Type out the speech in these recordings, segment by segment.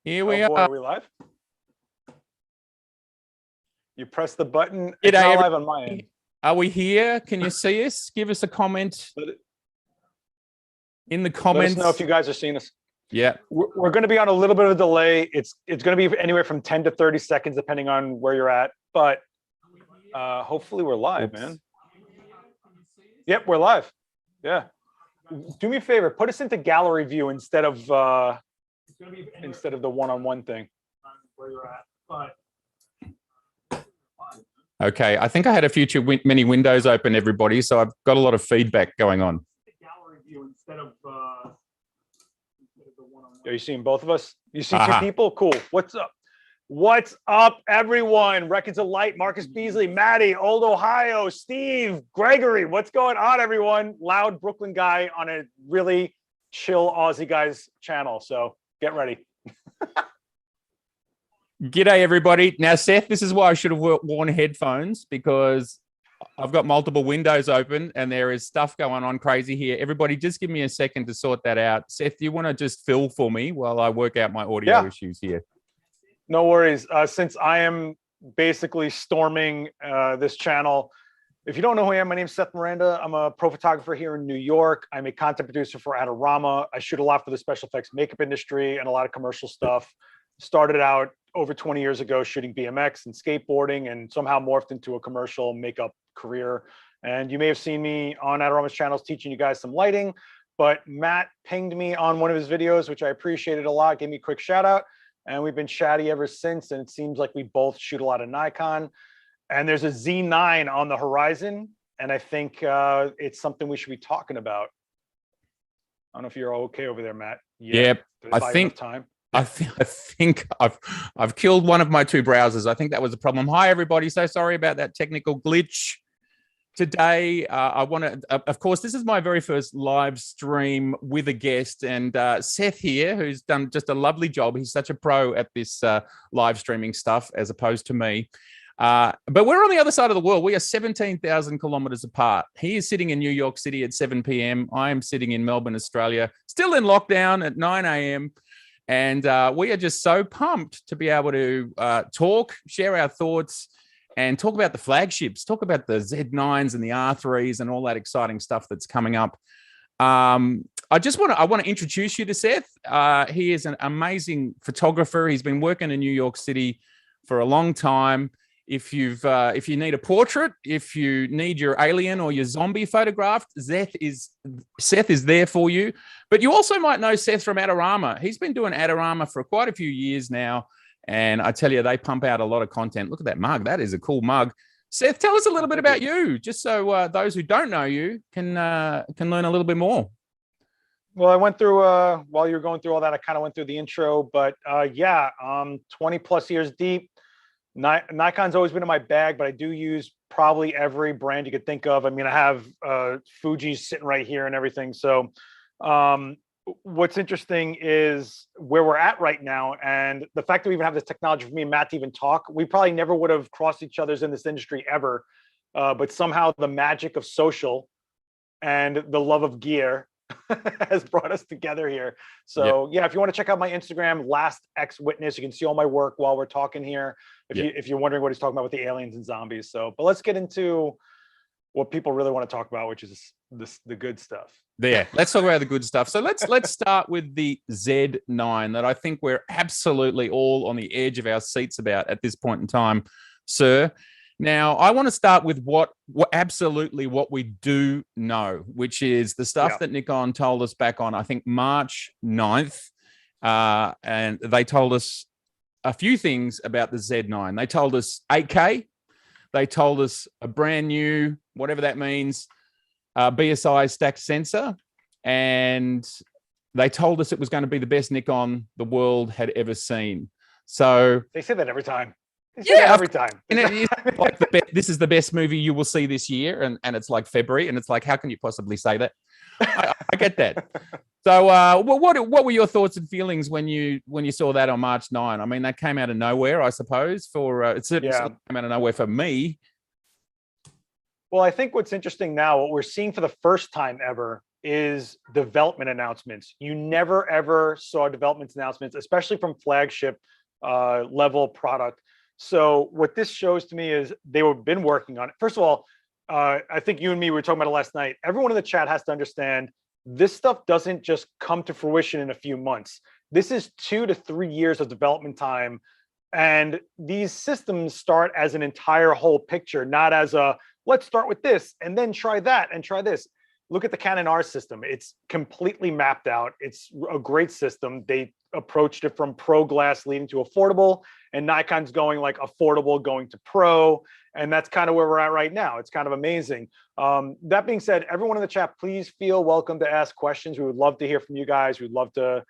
Here we Oh boy, are. are we live? You press the button. G'day, It's not live on my end. Are we here? Can you see us? Give us a comment in the comments. Let us know if you guys are seeing us. Yeah. We're going to be on a little bit of a delay. It's going to be anywhere from 10 to 30 seconds, depending on where you're at. But hopefully we're live, man. Yep, we're live. Yeah. Do me a favor. Put us into gallery view instead of the one-on-one thing. Where you're at, but. Okay, I think I had a few too many windows open, everybody, so I've got a lot of feedback going on. Gallery view instead of the one-on-one. Are you seeing both of us? You see two people? Cool. What's up? What's up, everyone? Records of Light, Marcus Beasley, Maddie, Old Ohio, Steve, Gregory. What's going on, everyone? Loud Brooklyn guy on a really chill Aussie guys channel. So get ready. G'day, everybody. Now, Seth, this is why I should have worn headphones, because I've got multiple windows open and there is stuff going on crazy here. Everybody, just give me a second to sort that out. Seth, do you want to just fill for me while I work out my audio issues here? No worries. Since I am basically storming this channel, if you don't know who I am, my name is Seth Miranda. I'm a pro photographer here in New York. I'm a content producer for Adorama. I shoot a lot for the special effects makeup industry and a lot of commercial stuff. Started out over 20 years ago shooting BMX and skateboarding, and somehow morphed into a commercial makeup career. And you may have seen me on Adorama's channels teaching you guys some lighting, but Matt pinged me on one of his videos, which I appreciated a lot, gave me a quick shout out. And we've been chatty ever since. And it seems like we both shoot a lot of Nikon. And there's a Z9 on the horizon. And I think it's something we should be talking about. I don't know if you're okay over there, Matt. Yep. I think I've killed one of my two browsers. I think that was a problem. Hi, everybody. So sorry about that technical glitch. Today, I want to, of course, this is my very first live stream with a guest, and Seth here, who's done just a lovely job. He's such a pro at this live streaming stuff as opposed to me. But we're on the other side of the world. We are 17,000 kilometers apart. He is sitting in New York City at 7 p.m. I am sitting in Melbourne, Australia, still in lockdown at 9 a.m. And we are just so pumped to be able to talk, share our thoughts, and talk about the flagships, talk about the Z9s and the R3s and all that exciting stuff that's coming up. I want to introduce you to Seth. He is an amazing photographer. He's been working in New York City for a long time. If you need a portrait, if you need your alien or your zombie photographed, Seth is there for you. But you also might know Seth from Adorama. He's been doing Adorama for quite a few years now. And I tell you, they pump out a lot of content. Look at that mug. That is a cool mug. Seth, tell us a little bit about you, just so those who don't know you can learn a little bit more. Well, I went through, while you were going through all that, I kind of went through the intro, but 20 plus years deep. Nikon's always been in my bag, but I do use probably every brand you could think of. I mean, I have Fuji's sitting right here and everything. So what's interesting is where we're at right now, and the fact that we even have this technology for me and Matt to even talk. We probably never would have crossed each other's in this industry ever, but somehow the magic of social and the love of gear has brought us together here. So yeah, if you want to check out my Instagram, Last X Witness, you can see all my work while we're talking here. If you're wondering what he's talking about with the aliens and zombies. So, but let's get into what people really want to talk about, which is the good stuff. Yeah, let's talk about the good stuff. So let's start with the Z9 that I think we're absolutely all on the edge of our seats about at this point in time, sir. Now, I want to start with what we do know, which is the stuff that Nikon told us back on, I think, March 9th. And they told us a few things about the Z9. They told us 8K. They told us a brand new, whatever that means, BSI stacked sensor. And they told us it was going to be the best Nikon the world had ever seen. So they say that every time. Yeah, every time. And it's like this is the best movie you will see this year, and it's like February, and it's like, how can you possibly say that? I get that. So, what were your thoughts and feelings when you saw that on March 9? I mean, that came out of nowhere, I suppose. It certainly came out of nowhere for me. Well, I think what's interesting now, what we're seeing for the first time ever, is development announcements. You never ever saw development announcements, especially from flagship level product. So what this shows to me is they've been working on it. First of all, I think you and me were talking about it last night. Everyone in the chat has to understand this stuff doesn't just come to fruition in a few months. This is 2 to 3 years of development time. And these systems start as an entire whole picture, not as a, let's start with this and then try that and try this. Look at the Canon R system. It's completely mapped out. It's a great system. They approached it from pro glass leading to affordable, and Nikon's going like affordable going to pro. And that's kind of where we're at right now. It's kind of amazing. That being said, everyone in the chat, please feel welcome to ask questions. We would love to hear from you guys. We'd love to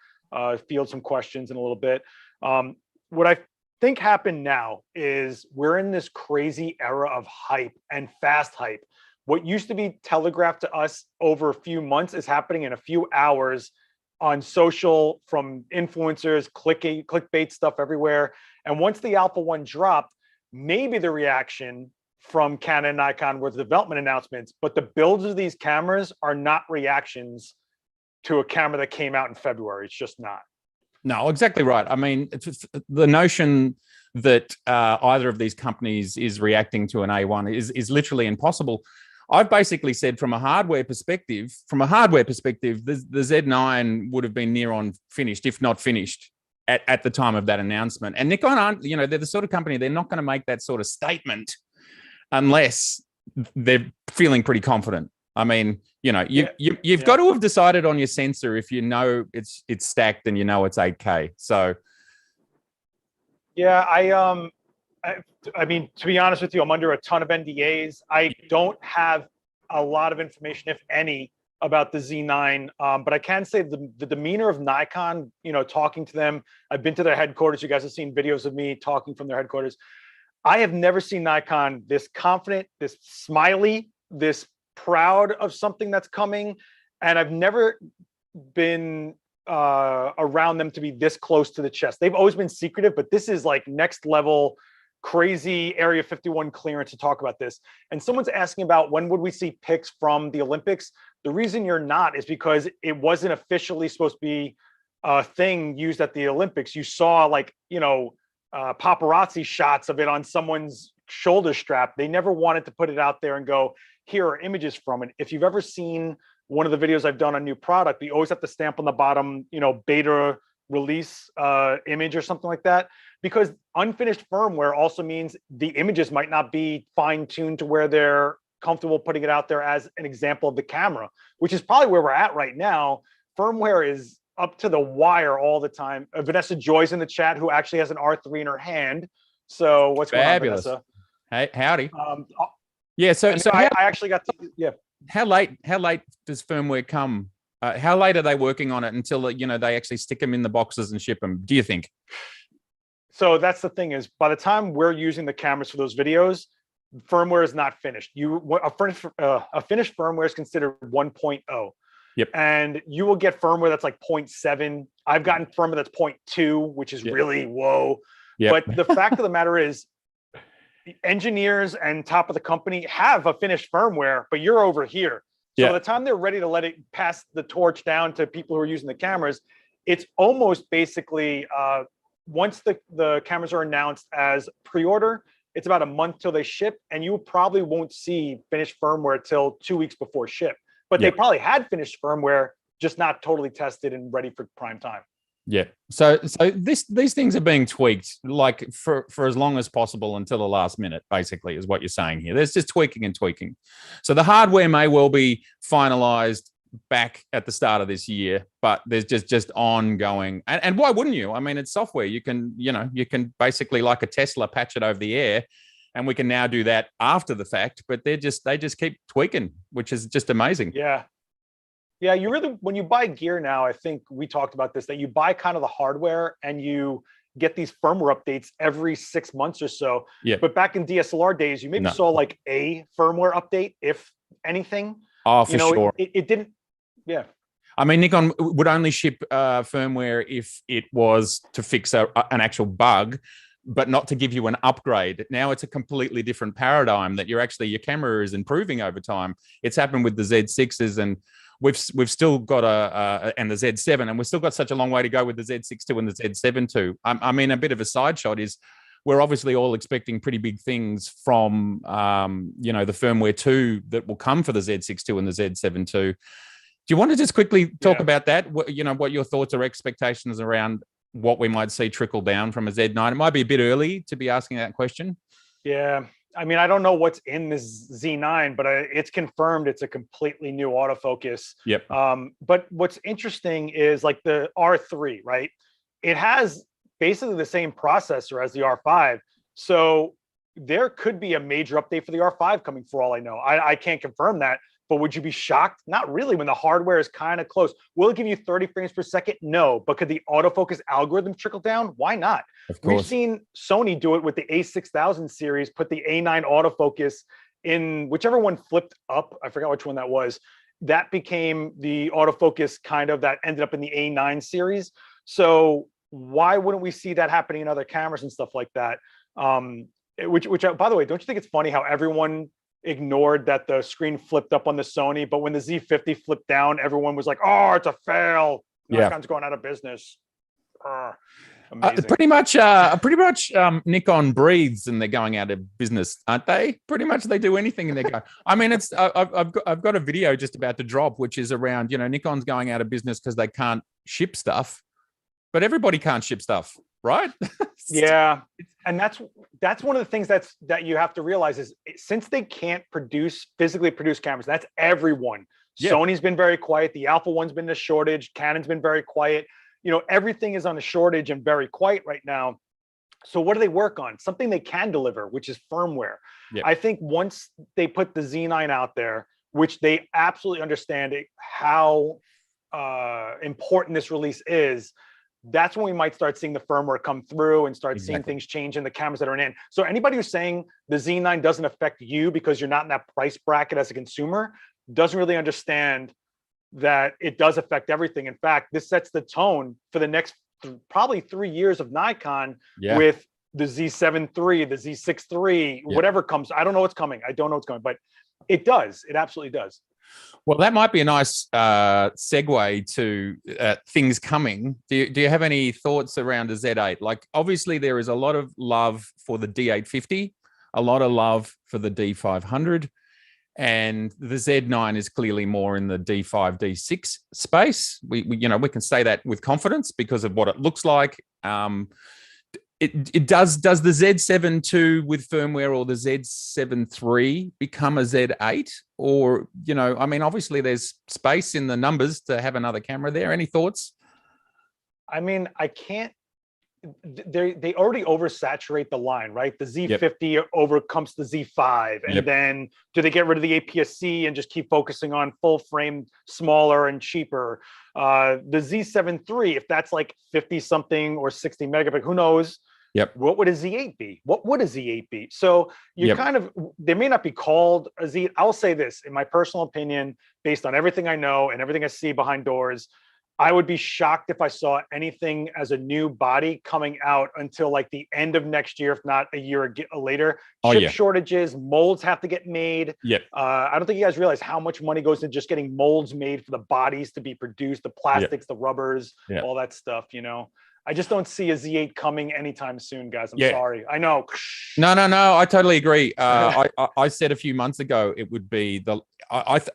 field some questions in a little bit. What I think happened now is we're in this crazy era of hype and fast hype. What used to be telegraphed to us over a few months is happening in a few hours on social, from influencers, clickbait stuff everywhere. And once the Alpha 1 dropped, maybe the reaction from Canon and Nikon was development announcements, but the builds of these cameras are not reactions to a camera that came out in February. It's just not. No, exactly right. I mean, the notion that either of these companies is reacting to an A1 is literally impossible. I've basically said from a hardware perspective, the Z9 would have been near on finished, if not finished, at the time of that announcement. And Nikon aren't, they're the sort of company, they're not going to make that sort of statement unless they're feeling pretty confident. I mean, you've got to have decided on your sensor if you know it's stacked and you know it's 8K. So, yeah, I mean, to be honest with you, I'm under a ton of NDAs. I don't have a lot of information, if any, about the Z9, but I can say the demeanor of Nikon, talking to them. I've been to their headquarters. You guys have seen videos of me talking from their headquarters. I have never seen Nikon this confident, this smiley, this proud of something that's coming. And I've never been around them to be this close to the chest. They've always been secretive, but this is like next level crazy Area 51 clearance to talk about this. And someone's asking about when would we see pics from the Olympics? The reason you're not is because it wasn't officially supposed to be a thing used at the Olympics. You saw paparazzi shots of it on someone's shoulder strap. They never wanted to put it out there and go, here are images from it. If you've ever seen one of the videos I've done on new product, we always have to stamp on the bottom, beta release image or something like that, because unfinished firmware also means the images might not be fine-tuned to where they're comfortable putting it out there as an example of the camera, which is probably where we're at right now. Firmware is up to the wire all the time. Vanessa Joy's in the chat, who actually has an R3 in her hand. So what's fabulous. Going on, Hey, Vanessa? howdy. Yeah, so I actually got to, How late does firmware come? How late are they working on it until they actually stick them in the boxes and ship them? Do you think? So that's the thing, is by the time we're using the cameras for those videos, firmware is not finished. A finished firmware is considered 1.0. Yep. And you will get firmware that's like 0.7. I've gotten firmware that's 0.2, which is really whoa. Yep. But the fact of the matter is, the engineers and top of the company have a finished firmware, but you're over here. So by the time they're ready to let it pass the torch down to people who are using the cameras, it's almost basically once the cameras are announced as pre-order, it's about a month till they ship, and you probably won't see finished firmware till 2 weeks before ship. But they probably had finished firmware, just not totally tested and ready for prime time. Yeah. So these things are being tweaked like for as long as possible until the last minute, basically, is what you're saying here. There's just tweaking and tweaking. So the hardware may well be finalized back at the start of this year, but there's just ongoing. And why wouldn't you? I mean, it's software. You can basically, like a Tesla, patch it over the air, and we can now do that after the fact, but they just keep tweaking, which is just amazing. Yeah. Yeah, when you buy gear now, I think we talked about this, that you buy kind of the hardware and you get these firmware updates every 6 months or so. Yeah. But back in DSLR days, you maybe saw like a firmware update, if anything. Oh, for sure. It didn't. Yeah. I mean, Nikon would only ship firmware if it was to fix an actual bug, but not to give you an upgrade. Now it's a completely different paradigm that your camera is improving over time. It's happened with the Z6s and we've still got and the Z7, and we've still got such a long way to go with the Z6 II and the Z7 II. I mean, a bit of a side shot is we're obviously all expecting pretty big things from, the firmware 2 that will come for the Z6 II and the Z7 II. Do you want to just quickly talk about that? What your thoughts or expectations around what we might see trickle down from a Z9? It might be a bit early to be asking that question. Yeah. I mean, I don't know what's in this Z9, but it's confirmed it's a completely new autofocus. Yep. But what's interesting is like the R3, right? It has basically the same processor as the R5. So there could be a major update for the R5 coming for all I know. I can't confirm that, but would you be shocked? Not really, when the hardware is kind of close. Will it give you 30 frames per second? No. But could the autofocus algorithm trickle down? Why not? Of course. We've seen Sony do it with the A6000 series, put the A9 autofocus in whichever one flipped up. I forgot which one that was. That became the autofocus kind of that ended up in the A9 series. So why wouldn't we see that happening in other cameras and stuff like that? Which by the way, don't you think it's funny how everyone ignored that the screen flipped up on the Sony, but when the Z50 flipped down, everyone was like, "Oh, it's a fail. Nikon's going out of business." Pretty much, Nikon breathes and they're going out of business, aren't they? Pretty much, they do anything and they go. I mean, it's I've got a video just about to drop, which is around Nikon's going out of business because they can't ship stuff, but everybody can't ship stuff, right? Yeah, and that's one of the things that you have to realize is since they can't physically produce cameras, that's everyone. Yeah. Sony's been very quiet. The Alpha one's been a shortage. Canon's been very quiet. Everything is on a shortage and very quiet right now. So what do they work on? Something they can deliver, which is firmware. Yeah. I think once they put the Z9 out there, which they absolutely understand how important this release is, that's when we might start seeing the firmware come through and start seeing things change in the cameras that are in. So anybody who's saying the Z9 doesn't affect you because you're not in that price bracket as a consumer doesn't really understand that it does affect everything. In fact, this sets the tone for the next probably 3 years of Nikon with the Z7 III, the Z6 III, whatever comes. I don't know what's coming. I don't know what's coming, but it does. It absolutely does. Well, that might be a nice segue to things coming. Do you have any thoughts around the Z8? Like, obviously, there is a lot of love for the D850, a lot of love for the D500, and the Z9 is clearly more in the D5, D6 space. We can say that with confidence because of what it looks like. It does the Z7 II with firmware or the Z7 III become a Z8? Or, I mean, obviously there's space in the numbers to have another camera there. Any thoughts? I mean, I can't, they already oversaturate the line, right? The Z50 overcomes the Z5. And then do they get rid of the APS-C and just keep focusing on full frame, smaller and cheaper? The Z7 III, if that's like 50 something or 60 megapixel, who knows? What would a Z8 be? What would a Z8 be? So you kind of, they may not be called a Z. I'll say this, in my personal opinion, based on everything I know and everything I see behind doors, I would be shocked if I saw anything as a new body coming out until like the end of next year, if not a year later. Chip shortages, molds have to get made. I don't think you guys realize how much money goes into just getting molds made for the bodies to be produced, the plastics, the rubbers, all that stuff, I just don't see a Z8 coming anytime soon, guys. I'm sorry. I know. No. I totally agree. I said a few months ago it would be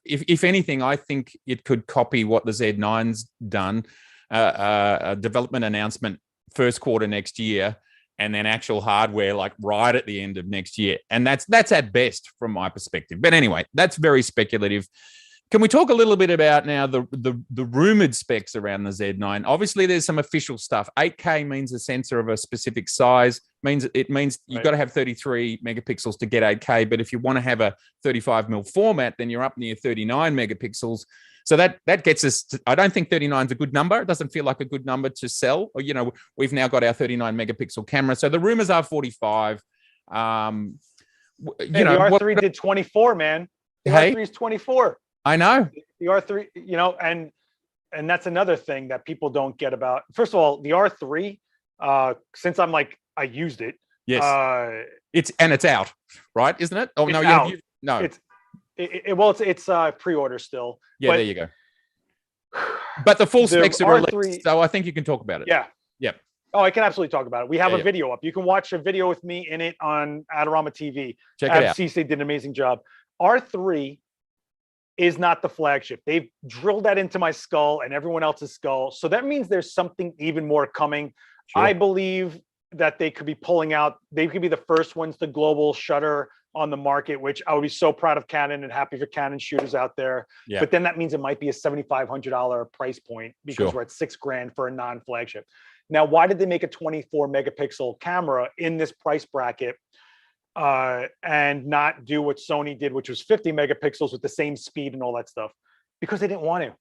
if anything, I think it could copy what the Z9's done. A development announcement first quarter next year, and then actual hardware like right at the end of next year. And that's at best from my perspective. But anyway, that's very speculative. Can we talk a little bit about now the rumored specs around the Z9? Obviously, there's some official stuff. 8K means a sensor of a specific size. It means you've got to have 33 megapixels to get 8K. But if you want to have a 35mm format, then you're up near 39 megapixels. So that gets us to, I don't think 39 is a good number. It doesn't feel like a good number to sell. Or, we've now got our 39 megapixel camera. So the rumors are 45. The R3 did 24, man. The R3 is 24. I know. The R3, and that's another thing that people don't get about. First of all, the R3, since I used it. Yes. It's out, right? Isn't it? Oh, no, it's pre-order still. Yeah, there you go. But the full The specs are R3 released, so I think you can talk about it. Yeah. Yep. Oh, I can absolutely talk about it. We have Yeah, a video up. You can watch a video with me in it on Adorama TV. Check it out. Cisse did an amazing job. R3 is not the flagship. They've drilled that into my skull and everyone else's skull. So that means there's something even more coming. Sure. I believe that they could be pulling out. They could be the first ones to global shutter on the market, which I would be so proud of Canon and happy for Canon shooters out there. Yeah. But then that means it might be a $7,500 price point because Sure. we're at $6,000 for a non-flagship. Now, why did they make a 24 megapixel camera in this price bracket and not do what Sony did, which was 50 megapixels with the same speed and all that stuff? Because they didn't want to.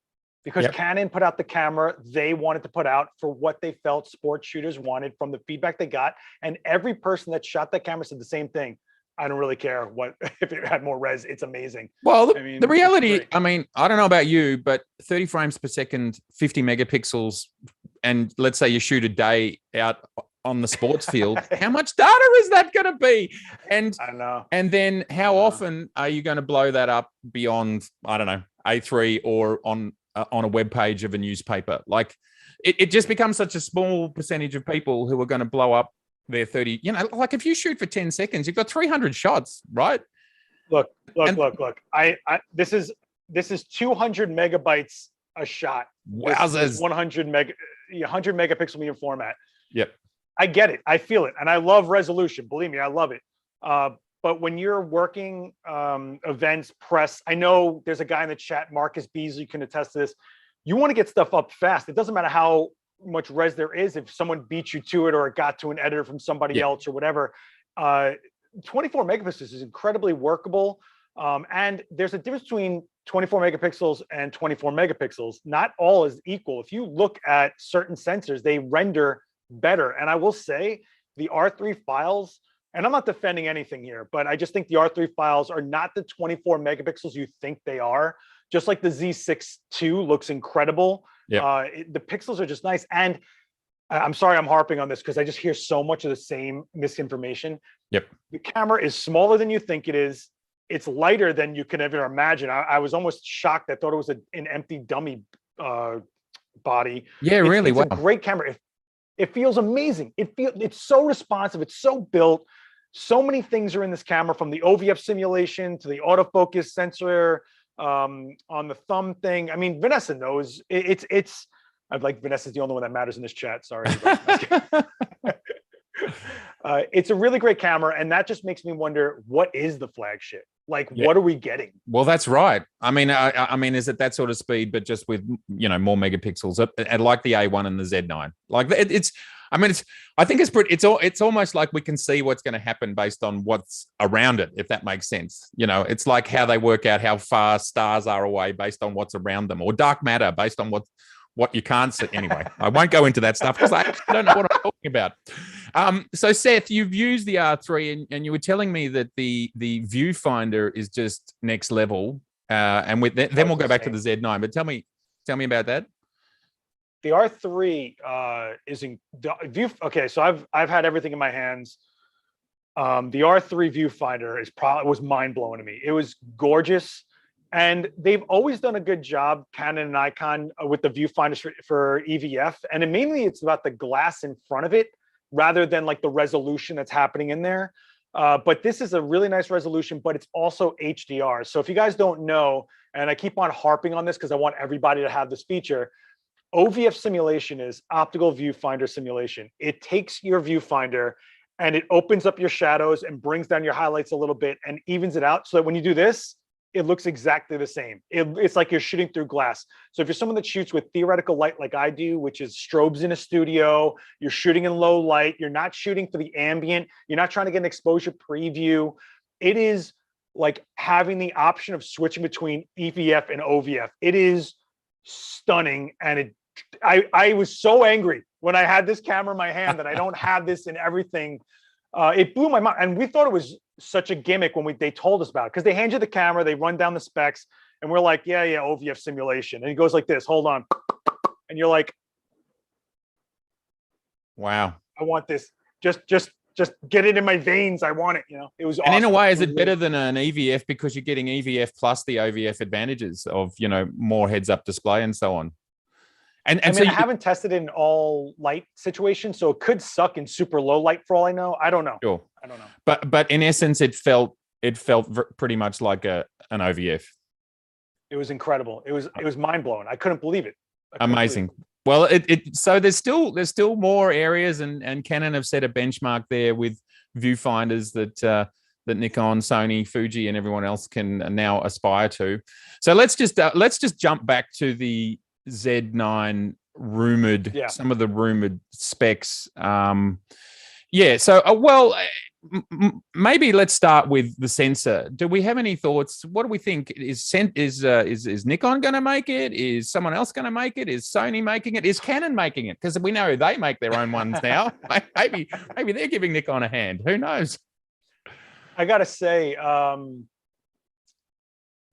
Because Canon put out the camera they wanted to put out for what they felt sports shooters wanted from the feedback they got. And every person that shot that camera said the same thing. I don't really care what if it had more res. It's amazing. Well, the reality, I mean, I don't know about you, but 30 frames per second, 50 megapixels, and let's say you shoot a day out on the sports field, how much data is that going to be? And I know. And then how often are you going to blow that up beyond, I don't know, A3 or on a web page of a newspaper? Like it just becomes such a small percentage of people who are going to blow up their 30, you know, like if you shoot for 10 seconds, you've got 300 shots, right? Look. This is 200 megabytes a shot. Wowzers. 100 megapixel medium format. Yep. I get it. I feel it. And I love resolution. Believe me, I love it. But when you're working events, press, I know there's a guy in the chat, Marcus Beasley, can attest to this. You want to get stuff up fast. It doesn't matter how much res there is. If someone beat you to it or it got to an editor from somebody else or whatever, 24 megapixels is incredibly workable. And there's a difference between 24 megapixels and 24 megapixels. Not all is equal. If you look at certain sensors, they render better. And I will say the R3 files, and I'm not defending anything here, but I just think the R3 files are not the 24 megapixels you think they are. Just like the Z6 II looks incredible. The pixels are just nice. And I'm sorry I'm harping on this because I just hear so much of the same misinformation. Yep. The camera is smaller than you think it is. It's lighter than you can ever imagine. I was almost shocked. I thought it was an empty dummy body. Yeah, really. It's a great camera. It feels amazing. It's so responsive. It's so built. So many things are in this camera, from the OVF simulation to the autofocus sensor on the thumb thing. I mean, Vanessa knows it's. I'd like Vanessa's the only one that matters in this chat. Sorry. It's a really great camera, and that just makes me wonder, what is the flagship? Like, what are we getting? Well, that's right. I mean, I mean, is it that sort of speed, but just with, you know, more megapixels, and like the A1 and the Z9? Like it's. I mean, I think it's pretty. It's almost like we can see what's going to happen based on what's around it, if that makes sense. You know, it's like how they work out how far stars are away based on what's around them, or dark matter based on what you can't see. Anyway, I won't go into that stuff because I don't know what I'm talking about. So Seth, you've used the R3 and you were telling me that the viewfinder is just next level. And then we'll go back to the Z9, but tell me about that. The R3 is in view. Okay. So I've had everything in my hands. The R3 viewfinder was mind blowing to me. It was gorgeous. And they've always done a good job, Canon and Nikon, with the viewfinders for EVF. And mainly it's about the glass in front of it rather than like the resolution that's happening in there. But this is a really nice resolution, but it's also HDR. So if you guys don't know, and I keep on harping on this because I want everybody to have this feature, OVF simulation is optical viewfinder simulation. It takes your viewfinder and it opens up your shadows and brings down your highlights a little bit and evens it out so that when you do this, it looks exactly the same. It's like you're shooting through glass. So if you're someone that shoots with theoretical light like I do, which is strobes in a studio, you're shooting in low light, you're not shooting for the ambient, you're not trying to get an exposure preview. It is like having the option of switching between EVF and OVF. It is stunning. And I was so angry when I had this camera in my hand that I don't have this in everything. It blew my mind. And we thought it was such a gimmick when they told us about it, because they hand you the camera, they run down the specs, and we're like, yeah, OVF simulation. And it goes like this, hold on. And you're like, wow, I want this. Just get it in my veins. I want it. You know, it was awesome. And in a way, is it better than an EVF because you're getting EVF plus the OVF advantages of, you know, more heads up display and so on? And I so mean, I haven't tested it in all light situations, so it could suck in super low light for all I know. I don't know. sure. I don't know. But in essence, it felt pretty much like an OVF. It was incredible. It was mind blowing. I couldn't believe it. Amazing. Well, so there's still more areas, and Canon have set a benchmark there with viewfinders that Nikon, Sony, Fuji, and everyone else can now aspire to. So let's just jump back to the Z9 rumored, some of the rumored specs. Yeah. So maybe let's start with the sensor. Do we have any thoughts? What do we think? Is Nikon going to make it? Is someone else going to make it? Is Sony making it? Is Canon making it? Because we know they make their own ones now. maybe they're giving Nikon a hand. Who knows? I gotta say,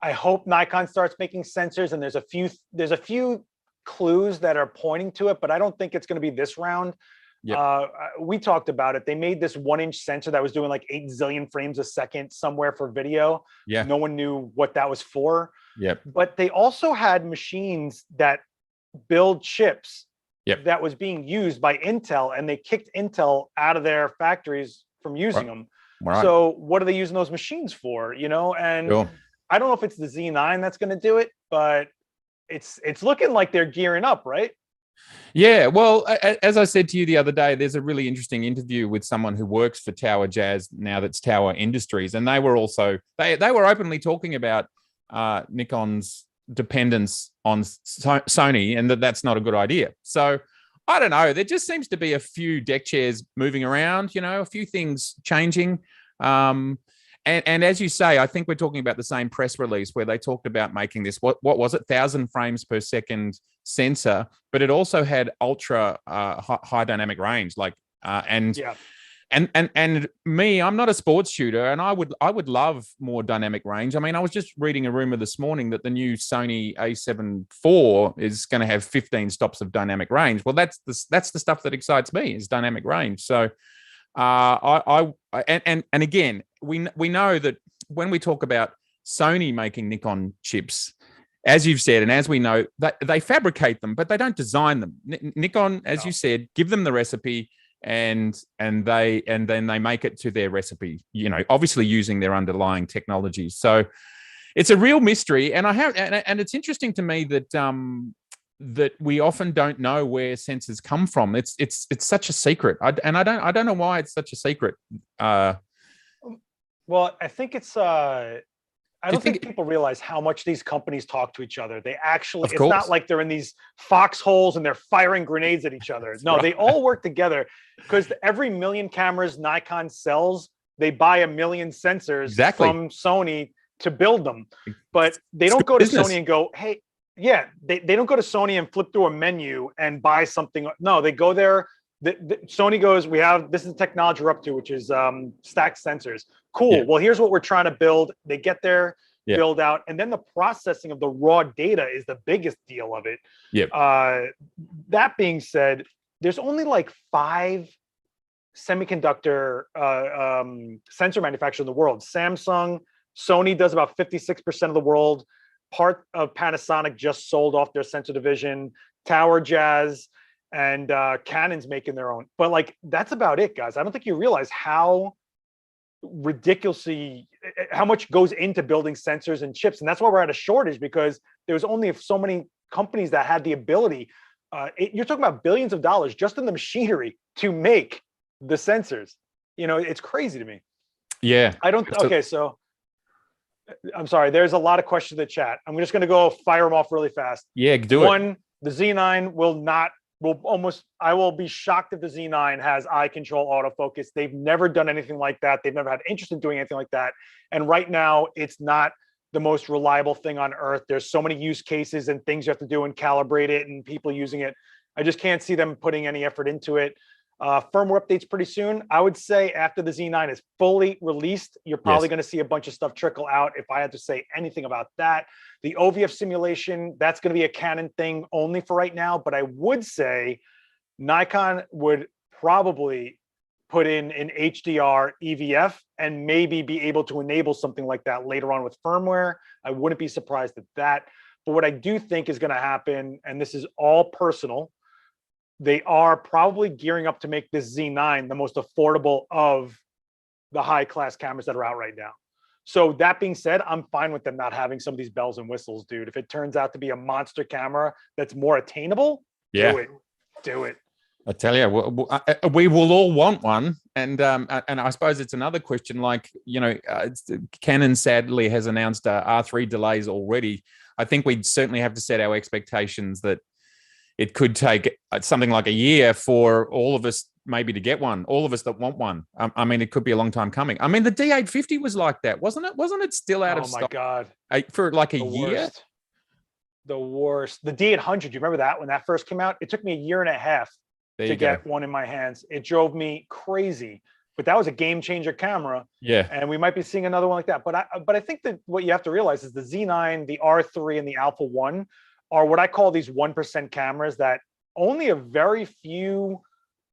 I hope Nikon starts making sensors, and there's a few clues that are pointing to it, but I don't think it's going to be this round. Yep. We talked about it. They made this 1-inch sensor that was doing like 8 zillion frames a second somewhere for video. Yeah. No one knew what that was for. Yep. But they also had machines that build chips. Yep. That was being used by Intel, and they kicked Intel out of their factories from using them. Right. So what are they using those machines for? You know, and sure. I don't know if it's the Z9 that's going to do it, but it's looking like they're gearing up, right? Yeah, well, as I said to you the other day, there's a really interesting interview with someone who works for Tower Jazz now, that's Tower Industries, and they were also they were openly talking about Nikon's dependence on Sony, and that's not a good idea. So I don't know. There just seems to be a few deck chairs moving around, you know, a few things changing. And as you say, I think we're talking about the same press release where they talked about making this, what was it, 1,000 frames per second sensor, but it also had ultra high dynamic range, like and me, I'm not a sports shooter, and I would love more dynamic range. I mean, I was just reading a rumor this morning that the new Sony A7r Iv is going to have 15 stops of dynamic range. Well, that's the stuff that excites me, is dynamic range. So and again, we know that when we talk about Sony making Nikon chips, as you've said, and as we know, that they fabricate them, but they don't design them. Nikon, as you said, give them the recipe, and then they make it to their recipe, you know, obviously using their underlying technologies. So it's a real mystery, and and it's interesting to me that that we often don't know where sensors come from. It's such a secret, I don't know why it's such a secret. Well, I think it's I don't think people realize how much these companies talk to each other. They actually, it's not like they're in these foxholes and they're firing grenades at each other. No, they all work together, because every 1,000,000 cameras Nikon sells, they buy 1,000,000 sensors from Sony to build them. But they don't go to Sony and go, hey, they don't go to Sony and flip through a menu and buy something. No, they go there. Sony goes, this is the technology we're up to, which is stacked sensors. Cool. Yeah. Well, here's what we're trying to build. They get there, build out, and then the processing of the raw data is the biggest deal of it. Yeah. That being said, there's only like 5 semiconductor sensor manufacturers in the world. Samsung, Sony does about 56% of the world. Part of Panasonic just sold off their sensor division. Tower Jazz and Canon's making their own, but like that's about it, guys. I don't think you realize how much goes into building sensors and chips, and that's why we're at a shortage, because there's only so many companies that had the ability. You're talking about billions of dollars just in the machinery to make the sensors. You know, it's crazy to me. Yeah. I don't. Okay, so I'm sorry. There's a lot of questions in the chat. I'm just going to go fire them off really fast. Yeah, do it. One, the Z9 I will be shocked if the Z9 has eye control autofocus. They've never done anything like that. They've never had interest in doing anything like that. And right now, it's not the most reliable thing on earth. There's so many use cases and things you have to do and calibrate it and people using it. I just can't see them putting any effort into it. Firmware updates pretty soon. I would say after the Z9 is fully released, you're probably going to see a bunch of stuff trickle out, if I had to say anything about that. The OVF simulation, that's going to be a Canon thing only for right now, but I would say Nikon would probably put in an HDR EVF and maybe be able to enable something like that later on with firmware. I wouldn't be surprised at that. But what I do think is going to happen, and this is all personal, they are probably gearing up to make this Z9 the most affordable of the high class cameras that are out right now. So that being said, I'm fine with them not having some of these bells and whistles, dude. If it turns out to be a monster camera that's more attainable, do it. I tell you, we will all want one, and I suppose it's another question. Like, you know, Canon sadly has announced R3 delays already. I think we'd certainly have to set our expectations that it could take something like a year for all of us maybe to get one. All of us that want one. I mean, it could be a long time coming. I mean, the D850 was like that, wasn't it? Wasn't it still out of stock? Oh my God, for like a year. The worst. The D800. You remember that when that first came out? It took me a year and a half to get one in my hands. It drove me crazy, but that was a game changer camera. Yeah. And we might be seeing another one like that. But I think that what you have to realize is the Z9, the R3, and the Alpha 1 are what I call these 1% cameras that only a very few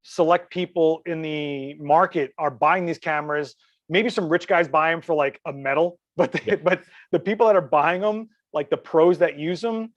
select people in the market are buying these cameras. Maybe some rich guys buy them for like a medal, but the people that are buying them, like the pros that use them,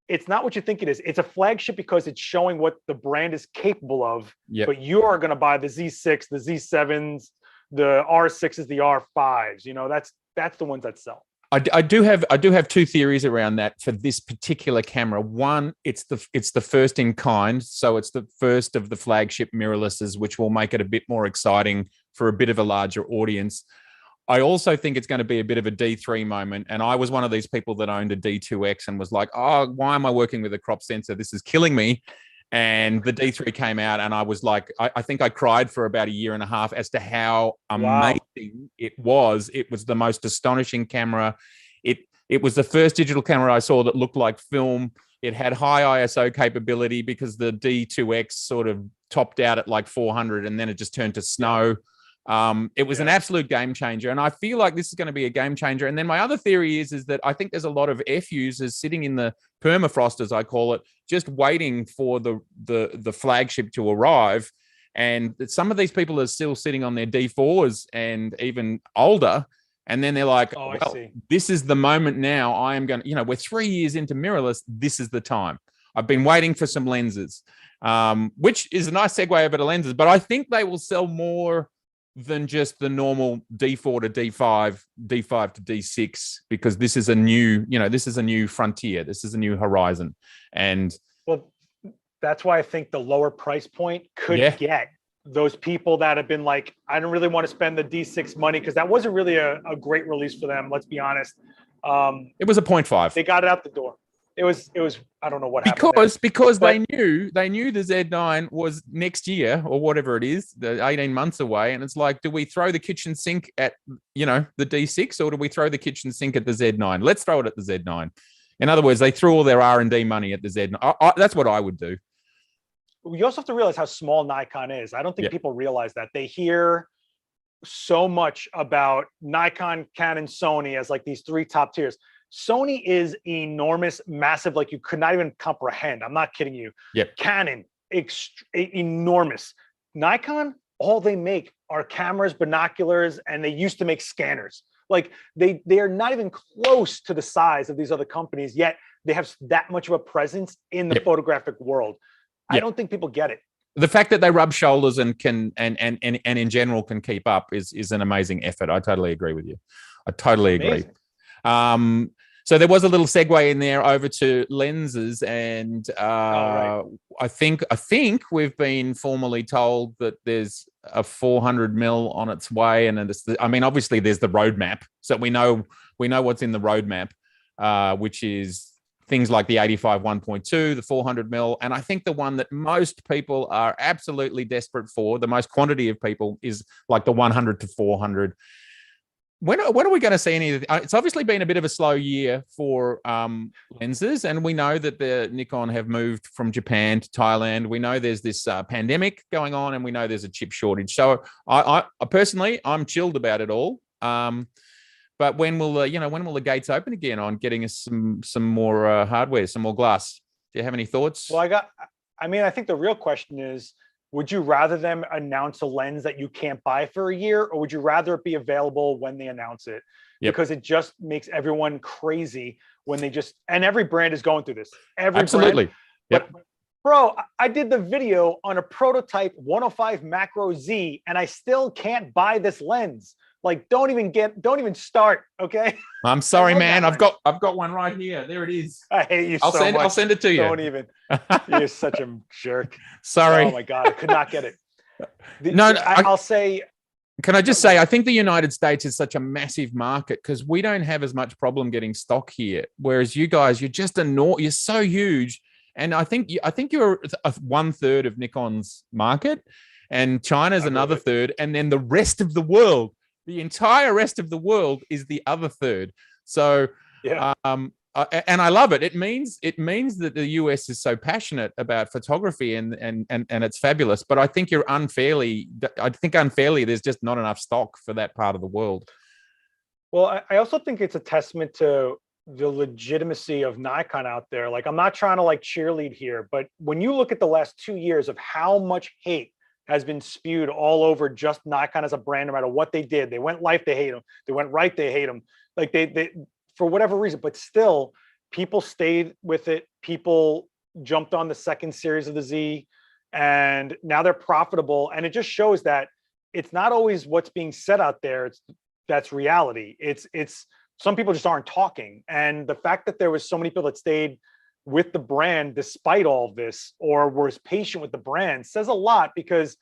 it's not what you think it is. It's a flagship because it's showing what the brand is capable of. But you are going to buy the Z6, the Z7s, the R6s, the R5s. You know, that's the ones that sell. I do have two theories around that for this particular camera. One, it's the first in kind, so it's the first of the flagship mirrorlesses, which will make it a bit more exciting for a bit of a larger audience. I also think it's going to be a bit of a D3 moment. And I was one of these people that owned a D2X and was like, oh, why am I working with a crop sensor? This is killing me. And the D3 came out and I was like, I think I cried for about a year and a half as to how amazing it was. It was the most astonishing camera. It was the first digital camera I saw that looked like film. It had high ISO capability because the D2X sort of topped out at like 400 and then it just turned to snow. It was an absolute game changer. And I feel like this is going to be a game changer. And then my other theory is that I think there's a lot of F users sitting in the permafrost, as I call it, just waiting for the flagship to arrive. And some of these people are still sitting on their D4s and even older. And then they're like, well, this is the moment now. I am going to, you know, we're 3 years into mirrorless. This is the time. I've been waiting for some lenses, which is a nice segue over to lenses. But I think they will sell more than just the normal D4 to D5, D5 to D6, because this is a new, you know, this is a new frontier. This is a new horizon. And well, that's why I think the lower price point could get those people that have been like, I don't really want to spend the D6 money because that wasn't really a great release for them. Let's be honest. It was a 0.5. They got it out the door. It was, I don't know what happened. Because they knew the Z9 was next year or whatever it is, the 18 months away. And it's like, do we throw the kitchen sink at, you know, the D6 or do we throw the kitchen sink at the Z9? Let's throw it at the Z9. In other words, they threw all their R&D money at the Z9. That's what I would do. You also have to realize how small Nikon is. I don't think people realize that. They hear so much about Nikon, Canon, Sony as like these three top tiers. Sony is enormous, massive, like you could not even comprehend. I'm not kidding you. Canon, enormous. Nikon, all they make are cameras, binoculars, and they used to make scanners. Like they are not even close to the size of these other companies, yet they have that much of a presence in the photographic world. I don't think people get it. The fact that they rub shoulders and can and in general can keep up is an amazing effort. I totally agree with you. I totally agree. So there was a little segue in there over to lenses, and I think we've been formally told that there's a 400 mil on its way, and I mean, obviously there's the roadmap, so we know what's in the roadmap, which is things like the 85 1.2, the 400 mil, and I think the one that most people are absolutely desperate for, the most quantity of people, is like the 100 to 400. When are we going to see any of it? It's obviously been a bit of a slow year for lenses, and we know that the Nikon have moved from Japan to Thailand. We know there's this pandemic going on, and we know there's a chip shortage. So I personally, I'm chilled about it all. But when will the gates open again on getting us some more hardware, some more glass? Do you have any thoughts? Well, I think the real question is, would you rather them announce a lens that you can't buy for a year, or would you rather it be available when they announce it? Because it just makes everyone crazy when they just, and every brand is going through this. Every Absolutely. brand. Yep. But bro, I did the video on a prototype 105 macro Z, and I still can't buy this lens. Like, don't even start. Okay. I'm sorry, man. I've got one right here. There it is. I hate you so much. I'll send it to you. Don't even. You're such a jerk. Sorry. Oh my God. I could not get it. I'll say. Can I just say, I think the United States is such a massive market because we don't have as much problem getting stock here. Whereas you guys, you're just you're so huge. And I think you're 1/3 of Nikon's market, and China's another third. And then the rest of the world, the entire rest of the world is the other third. So, yeah. And I love it. It means that the US is so passionate about photography and it's fabulous. But I think unfairly, there's just not enough stock for that part of the world. Well, I also think it's a testament to the legitimacy of Nikon out there. Like, I'm not trying to like cheerlead here, but when you look at the last 2 years of how much hate has been spewed all over just Nikon as a brand, no matter what they did, they went left, they hate them. They went right, they hate them. Like they for whatever reason, but still people stayed with it. People jumped on the second series of the Z, and now they're profitable. And it just shows that it's not always what's being said out there. That's reality. It's some people just aren't talking. And the fact that there was so many people that stayed with the brand despite all of this, or was patient with the brand, says a lot. Because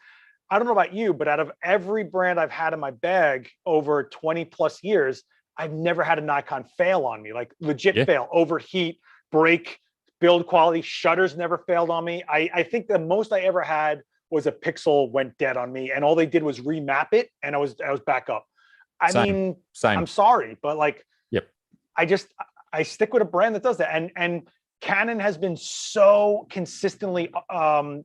I don't know about you, but out of every brand I've had in my bag over 20 plus years, I've never had a Nikon fail on me, like legit fail, overheat, break, build quality. Shutters never failed on me. I think the most I ever had was a pixel went dead on me, and all they did was remap it, and I was back up. Same. I'm sorry, but like, I stick with a brand that does that. And Canon has been so consistently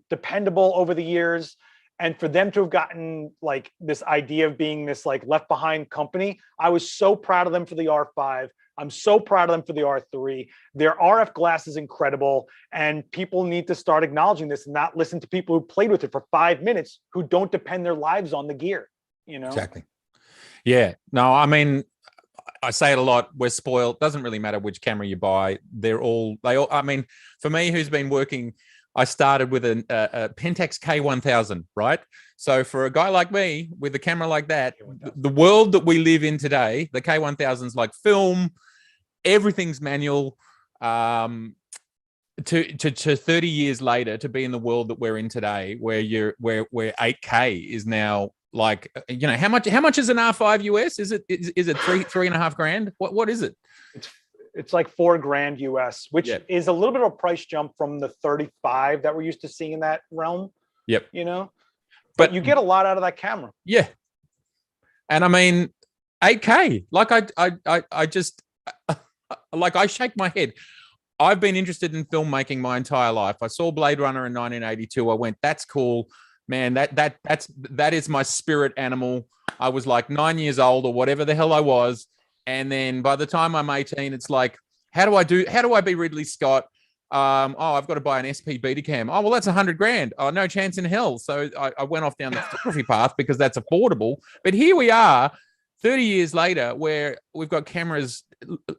dependable over the years. And for them to have gotten like this idea of being this like left behind company, I was so proud of them for the R5. I'm so proud of them for the R3. Their RF glass is incredible, and people need to start acknowledging this and not listen to people who played with it for 5 minutes who don't depend their lives on the gear. You know? Exactly. Yeah. No, I mean, I say it a lot. We're spoiled. Doesn't really matter which camera you buy. They all. I mean, for me, who's been working, I started with a Pentax K1000, right? So for a guy like me with a camera like that, the world that we live in today, the K1000's like film, everything's manual. To 30 years later, to be in the world that we're in today, where 8K is now like, you know, how much is an R5 US? Is it three and a half grand? What is it? It's like $4,000 US, which is a little bit of a price jump from the 35 that we're used to seeing in that realm. Yep. You know, but you get a lot out of that camera. Yeah. And I mean, 8K, like I just, like I shake my head. I've been interested in filmmaking my entire life. I saw Blade Runner in 1982. I went, that's cool, man. That is my spirit animal. I was like 9 years old or whatever the hell I was. And then by the time I'm 18, it's like, how do I be Ridley Scott? I've got to buy an SP Betacam. Oh, well, that's $100,000. Oh, no chance in hell. So I went off down the photography path because that's affordable. But here we are 30 years later, where we've got cameras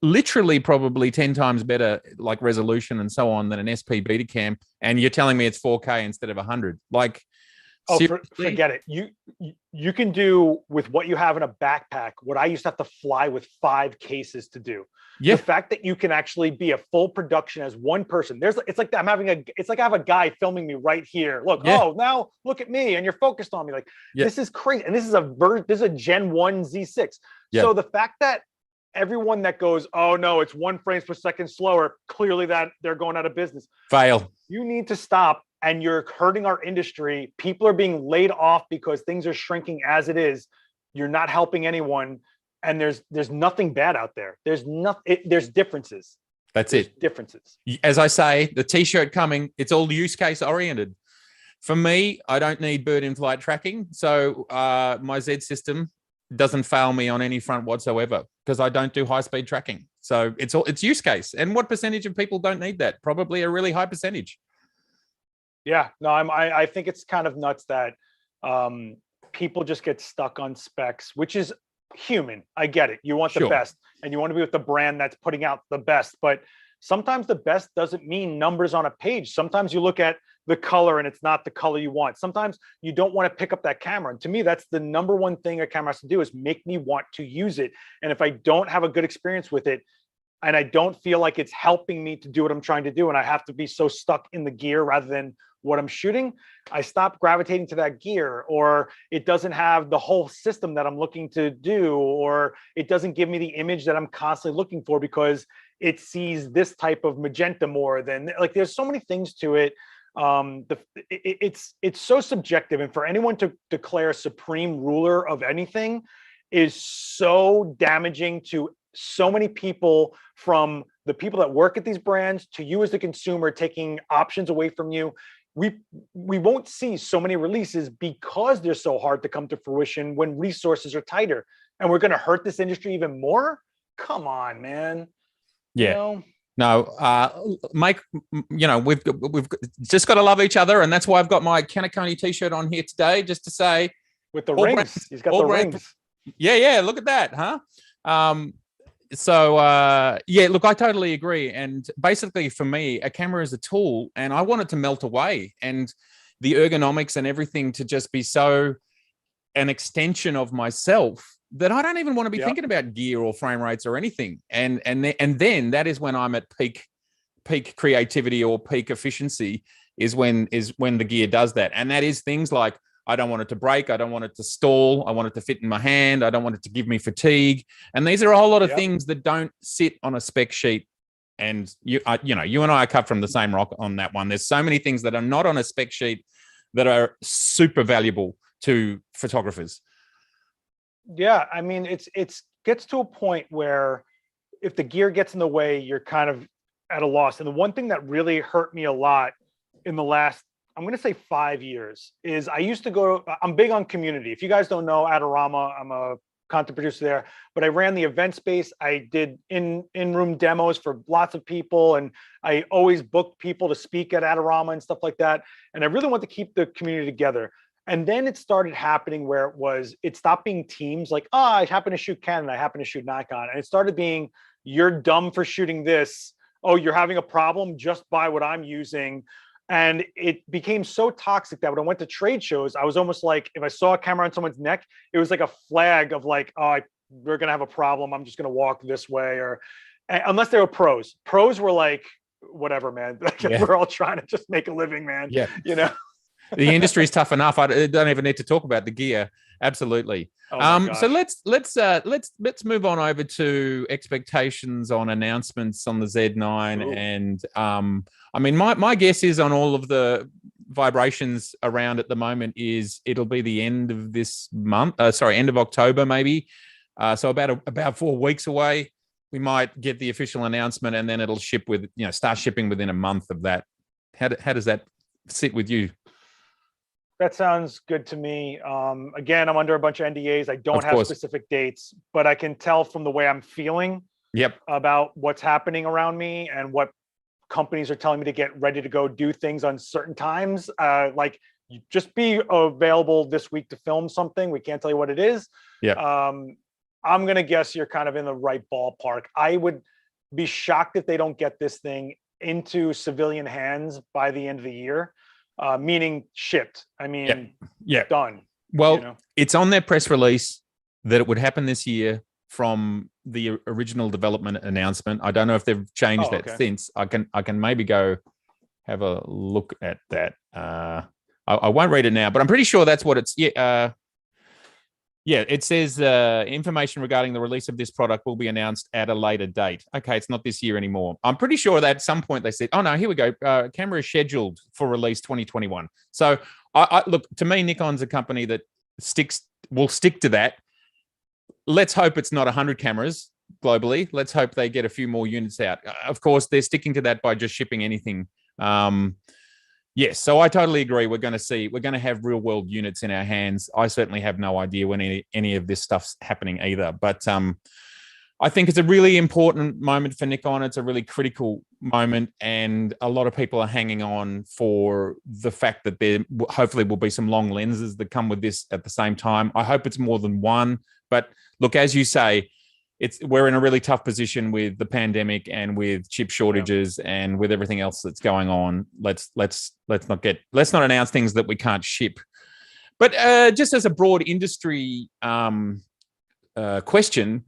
literally probably 10 times better, like resolution and so on, than an SP Betacam. And you're telling me it's 4K instead of 100. Like, forget it. You can do with what you have in a backpack what I used to have to fly with 5 cases to do. Yeah. The fact that you can actually be a full production as one person. It's like I have a guy filming me right here. Look, now look at me, and you're focused on me. Like, this is crazy. And this is a Gen 1 Z6. Yeah. So the fact that everyone that goes, oh no, it's 1 frames per second slower, clearly that they're going out of business. Fail. You need to stop. And you're hurting our industry. People are being laid off because things are shrinking as it is. You're not helping anyone. And there's nothing bad out there. There's differences. There's differences. As I say, the t-shirt coming, it's all use case oriented. For me, I don't need bird in flight tracking. So my Z system doesn't fail me on any front whatsoever because I don't do high speed tracking. So it's use case. And what percentage of people don't need that? Probably a really high percentage. Yeah, no, I think it's kind of nuts that people just get stuck on specs, which is human. I get it. You want the Sure. best, and you want to be with the brand that's putting out the best. But sometimes the best doesn't mean numbers on a page. Sometimes you look at the color and it's not the color you want. Sometimes you don't want to pick up that camera. And to me, that's the number one thing a camera has to do, is make me want to use it. And if I don't have a good experience with it, and I don't feel like it's helping me to do what I'm trying to do, and I have to be so stuck in the gear rather than what I'm shooting, I stop gravitating to that gear, or it doesn't have the whole system that I'm looking to do, or it doesn't give me the image that I'm constantly looking for because it sees this type of magenta more than, like, there's so many things to it. It's so subjective, and for anyone to declare supreme ruler of anything is so damaging to so many people, from the people that work at these brands to you as the consumer, taking options away from you. We won't see so many releases because they're so hard to come to fruition when resources are tighter, and we're going to hurt this industry even more. Come on, man. Yeah. You know? No, Mike, you know, we've just got to love each other, and that's why I've got my Canacone t-shirt on here today, just to say, with the rings. Brands, he's got the rings. Yeah, look at that, huh? Yeah, look, I totally agree. And basically for me, a camera is a tool, and I want it to melt away, and the ergonomics and everything to just be so an extension of myself that I don't even want to be thinking about gear or frame rates or anything. And then that is when I'm at peak creativity or peak efficiency, is when the gear does that. And that is things like, I don't want it to break. I don't want it to stall. I want it to fit in my hand. I don't want it to give me fatigue. And these are a whole lot of things that don't sit on a spec sheet. And you and I are cut from the same rock on that one. There's so many things that are not on a spec sheet that are super valuable to photographers. Yeah, I mean, it's gets to a point where if the gear gets in the way, you're kind of at a loss. And the one thing that really hurt me a lot in the last, I'm going to say 5 years, is I used to go, I'm big on community. If you guys don't know Adorama, I'm a content producer there, but I ran the event space. I did in-room demos for lots of people, and I always booked people to speak at Adorama and stuff like that. And I really want to keep the community together. And then it started happening where it stopped being teams, like, oh, I happen to shoot Canon, I happen to shoot Nikon. And it started being, you're dumb for shooting this. Oh, you're having a problem, just buy what I'm using. And it became so toxic that when I went to trade shows, I was almost like, if I saw a camera on someone's neck, it was like a flag of like, oh, we're going to have a problem, I'm just going to walk this way. Or unless they were pros. Pros were like, whatever, man. We're all trying to just make a living, man. Yeah. You know? The industry is tough enough. I don't even need to talk about the gear. Absolutely. So let's move on over to expectations on announcements on the Z9. Ooh. And I mean, my guess is on all of the vibrations around at the moment is it'll be the end of this month. End of October, maybe. So about 4 weeks away, we might get the official announcement, and then it'll start shipping within a month of that. How does that sit with you? That sounds good to me. Again, I'm under a bunch of NDAs. I don't have specific dates, but I can tell from the way I'm feeling about what's happening around me and what companies are telling me to get ready to go do things on certain times. Like, you just be available this week to film something. We can't tell you what it is. Yeah. I'm going to guess you're kind of in the right ballpark. I would be shocked if they don't get this thing into civilian hands by the end of the year. Meaning shipped. I mean, done. Well, it's on their press release that it would happen this year from the original development announcement. I don't know if they've changed that since. I can maybe go have a look at that. I won't read it now, but I'm pretty sure that's what it's. Yeah, it says information regarding the release of this product will be announced at a later date. Okay, it's not this year anymore. I'm pretty sure that at some point they said, oh, no, here we go. Camera is scheduled for release 2021. So, I look, to me, Nikon's a company that will stick to that. Let's hope it's not 100 cameras globally. Let's hope they get a few more units out. Of course, they're sticking to that by just shipping anything. Yes, so I totally agree. We're going to have real world units in our hands. I certainly have no idea when any of this stuff's happening either. But I think it's a really important moment for Nikon. It's a really critical moment, and a lot of people are hanging on for the fact that there hopefully will be some long lenses that come with this at the same time. I hope it's more than one, but look, as you say, we're in a really tough position with the pandemic and with chip shortages and with everything else that's going on. Let's not announce things that we can't ship. But just as a broad industry question.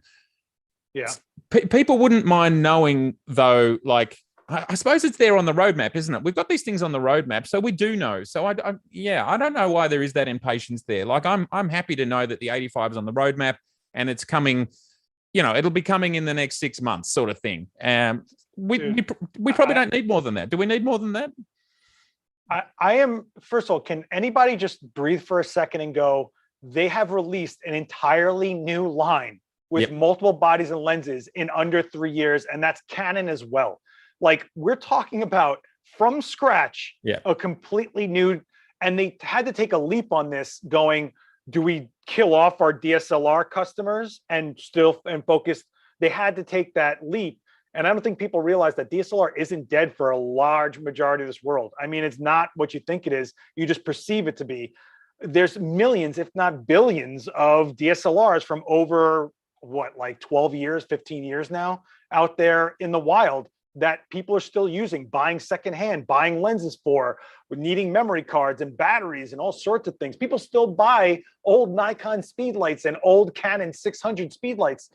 Yeah. People wouldn't mind knowing, though, like, I suppose it's there on the roadmap, isn't it? We've got these things on the roadmap, so we do know. So I don't know why there is that impatience there. Like, I'm happy to know that the 85 is on the roadmap and it's coming. It'll be coming in the next 6 months, sort of thing. We probably don't need more than that. Do we need more than that? I am. First of all, can anybody just breathe for a second and go? They have released an entirely new line with multiple bodies and lenses in under 3 years, and that's Canon as well. Like, we're talking about from scratch, a completely new, and they had to take a leap on this going, do we kill off our DSLR customers and focus? They had to take that leap. And I don't think people realize that DSLR isn't dead for a large majority of this world. I mean, it's not what you think it is. You just perceive it to be. There's millions, if not billions, of DSLRs from over, 12 years, 15 years now out there in the wild that people are still using, buying secondhand, buying lenses for, needing memory cards and batteries and all sorts of things. People still buy old Nikon speedlights and old Canon 600 speedlights.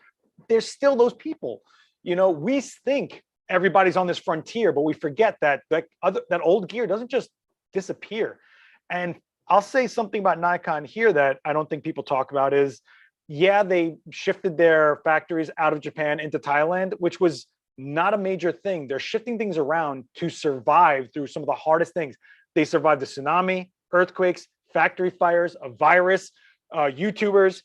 There's still those people. We think everybody's on this frontier, but we forget that old gear doesn't just disappear. And I'll say something about Nikon here that I don't think people talk about is, they shifted their factories out of Japan into Thailand, which was not a major thing. They're shifting things around to survive through some of the hardest things. They survived the tsunami, earthquakes, factory fires, a virus, YouTubers.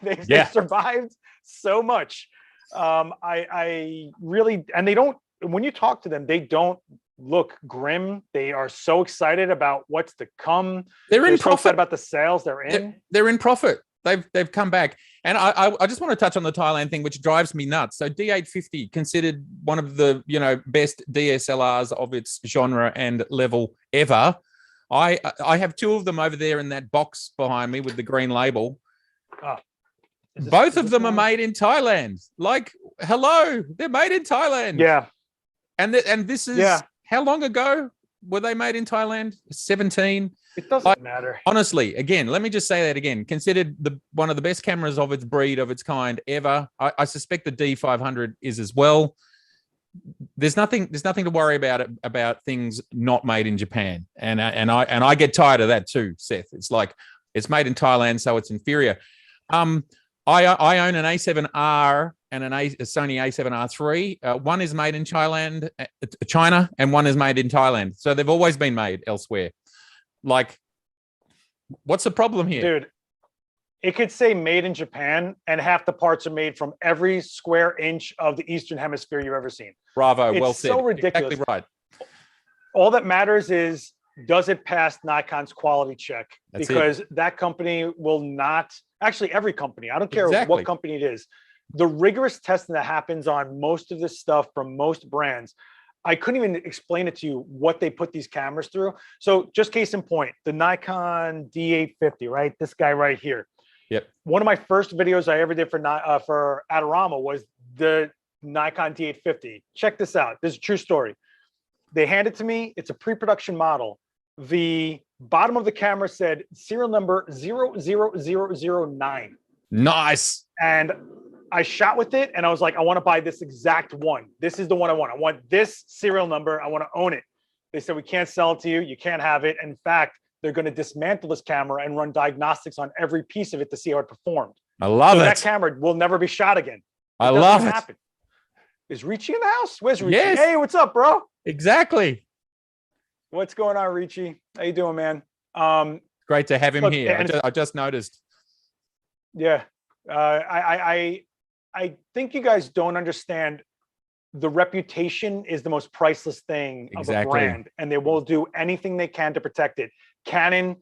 They survived so much. I really, and they don't, when you talk to them, they don't look grim. They are so excited about what's to come. They're in so profit. excited about the sales they're in. They're in profit. They've come back. And I just want to touch on the Thailand thing, which drives me nuts. So D850, considered one of the best DSLRs of its genre and level ever. I have two of them over there in that box behind me with the green label. Both of them are made in Thailand. Like, hello, they're made in Thailand. Yeah. And this is how long ago were they made in Thailand? 17. It doesn't matter. Honestly, again, let me just say that again. Considered one of the best cameras of its breed, of its kind ever. I suspect the D500 is as well. There's nothing to worry about things not made in Japan. And I get tired of that too, Seth. It's like it's made in Thailand, so it's inferior. I own an A7R and a Sony A7r III. One is made in China, and one is made in Thailand. So they've always been made elsewhere. Like, what's the problem here? Dude, it could say made in Japan, and half the parts are made from every square inch of the Eastern Hemisphere you've ever seen. Bravo, it's well said. So ridiculous. Exactly right. All that matters is, does it pass Nikon's quality check? That's because that company will not, actually every company, I don't care what company it is, the rigorous testing that happens on most of this stuff from most brands, I couldn't even explain it to you what they put these cameras through. So just case in point, the Nikon D850, right? This guy right here. Yep. One of my first videos I ever did for Adorama was the Nikon D850. Check this out. This is a true story. They hand it to me. It's a pre-production model. The bottom of the camera said serial number 00009. Nice. And I shot with it and I was like, I want to buy this exact one. This is the one I want. I want this serial number. I want to own it. They said, we can't sell it to you. You can't have it. In fact, they're going to dismantle this camera and run diagnostics on every piece of it to see how it performed. I love it. That camera will never be shot again. I love it. Happen. Is Richie in the house? Where's Richie? Yes. Hey, what's up, bro? Exactly. What's going on, Richie? How you doing, man? Great to have him here. I just noticed. Yeah. I think you guys don't understand, the reputation is the most priceless thing of a brand, and they will do anything they can to protect it. Canon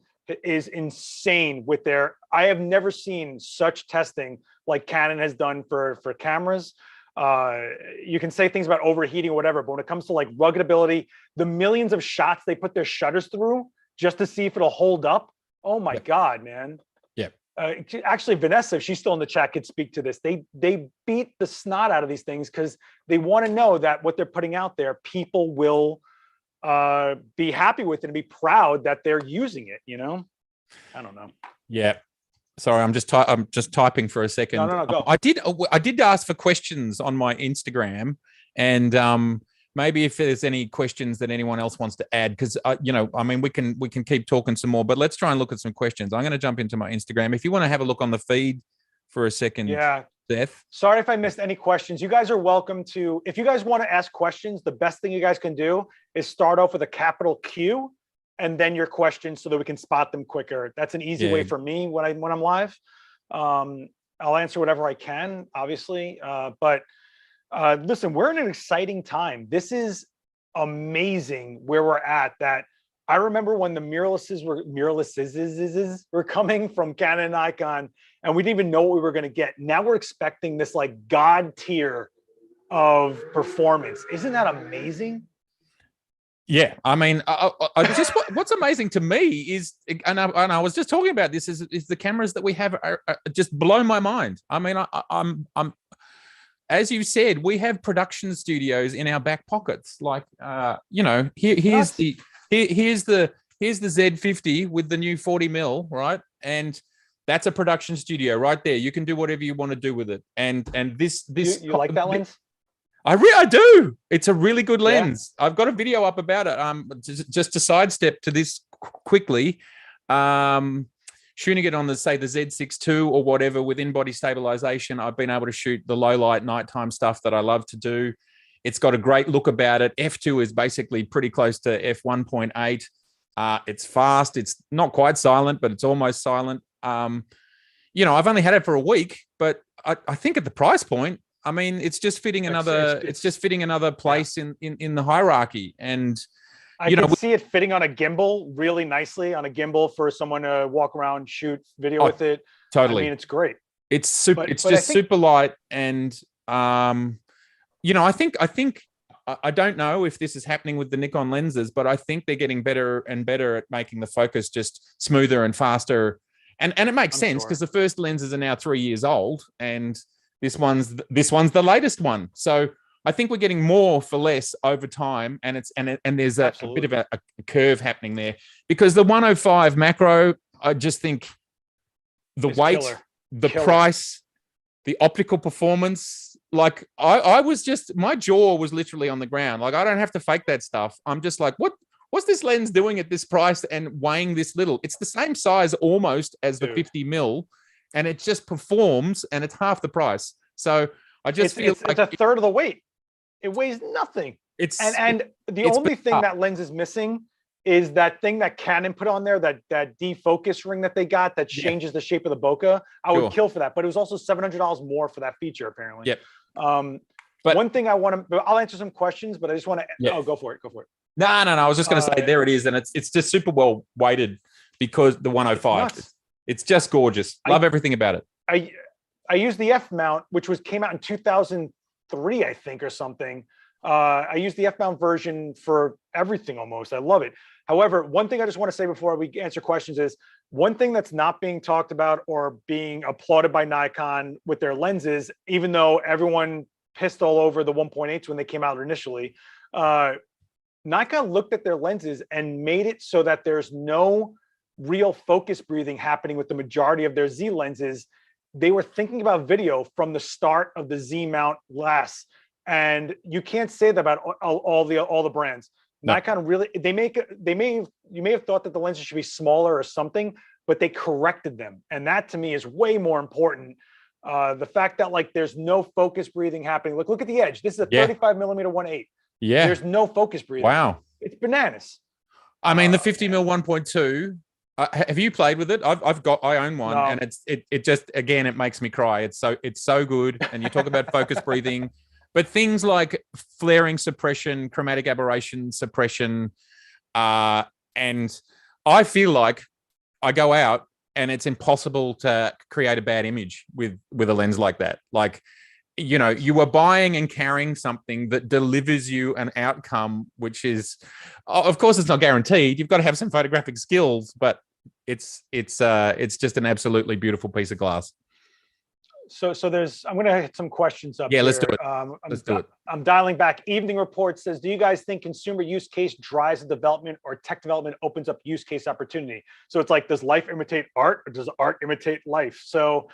is insane with their, I have never seen such testing like Canon has done for cameras. You can say things about overheating or whatever, but when it comes to like rugged ability, the millions of shots they put their shutters through just to see if it'll hold up. Oh my God, man. Yeah. Actually, Vanessa, if she's still in the chat, could speak to this. They beat the snot out of these things because they want to know that what they're putting out there, people will be happy with it and be proud that they're using it. You know, I don't know. Yeah. Sorry, I'm just typing for a second. No, go. I did ask for questions on my Instagram, and maybe if there's any questions that anyone else wants to add, because you know, I mean, we can keep talking some more, but let's try and look at some questions. I'm going to jump into my Instagram. If you want to have a look on the feed for a second, yeah, Seth. Sorry if I missed any questions. You guys are welcome to. If you guys want to ask questions, the best thing you guys can do is start off with a capital Q, and then your questions so that we can spot them quicker. That's an easy way for me when I'm live. I'll answer whatever I can, obviously. But listen, we're in an exciting time. This is amazing where we're at. That I remember when the mirrorlesses were coming from Canon and Nikon, and we didn't even know what we were going to get. Now we're expecting this like God tier of performance. Isn't that amazing? Yeah, I mean, I just what's amazing to me is, and I was just talking about this, is the cameras that we have are just blow my mind. I mean, I'm as you said, we have production studios in our back pockets. Like, you know, here's the Z50 with the new 40 mil, right? And that's a production studio right there. You can do whatever you want to do with it. And this you like that lens? I do. It's a really good lens. Yeah. I've got a video up about it. Just to sidestep to this quickly, shooting it on the Z6 II or whatever with in-body stabilization, I've been able to shoot the low light nighttime stuff that I love to do. It's got a great look about it. F2 is basically pretty close to f1.8. It's fast. It's not quite silent, but it's almost silent. You know, I've only had it for a week, but I think at the price point, I mean, it's just fitting another. It's just fitting another place in the hierarchy, and I can see it fitting on a gimbal really nicely on a gimbal for someone to walk around, shoot video with it. Totally, I mean, it's great. It's super. It's just super light, and you know, I think I don't know if this is happening with the Nikon lenses, but I think they're getting better and better at making the focus just smoother and faster, and it makes sense because the first lenses are now 3 years old, and this one's the latest one. So I think we're getting more for less over time, and there's a bit of a curve happening there, because the 105 macro, I just think the weight, the price, the optical performance, like I was just, my jaw was literally on the ground. Like, I don't have to fake that stuff. I'm just like, what's this lens doing at this price and weighing this little? It's the same size almost as the 50 mil. And it just performs, and it's half the price. So I just feel like it's a third of the weight. It weighs nothing. And the only thing that lens is missing is that thing that Canon put on there, that defocus ring that they got that changes the shape of the bokeh. I would kill for that, but it was also $700 more for that feature apparently. Yep. But one thing I want to, I'll answer some questions, but I just want to. Oh, go for it. No. I was just going to say, there it is, and it's just super well weighted because the 105. It's just gorgeous. Love everything about it. I used the F mount, which came out in 2003, I think, or something. I used the F mount version for everything almost. I love it. However, one thing I just want to say before we answer questions is one thing that's not being talked about or being applauded by Nikon with their lenses, even though everyone pissed all over the 1.8s when they came out initially. Nikon looked at their lenses and made it so that there's no real focus breathing happening with the majority of their Z lenses. They were thinking about video from the start of the Z mount glass, and you can't say that about all the brands. No. Nikon really, you may have thought that the lenses should be smaller or something, but they corrected them, and that to me is way more important. The fact that like there's no focus breathing happening. Look at the edge. This is a 35 millimeter 1.8. Yeah, there's no focus breathing. Wow, it's bananas. I mean, the 50 mil 1.2. Have you played with it? I own one, and it just, again, it makes me cry. It's so good. And you talk about focus breathing, but things like flaring suppression, chromatic aberration suppression, and I feel like I go out and it's impossible to create a bad image with a lens like that. Like, you know, you are buying and carrying something that delivers you an outcome, which is, of course, it's not guaranteed. You've got to have some photographic skills, but it's just an absolutely beautiful piece of glass. So there's, I'm going to hit some questions up. Yeah, here. let's do it. Let's do it. I'm dialing back. Evening Report says, do you guys think consumer use case drives the development, or tech development opens up use case opportunity? So it's like, does life imitate art, or does art imitate life? So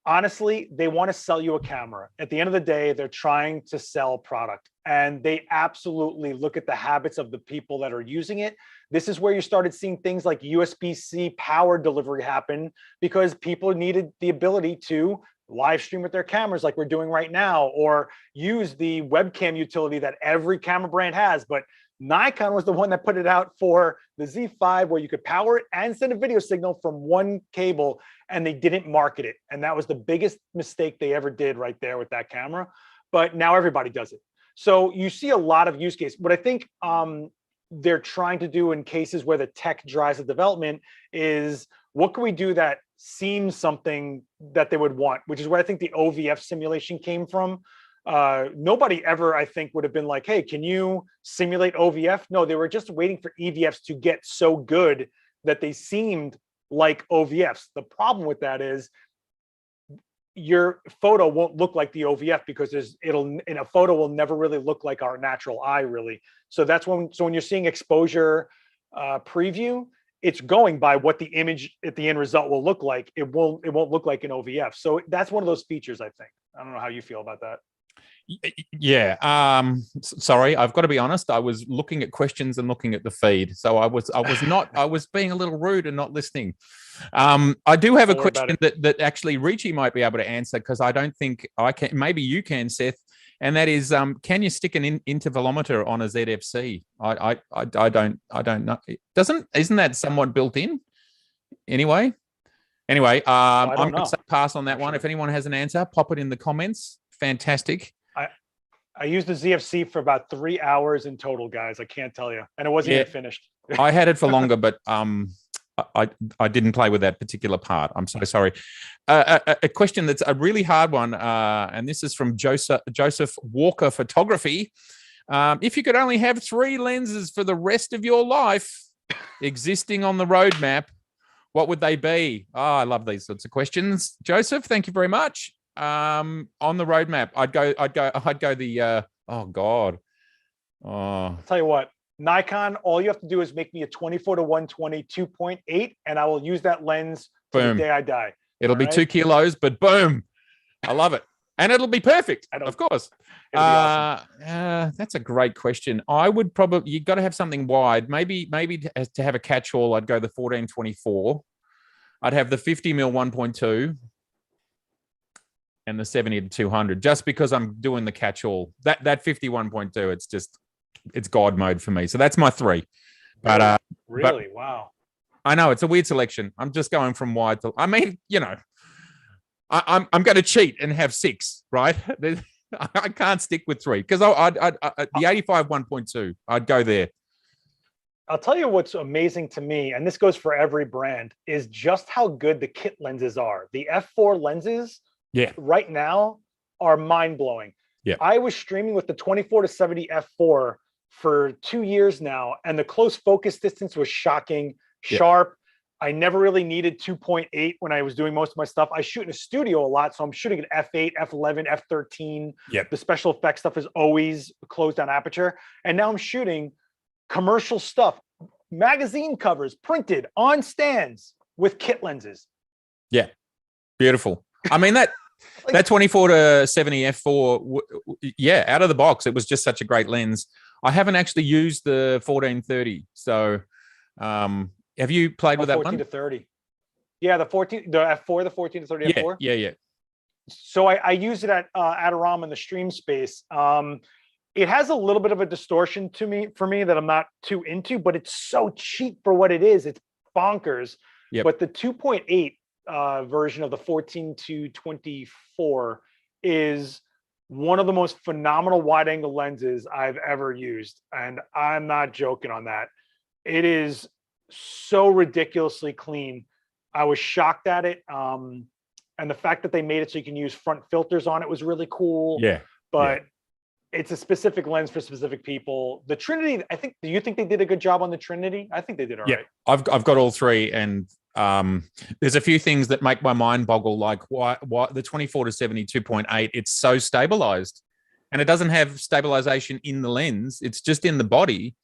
honestly, they want to sell you a camera. At the end of the day, they're trying to sell product, and they absolutely look at the habits of the people that are using it. This is where you started seeing things like USB-C power delivery happen, because people needed the ability to live stream with their cameras like we're doing right now, or use the webcam utility that every camera brand has. But Nikon was the one that put it out for the Z5, where you could power it and send a video signal from one cable, and they didn't market it. And that was the biggest mistake they ever did right there with that camera. But now everybody does it. So you see a lot of use case. What I think they're trying to do in cases where the tech drives the development is, what can we do that seems something that they would want, which is where I think the OVF simulation came from. Nobody ever, I think, would have been like, hey, can you simulate OVF? No, they were just waiting for EVFs to get so good that they seemed like OVFs. The problem with that is your photo won't look like the OVF, because in a photo will never really look like our natural eye, really. So that's when you're seeing exposure preview, it's going by what the image at the end result will look like. It won't look like an OVF. So that's one of those features, I think. I don't know how you feel about that. Yeah. Sorry, I've got to be honest. I was looking at questions and looking at the feed, so I was being a little rude and not listening. I do have a question that actually Richie might be able to answer, because I don't think I can. Maybe you can, Seth. And that is, can you stick an intervalometer on a ZFC? I don't know. Isn't that somewhat built in? Anyway, I'm going to pass on that one. If anyone has an answer, pop it in the comments. Fantastic. I used the ZFC for about 3 hours in total, guys. I can't tell you, and it wasn't even finished. I had it for longer, but I didn't play with that particular part. I'm so sorry. A question that's a really hard one, and this is from Joseph Walker Photography. If you could only have 3 lenses for the rest of your life existing on the roadmap, what would they be? Oh, I love these sorts of questions. Joseph, thank you very much. On the roadmap, I'd go the oh God. Oh, I'll tell you what. Nikon, all you have to do is make me a 24-120 2.8, and I will use that lens to the day I die. It'll be 2 kilos, but boom, I love it, and it'll be perfect. Of course. Awesome. That's a great question. I would probably, you got to have something wide. Maybe to have a catch-all, I'd go the 14-24. I'd have the 50mm 1.2 and the 70-200, just because I'm doing the catch-all. That 51.2, it's God mode for me. So that's my 3. But really, wow. I know it's a weird selection. I'm just going from wide to. I mean, you know, I'm going to cheat and have 6, right? I can't stick with 3, because the 85 1.2, I'd go there. I'll tell you what's amazing to me, and this goes for every brand, is just how good the kit lenses are. The f4 lenses, right now, are mind blowing. Yeah, I was streaming with the 24-70 f4 for 2 years now, and the close focus distance was shocking, sharp. I never really needed 2.8 when I was doing most of my stuff. I shoot in a studio a lot, so I'm shooting at f8, f11, f13. The special effects stuff is always closed down aperture. And now I'm shooting commercial stuff, magazine covers printed on stands with kit lenses. Yeah, beautiful. I mean, that 24-70 f4, out of the box, it was just such a great lens. I haven't actually used the 14-30, so have you played with that 14-30? Yeah, the f4, the 14-30 f4. Yeah. So I use it at Adorama in the stream space. It has a little bit of a distortion for me that I'm not too into, but it's so cheap for what it is. It's bonkers. But the 2.8 version of the 14-24 is one of the most phenomenal wide angle lenses I've ever used. And I'm not joking on that. It is so ridiculously clean. I was shocked at it. And the fact that they made it so you can use front filters on it was really cool. Yeah. But it's a specific lens for specific people. The Trinity, I think, do you think they did a good job on the Trinity? I think they did all right. I've got all three, and there's a few things that make my mind boggle, like why the 24 to 72.8, it's so stabilized, and it doesn't have stabilization in the lens. It's just in the body.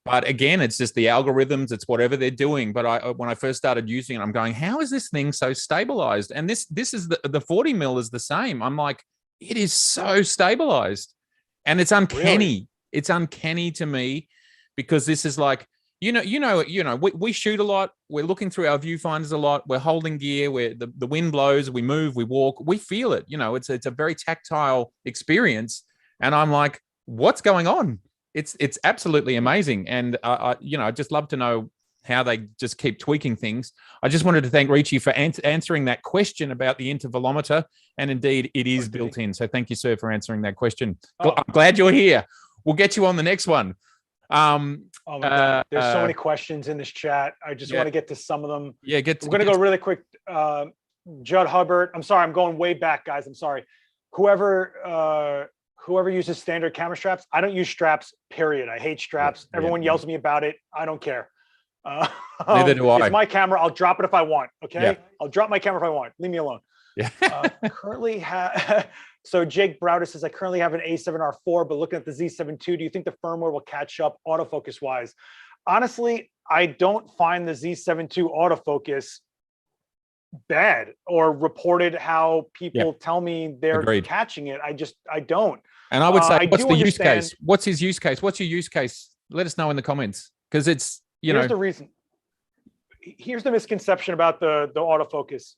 But again, it's just the algorithms, it's whatever they're doing. But when I first started using it, I'm going, how is this thing so stabilized? And this is the 40 mil is the same. I'm like, it is so stabilized. And it's uncanny. Really? It's uncanny to me, because this is like, we shoot a lot. We're looking through our viewfinders a lot. We're holding gear. Where the wind blows, we move, we walk, we feel it. It's a very tactile experience. And I'm like, what's going on? It's absolutely amazing. And I'd just love to know how they just keep tweaking things. I just wanted to thank Richie for answering that question about the intervalometer. And indeed, it is built in. So thank you, sir, for answering that question. I'm glad you're here. We'll get you on the next one. Oh my God. There's so many questions in this chat. I just want to get to some of them. Yeah, we're going to go really quick. Judd Hubbard. I'm sorry. I'm going way back, guys. I'm sorry. Whoever uses standard camera straps, I don't use straps, period. I hate straps. Everyone yells at me about it. I don't care. Neither do I. It's my camera. I'll drop it if I want. Okay. Yeah. I'll drop my camera if I want. Leave me alone. Yeah. So Jake Browder says, I currently have an A7R IV, but looking at the Z7 II, do you think the firmware will catch up autofocus wise? Honestly, I don't find the Z7 II autofocus bad or reported how people tell me they're catching it. I don't. And I would say, what's the use case? What's his use case? What's your use case? Let us know in the comments, because it's, here's the reason. Here's the misconception about the autofocus.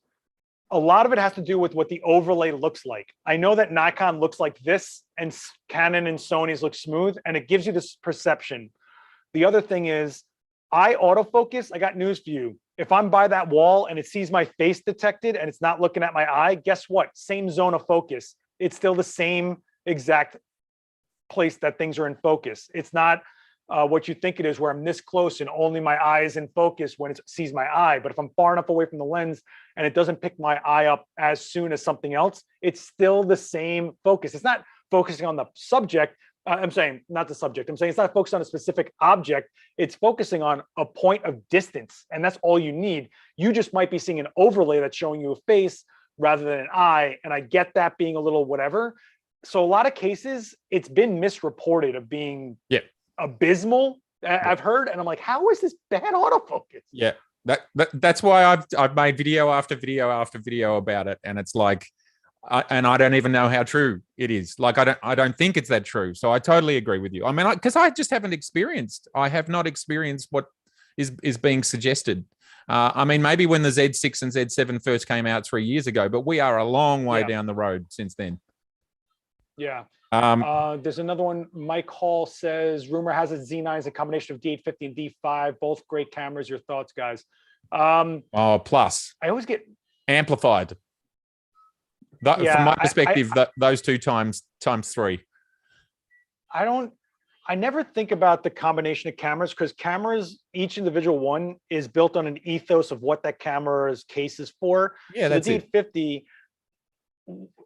A lot of it has to do with what the overlay looks like. I know that Nikon looks like this and Canon and Sony's look smooth, and it gives you this perception. The other thing is, I autofocus. I got news for you. If I'm by that wall and it sees my face detected and it's not looking at my eye, guess what? Same zone of focus. It's still the same exact place that things are in focus. It's not what you think it is, where I'm this close and only my eye is in focus when it sees my eye. But if I'm far enough away from the lens and it doesn't pick my eye up as soon as something else, it's still the same focus. It's not focusing on the subject. I'm saying not the subject. I'm saying it's not focused on a specific object. It's focusing on a point of distance. And that's all you need. You just might be seeing an overlay that's showing you a face rather than an eye. And I get that being a little whatever. So a lot of cases, it's been misreported of being abysmal. I've heard, and I'm like, how is this bad autofocus? Yeah, that's why I've made video after video after video about it, and it's like, and I don't even know how true it is. Like, I don't think it's that true. So I totally agree with you. I mean, because I just haven't experienced. I have not experienced what is being suggested. I mean, maybe when the Z6 and Z7 first came out 3 years ago, but we are a long way down the road since then. Yeah. There's another one. Mike Hall says, rumor has it Z9 is a combination of D850 and D5, both great cameras. Your thoughts, guys? Plus. I always get amplified. From my perspective, those two times three. I never think about the combination of cameras, because cameras, each individual one is built on an ethos of what that camera's case is for. Yeah, so the D850,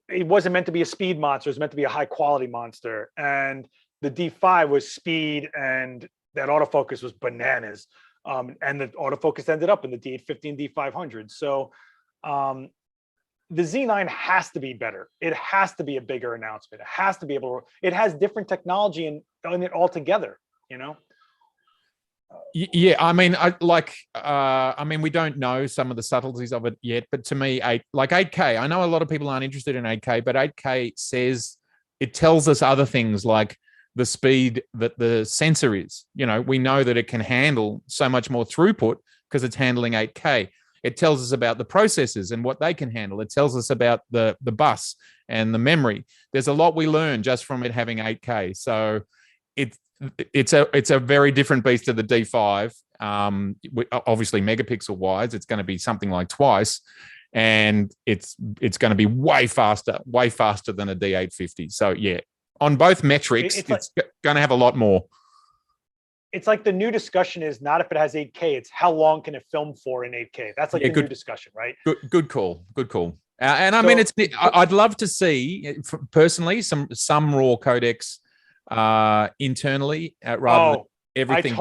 it wasn't meant to be a speed monster. It was meant to be a high quality monster. And the D5 was speed, and that autofocus was bananas. And the autofocus ended up in the D850 and D500. So the Z9 has to be better. It has to be a bigger announcement. It has to be able to, it has different technology in it altogether, you know? Yeah, I mean, we don't know some of the subtleties of it yet, but to me, 8K, I know a lot of people aren't interested in 8K, but 8K says, it tells us other things like the speed that the sensor is. You know, we know that it can handle so much more throughput because it's handling 8K. It tells us about the processors and what they can handle. It tells us about the bus and the memory. There's a lot we learn just from it having 8K. So it's a very different beast to the D5. Obviously, megapixel wise, it's going to be something like twice, and it's going to be way faster than a D850. So yeah, on both metrics, it's going to have a lot more. it's like the new discussion is not if it has 8K, it's how long can it film for in 8K. That's like the new discussion, right? Good call. And I mean, I'd love to see personally some raw codecs internally rather than everything.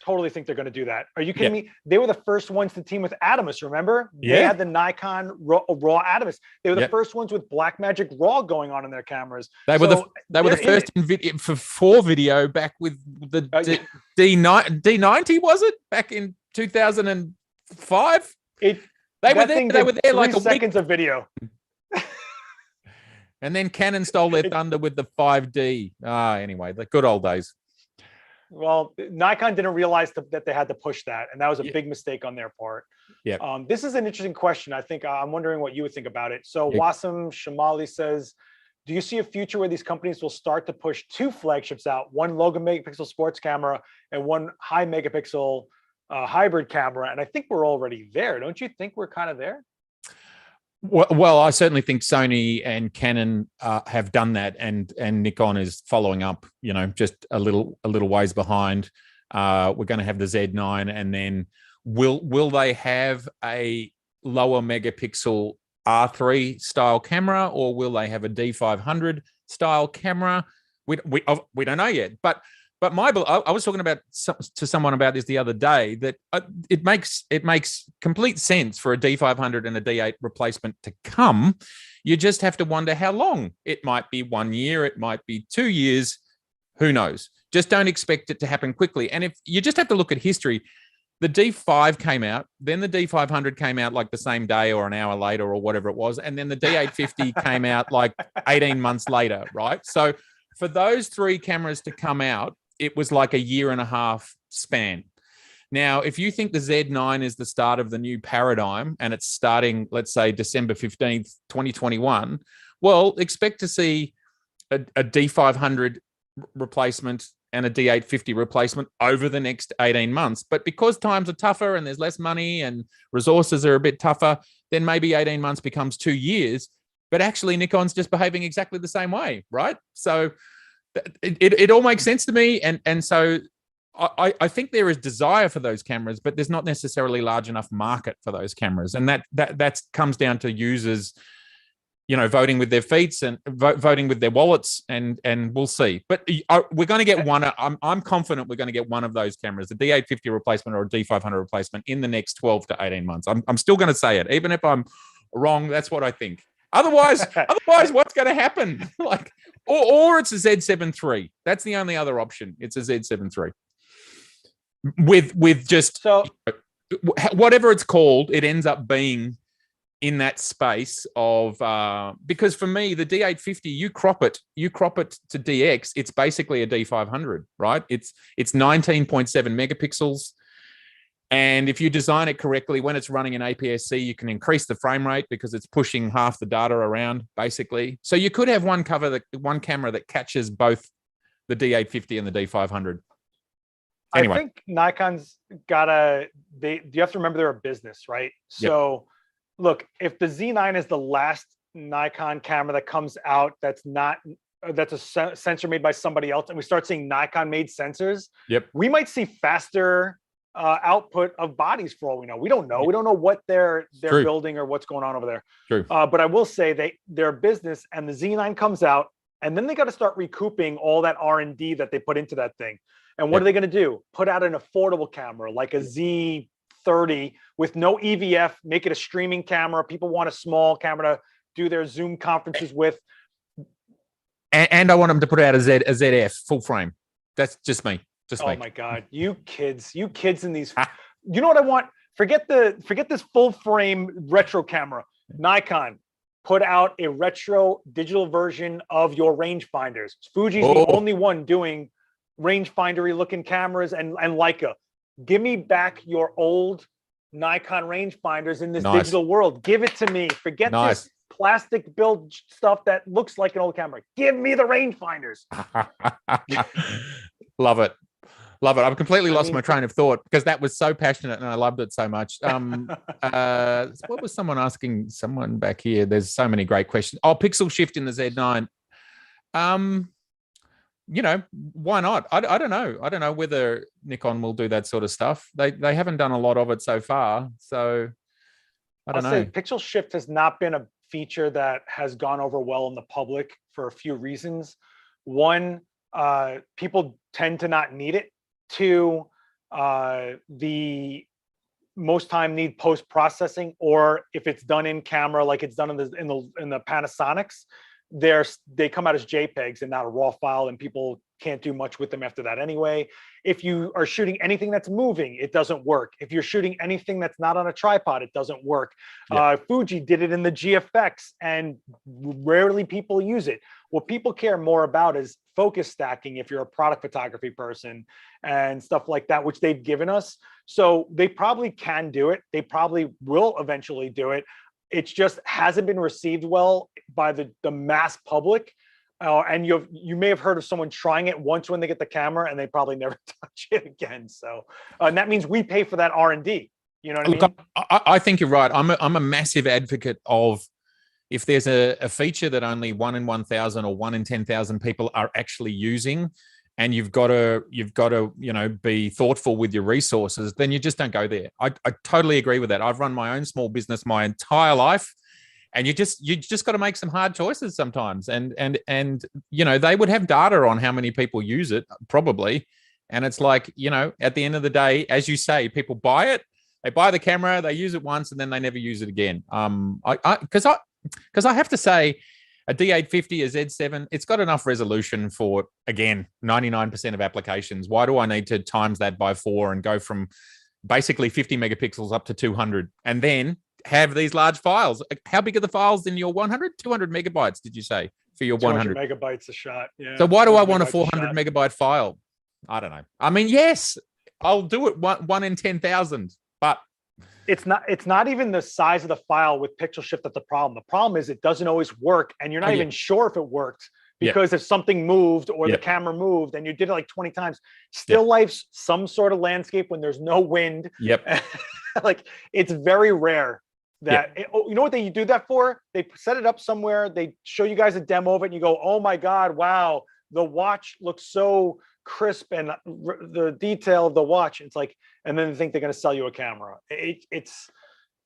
Totally think they're going to do that. Are you kidding me? They were the first ones to team with Adamus. Remember? They had the Nikon raw Adamus. They were the first ones with Blackmagic RAW going on in their cameras. They were the first in video for video back with the D90, was it back in 2005? They were there like 3 seconds of video. And then Canon stole their thunder with the 5D. Anyway, the good old days. Well, Nikon didn't realize that they had to push that, and that was a big mistake on their part. Yeah. This is an interesting question. I think I'm wondering what you would think about it. So Wassim Shamali says, do you see a future where these companies will start to push 2 flagships out, one low megapixel sports camera and one high megapixel hybrid camera? And I think we're already there. Don't you think we're kind of there? Well, I certainly think Sony and Canon have done that, and Nikon is following up. Just a little ways behind. We're going to have the Z9, and then will they have a lower megapixel R3 style camera, or will they have a D500 style camera? We don't know yet, but I was talking to someone about this the other day, that it makes complete sense for a D500 and a D8 replacement to come. You just have to wonder how long. It might be 1 year, it might be 2 years, who knows? Just don't expect it to happen quickly. And if you just have to look at history, the D5 came out, then the D500 came out like the same day or an hour later or whatever it was, and then the D850 came out like 18 months later, right? So for those 3 cameras to come out, it was like a year and a half span. Now, if you think the Z9 is the start of the new paradigm and it's starting, let's say, December 15th, 2021, well, expect to see a D500 replacement and a D850 replacement over the next 18 months. But because times are tougher and there's less money and resources are a bit tougher, then maybe 18 months becomes 2 years. But actually, Nikon's just behaving exactly the same way, right? So it all makes sense to me, and so I think there is desire for those cameras, but there's not necessarily large enough market for those cameras, and that comes down to users, voting with their feet and voting with their wallets, and we'll see. But we're going to get one. I'm confident we're going to get one of those cameras, a D850 replacement or a D500 replacement, in the next 12 to 18 months. I'm still going to say it, even if I'm wrong. That's what I think. Otherwise, what's going to happen? Or it's a Z7 III. That's the only other option. It's a Z7 III with just whatever it's called. It ends up being in that space of because for me, the D850, you crop it to DX. It's basically a D500, right? It's 19.7 megapixels. And if you design it correctly, when it's running in APS-C, you can increase the frame rate because it's pushing half the data around, basically. So you could have one camera that catches both the D850 and the D500. Anyway. I think Nikon's you have to remember they're a business, right? So look, if the Z9 is the last Nikon camera that comes out that's a sensor made by somebody else, and we start seeing Nikon-made sensors, we might see faster output of bodies for all we know. We don't know. We don't know what they're building or what's going on over there. True. But I will say they're a business, and the Z9 comes out, and then they got to start recouping all that R&D that they put into that thing. And what are they going to do? Put out an affordable camera like a Z30 with no EVF, make it a streaming camera. People want a small camera to do their Zoom conferences with. And I want them to put out a ZF full frame. That's just me. Oh my God, you kids in these, you know what I want? Forget this full frame retro camera. Nikon, put out a retro digital version of your rangefinders. Fuji's the only one doing rangefindery looking cameras, and Leica. Give me back your old Nikon rangefinders in this digital world. Give it to me. Forget this plastic build stuff that looks like an old camera. Give me the rangefinders. Love it. I've completely lost my train of thought because that was so passionate and I loved it so much. What was someone asking someone back here? There's so many great questions. Pixel shift in the Z9. you know, why not? I don't know. I don't know whether Nikon will do that sort of stuff. They haven't done a lot of it so far. So I don't I'll know. say pixel shift has not been a feature that has gone over well in the public for a few reasons. One, people tend to not need it. Two, the most time need post processing, or if it's done in camera, like it's done in the Panasonics, they come out as JPEGs and not a raw file, and people can't do much with them after that anyway. If you are shooting anything that's moving, it doesn't work. If you're shooting anything that's not on a tripod, it doesn't work. Yeah. Fuji did it in the GFX, and rarely people use it. What people care more about is focus stacking if you're a product photography person and stuff like that, which they've given us. So they probably can do it. They probably will eventually do it. It just hasn't been received well by the mass public. And you may have heard of someone trying it once when they get the camera, and they probably never touch it again. So and that means we pay for that R&D. You know what I mean? I think you're right. I'm a massive advocate of, if there's a feature that only 1 in 1,000 or 1 in 10,000 people are actually using, and you've got to you know, be thoughtful with your resources, then you just don't go there. I totally agree with that. I've run my own small business my entire life, and you just got to make some hard choices sometimes. And you know, they would have data on how many people use it probably, and it's like, you know, at the end of the day, as you say, people buy it, they buy the camera, they use it once, and then they never use it again. Because I have to say, a D850, a Z7, it's got enough resolution for, again, 99% of applications. Why do I need to times that by 4 and go from basically 50 megapixels up to 200 and then have these large files? How big are the files in your 100? 200 megabytes, did you say, for your 100? 200 megabytes a shot, yeah. So why do I want a 400 megabyte file? I don't know. I mean, yes, I'll do it one in 10,000, but it's not even the size of the file with pixel shift that's the problem. The problem is it doesn't always work, and you're not even sure if it works, because if something moved or the camera moved and you did it like 20 times. Still life's some sort of landscape when there's no wind. Like, it's very rare that you know what they do that for? They set it up somewhere, they show you guys a demo of it, and you go, oh my God, wow, the watch looks so crisp, and the detail of the watch. It's like, and then they think they're going to sell you a camera.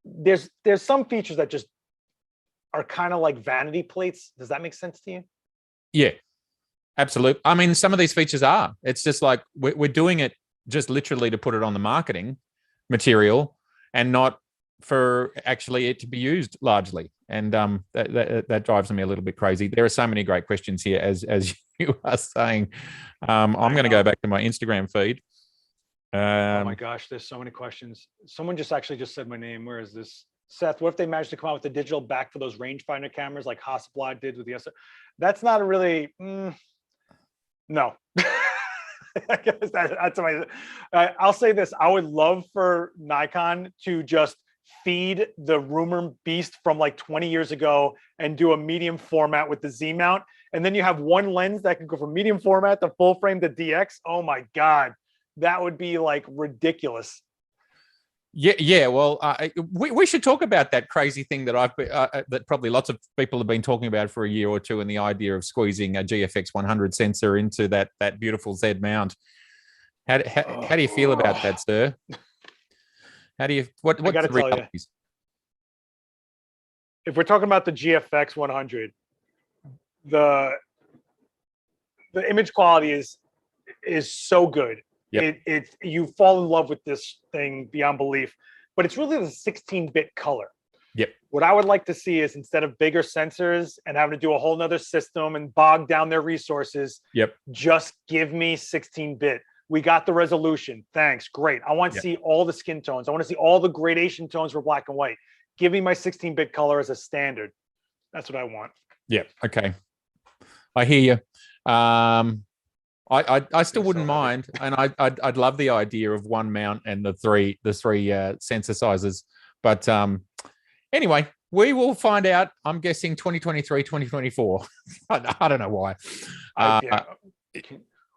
There's some features that just are kind of like vanity plates. Does that make sense to you? Yeah, absolutely. I mean, some of these features are. It's just like we're doing it just literally to put it on the marketing material, and not for actually it to be used largely. And that drives me a little bit crazy. There are so many great questions here, as you are saying. I'm going to go back to my Instagram feed. Oh my gosh, there's so many questions. Someone just said my name. Where is this? Seth, what if they managed to come out with the digital back for those rangefinder cameras like Hasselblad did with the S? That's not a really, no. I guess that's my, I'll say this. I would love for Nikon to just feed the rumor beast from like 20 years ago and do a medium format with the Z mount. And then you have one lens that can go from medium format to full frame to DX. Oh my God, that would be like ridiculous. Yeah. Well, we should talk about that crazy thing that that probably lots of people have been talking about for a year or two, and the idea of squeezing a GFX 100 sensor into that beautiful Z mount. How do you feel about that, sir? How do you? What's the realities? If we're talking about the GFX 100, the image quality is so good. Yep. You fall in love with this thing beyond belief, but it's really the 16-bit color. Yep. What I would like to see is, instead of bigger sensors and having to do a whole nother system and bog down their resources, just give me 16-bit. We got the resolution. Thanks. Great. I want to see all the skin tones. I want to see all the gradation tones for black and white. Give me my 16-bit color as a standard. That's what I want. Yeah. Okay. I hear you. I still wouldn't mind, and I'd love the idea of one mount and the three sensor sizes. But anyway, we will find out. I'm guessing 2023, 2024. I don't know why.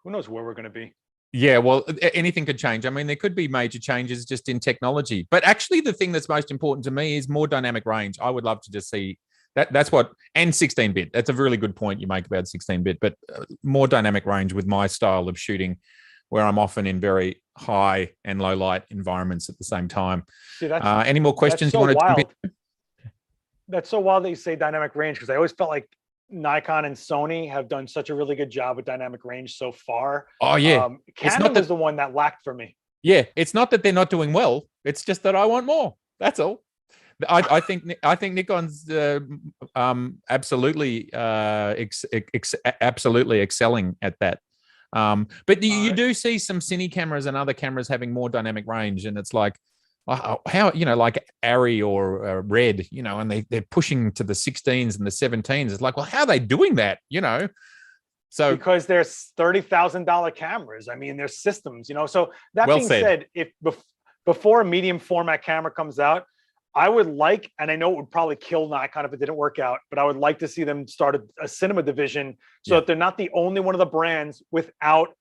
Who knows where we're going to be? Yeah, well, anything could change. I mean, there could be major changes just in technology. But actually, the thing that's most important to me is more dynamic range. I would love to just see That's what, and 16-bit. That's a really good point you make about 16-bit, but more dynamic range with my style of shooting, where I'm often in very high and low light environments at the same time. See, Any more questions so you want to jump wild. That's so wild that you say dynamic range, because I always felt like Nikon and Sony have done such a really good job with dynamic range so far. Oh yeah, Canon was the one that lacked for me. Yeah, it's not that they're not doing well. It's just that I want more. That's all. I think Nikon's absolutely absolutely excelling at that. But you do see some cine cameras and other cameras having more dynamic range, and it's like, how, like Arri or Red, and they're pushing to the 16s and the 17s. It's like, well, how are they doing that? So because there's $30,000 cameras. I mean, there's systems. So that being said, if before a medium format camera comes out, I would like, and I know it would probably kill Nikon if it didn't work out, but I would like to see them start a cinema division so that they're not the only one of the brands without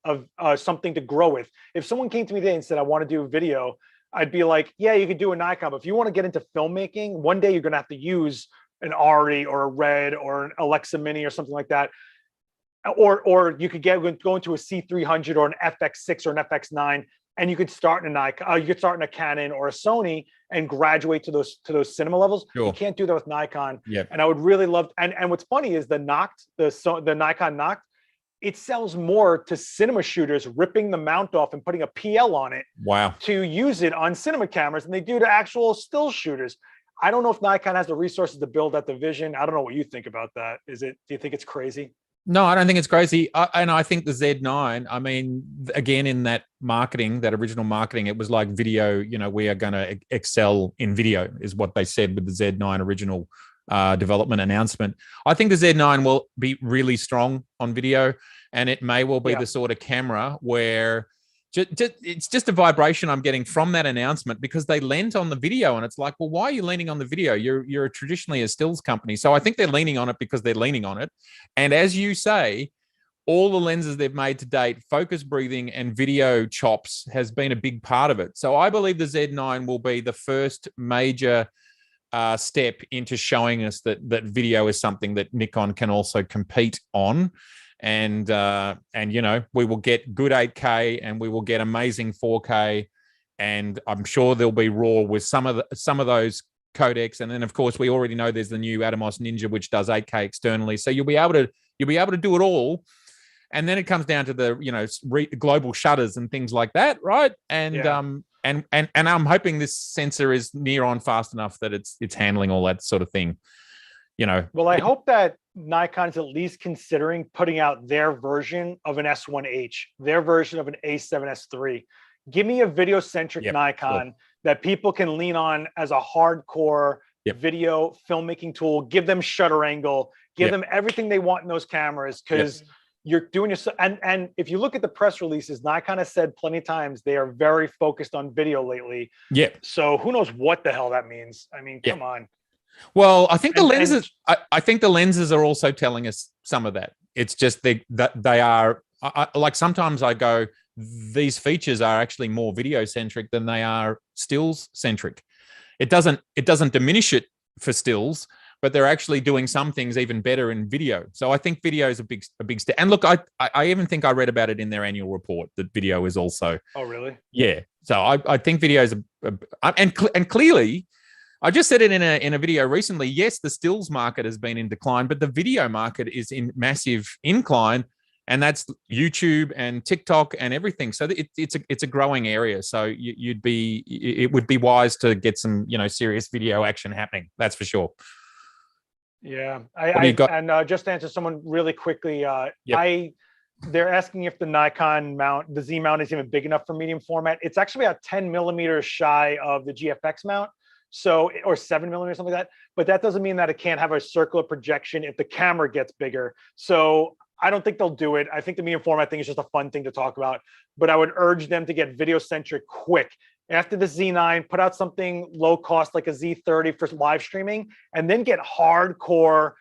something to grow with. If someone came to me today and said, I want to do a video, I'd be like, yeah, you could do a Nikon, but if you want to get into filmmaking, one day you're going to have to use an Arri or a Red or an Alexa Mini or something like that. Or you could go into a C300 or an FX6 or an FX9, and you could start in a Nikon, you could start in a Canon or a Sony and graduate to those cinema levels. Sure. You can't do that with Nikon. Yep. And I would really love, and what's funny is the Nikon Noct, it sells more to cinema shooters ripping the mount off and putting a PL on it. Wow. To use it on cinema cameras than they do to actual still shooters. I don't know if Nikon has the resources to build that division. I don't know what you think about that. Do you think it's crazy? No, I don't think it's crazy. And I think the Z9, I mean, again, in that marketing, that original marketing, it was like video, we are going to excel in video is what they said with the Z9 original development announcement. I think the Z9 will be really strong on video, and it may well be the sort of camera where it's just a vibration I'm getting from that announcement, because they lent on the video, and it's like, well, why are you leaning on the video? You're traditionally a stills company. So I think they're leaning on it because they're leaning on it. And as you say, all the lenses they've made to date, focus breathing and video chops has been a big part of it. So I believe the Z9 will be the first major step into showing us that video is something that Nikon can also compete on. And we will get good 8K, and we will get amazing 4K, and I'm sure there'll be RAW with some of those codecs. And then of course we already know there's the new Atomos Ninja, which does 8K externally. So you'll be able to do it all. And then it comes down to the global shutters and things like that, right? And I'm hoping this sensor is near on fast enough that it's handling all that sort of thing. Well, I hope that Nikon is at least considering putting out their version of an S1H, their version of an A7S III. Give me a video-centric Nikon that people can lean on as a hardcore video filmmaking tool. Give them shutter angle, give them everything they want in those cameras, because you're doing your, and if you look at the press releases, Nikon has said plenty of times they are very focused on video lately. Yeah. So who knows what the hell that means? I mean, come on. Well, I think the lenses. I think the lenses are also telling us some of that. It's just that they are like, sometimes I go, these features are actually more video centric than they are stills centric. It doesn't diminish it for stills, but they're actually doing some things even better in video. So I think video is a big step. And look, I even think I read about it in their annual report that video is also. Oh, really? Yeah. So I think video is and clearly. I just said it in a video recently. Yes, the stills market has been in decline, but the video market is in massive incline, and that's YouTube and TikTok and everything. So it's a growing area. So it would be wise to get some serious video action happening. That's for sure. Yeah, just to answer someone really quickly, they're asking if the Nikon mount, the Z mount, is even big enough for medium format. It's actually about 10 millimeters shy of the GFX mount. So, or 7 millimeters, something like that. But that doesn't mean that it can't have a circular projection if the camera gets bigger. So I don't think they'll do it. I think the medium format thing is just a fun thing to talk about. But I would urge them to get video centric quick. After the Z9, put out something low cost like a Z30 for live streaming, and then get hardcore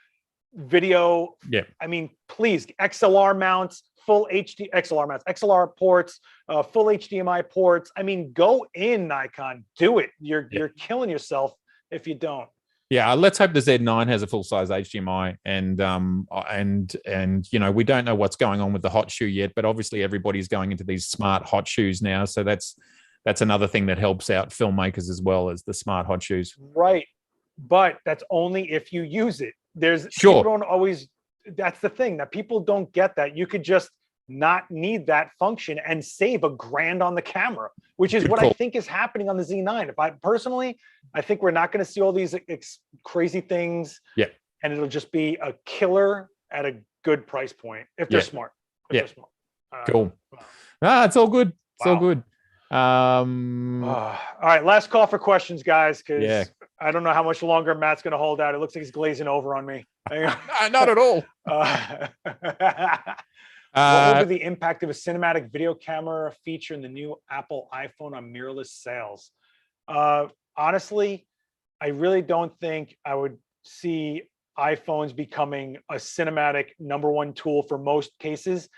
video. Yeah. I mean, please, XLR mounts, full HD XLR mounts, XLR ports, full HDMI ports. I mean, go in, Nikon, do it. You're killing yourself if you don't. Yeah, let's hope the Z9 has a full-size HDMI, and we don't know what's going on with the hot shoe yet, but obviously everybody's going into these smart hot shoes now, so that's another thing that helps out filmmakers as well as the smart hot shoes. Right, but that's only if you use it. Sure. People don't always. That's the thing, that people don't get, that you could just not need that function and save $1,000 on the camera, which is what I think is happening on the Z9. I think we're not going to see all these crazy things. Yeah. And it'll just be a killer at a good price point if they're smart. They're smart. Cool. It's all good. It's all good. All right, last call for questions, guys, because I don't know how much longer Matt's going to hold out. It looks like he's glazing over on me. Not at all. What will be the impact of a cinematic video camera feature in the new Apple iPhone on mirrorless sales? Honestly, I really don't think I would see iPhones becoming a cinematic #1 tool for most cases.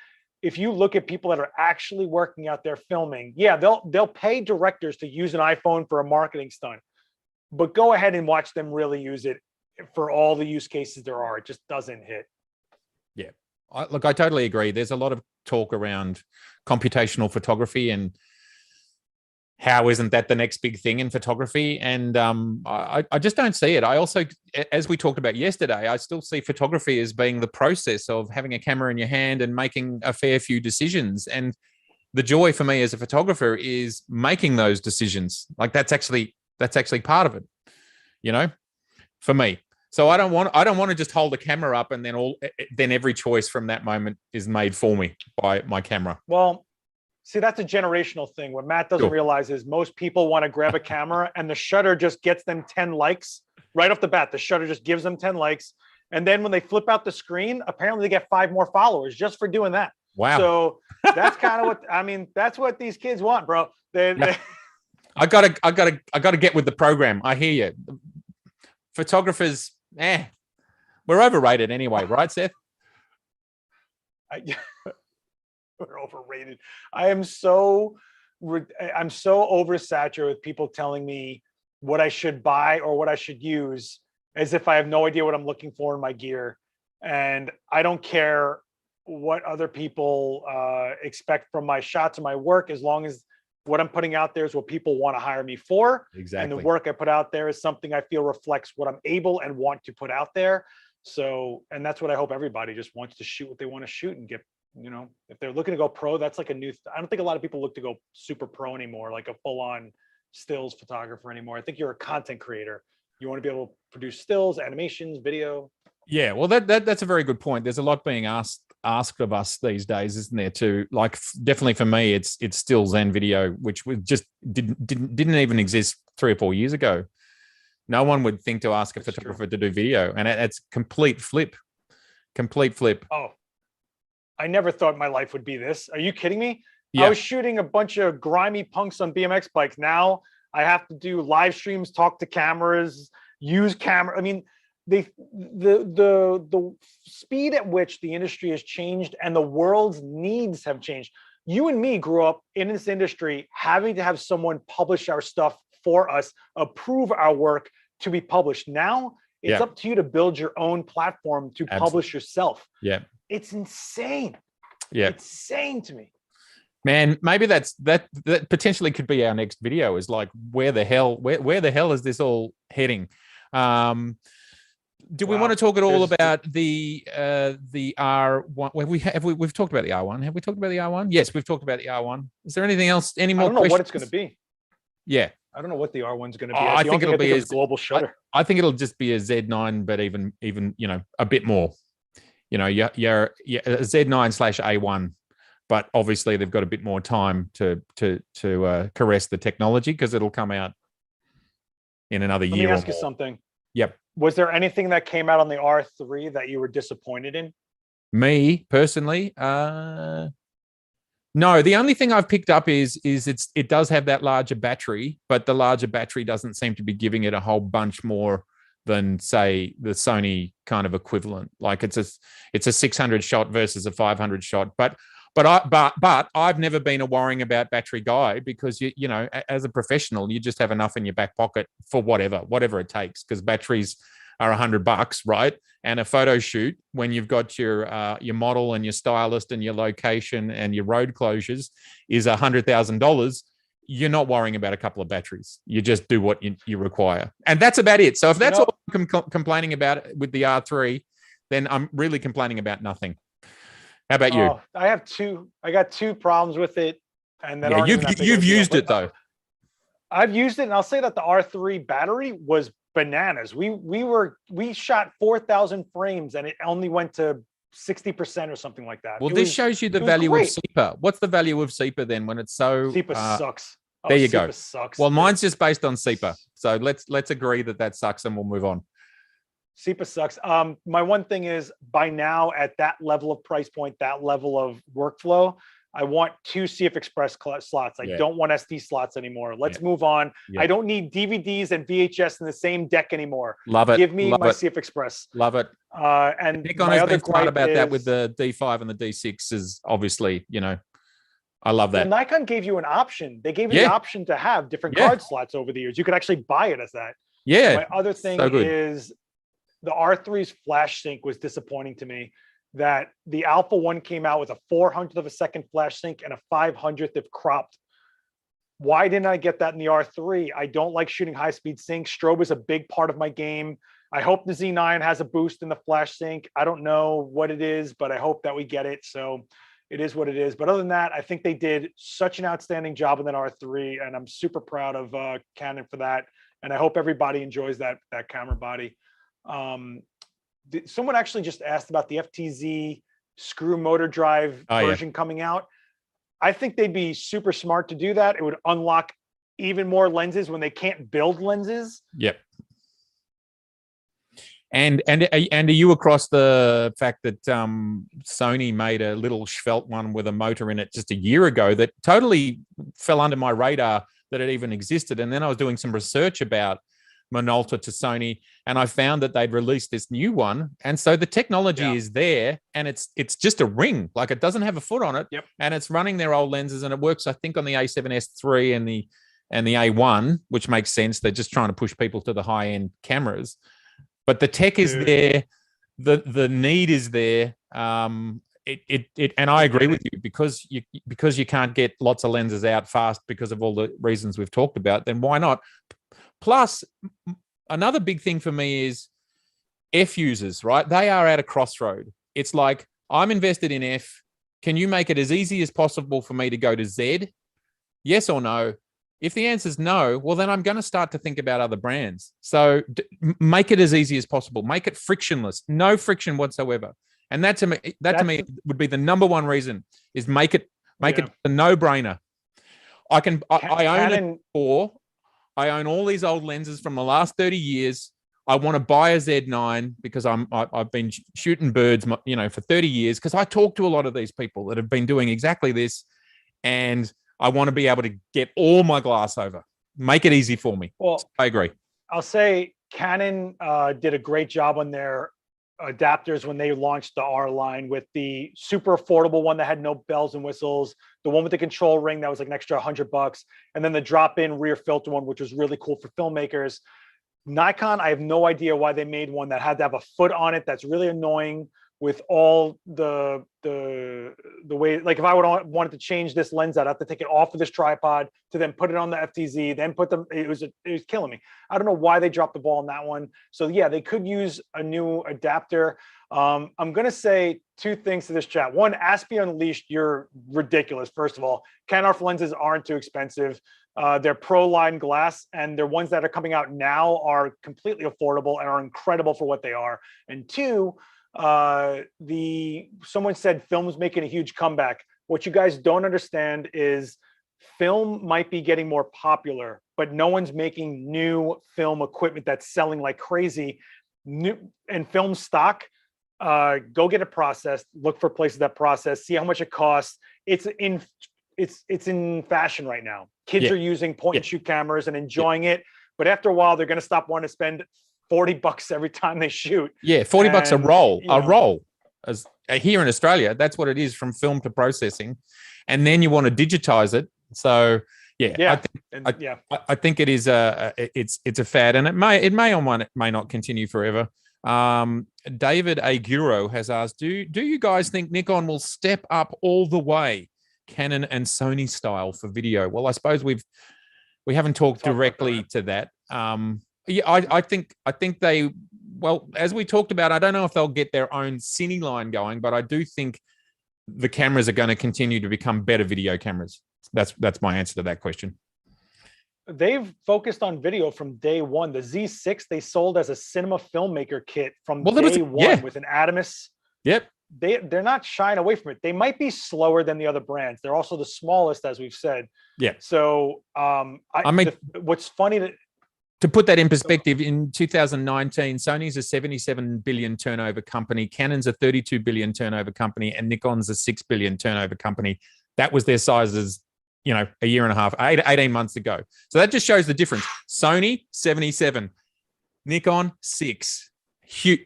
If you look at people that are actually working out there filming, they'll pay directors to use an iPhone for a marketing stunt, but go ahead and watch them really use it for all the use cases there are. It just doesn't hit. Yeah. Look, I totally agree. There's a lot of talk around computational photography and how isn't that the next big thing in photography? And I just don't see it. I also, as we talked about yesterday, I still see photography as being the process of having a camera in your hand and making a fair few decisions. And the joy for me as a photographer is making those decisions. Like that's actually part of it, for me. So I don't want to just hold a camera up and then every choice from that moment is made for me by my camera. Well, see, that's a generational thing. What Matt doesn't realize is most people want to grab a camera and the shutter just gets them 10 likes right off the bat. The shutter just gives them 10 likes. And then when they flip out the screen, apparently they get 5 more followers just for doing that. Wow. So that's kind of that's what these kids want, bro. I gotta get with the program. I hear you. Photographers, we're overrated anyway, right, Seth? We're overrated. I'm so oversaturated with people telling me what I should buy or what I should use, as if I have no idea what I'm looking for in my gear. And I don't care what other people expect from my shots and my work, as long as what I'm putting out there is what people want to hire me for. Exactly. And the work I put out there is something I feel reflects what I'm able and want to put out there. So, and that's what I hope everybody just wants to shoot what they want to shoot and get, if they're looking to go pro, that's like I don't think a lot of people look to go super pro anymore, like a full on stills photographer anymore. I think you're a content creator. You want to be able to produce stills, animations, video. Yeah, well, that's a very good point. There's a lot being asked of us these days, isn't there? Too, like, definitely for me, it's stills and video, which just didn't even exist 3 or 4 years ago. No one would think to ask a photographer to do video, and it's complete flip. Oh, I never thought my life would be this. Are you kidding me? Yeah. I was shooting a bunch of grimy punks on BMX bikes. Now I have to do live streams, talk to cameras, use camera. I mean, the speed at which the industry has changed and the world's needs have changed. You and me grew up in this industry having to have someone publish our stuff for us, approve our work to be published. Now it's up to you to build your own platform to publish yourself. Yeah. It's insane. Yeah. It's insane to me. Man, maybe that potentially could be our next video, is like, where the hell is this all heading? Do we want to talk at all about the R1? We've talked about the R1. Have we talked about the R1? Yes, we've talked about the R1. Is there anything else? Any more? I don't know what it's going to be. Yeah, I don't know what the R1's going to be. I think it'll be a global shutter. I think it'll just be a Z9, but even a bit more. You're a Z9/A1, but obviously they've got a bit more time to caress the technology, because it'll come out in another year. Let me ask you something. Yep. Was there anything that came out on the R3 that you were disappointed in? Me personally, no. The only thing I've picked up is it does have that larger battery, but the larger battery doesn't seem to be giving it a whole bunch more than, say, the Sony kind of equivalent. Like it's a 600 shot versus a 500 shot. But But I've never been a worrying about battery guy, because you know, as a professional, you just have enough in your back pocket for whatever it takes, because batteries are $100, right? And a photo shoot, when you've got your model and your stylist and your location and your road closures, is $100,000. You're not worrying about a couple of batteries. You just do what you require, and that's about it. So if that's all I'm complaining about with the R3, then I'm really complaining about nothing. How about you? I got two problems with it, and then you've used it though. I've used it, and I'll say that the R3 battery was bananas. We shot 4,000 frames, and it only went to 60% or something like that. Well, this shows you the value of SEPA. What's the value of SEPA then, when it's so? SEPA sucks. There you go. Sucks. Well, mine's just based on SEPA, so let's agree that sucks, and we'll move on. SEPA sucks. My one thing is, by now at that level of price point, that level of workflow, I want 2 CF Express slots. I don't want SD slots anymore. Let's move on. I don't need DVDs and VHS in the same deck anymore. Love it. Give me my CF Express. Love it. And Nikon has been smart about that with the D5 and the D6 is obviously, you know, I love that. Well, Nikon gave you an option. They gave you the option to have different card slots over the years. You could actually buy it as that. Yeah. My other thing is, the R3's flash sync was disappointing to me. That the Alpha 1 came out with a 400th of a second flash sync and a 500th if cropped. Why didn't I get that in the R3? I don't like shooting high-speed sync. Strobe is a big part of my game. I hope the Z9 has a boost in the flash sync. I don't know what it is, but I hope that we get it. So it is what it is. But other than that, I think they did such an outstanding job with an R3, and I'm super proud of Canon for that. And I hope everybody enjoys that camera body. Someone actually just asked about the FTZ screw motor drive version coming out. I think they'd be super smart to do that. It would unlock even more lenses when they can't build lenses. Yep. And are you across the fact that Sony made a little Schvelt one with a motor in it just a year ago that totally fell under my radar that it even existed? And then I was doing some research about Minolta to Sony, and I found that they'd released this new one, and so the technology is there, and it's just a ring, like it doesn't have a foot on it, and it's running their old lenses, and it works, I think, on the A7S III and the A1, which makes sense. They're just trying to push people to the high end cameras, but the tech is there, the need is there. And I agree with you, because you can't get lots of lenses out fast because of all the reasons we've talked about. Then why not? Plus, another big thing for me is F users, right? They are at a crossroad. It's like, I'm invested in F. Can you make it as easy as possible for me to go to Z? Yes or no? If the answer is no, well, then I'm going to start to think about other brands. So make it as easy as possible. Make it frictionless, no friction whatsoever. And that to me would be the number one reason, is make it a no-brainer. I own all these old lenses from the last 30 years. I want to buy a Z9 because I've been shooting birds, you know, for 30 years, because I talk to a lot of these people that have been doing exactly this, and I want to be able to get all my glass over. Make it easy for me. Well, so I agree. I'll say Canon did a great job on their adapters when they launched the R line, with the super affordable one that had no bells and whistles, the one with the control ring that was like an extra $100, and then the drop-in rear filter one, which was really cool for filmmakers. Nikon, I have no idea why they made one that had to have a foot on it. That's really annoying, with all the way, like if I wanted to change this lens out, I have to take it off of this tripod to then put it on the FTZ, then put them, it was killing me. I don't know why they dropped the ball on that one. So yeah, they could use a new adapter. I'm going to say 2 things to this chat. One, Aspie Unleashed, you're ridiculous. First of all, Canarf lenses aren't too expensive. They're pro line glass, and they're ones that are coming out now are completely affordable and are incredible for what they are. And 2, someone said film's making a huge comeback. What you guys don't understand is film might be getting more popular, but no one's making new film equipment that's selling like crazy. New and film stock, go get it processed, look for places that process, see how much it costs. It's in fashion right now. Kids are using point and shoot cameras and enjoying it, but after a while they're going to stop wanting to spend $40 every time they shoot. Yeah, $40 a roll. as here in Australia. That's what it is, from film to processing, and then you want to digitize it. So yeah, I think it is it's a fad, and it may or may not continue forever. David Aguro has asked, do you guys think Nikon will step up all the way Canon and Sony style for video? Well, I suppose we haven't talked directly to that. I think they, well, as we talked about, I don't know if they'll get their own cine line going, but I do think the cameras are going to continue to become better video cameras. That's my answer to that question. They've focused on video from day one. The Z6 they sold as a cinema filmmaker kit from day one with an Adamus. Yep. They're not shying away from it. They might be slower than the other brands. They're also the smallest, as we've said. Yeah. So what's funny to put that in perspective, in 2019, Sony's a 77 billion turnover company, Canon's a 32 billion turnover company, and Nikon's a 6 billion turnover company. That was their sizes, a year and a half, 18 months ago. So that just shows the difference. Sony, 77. Nikon, 6.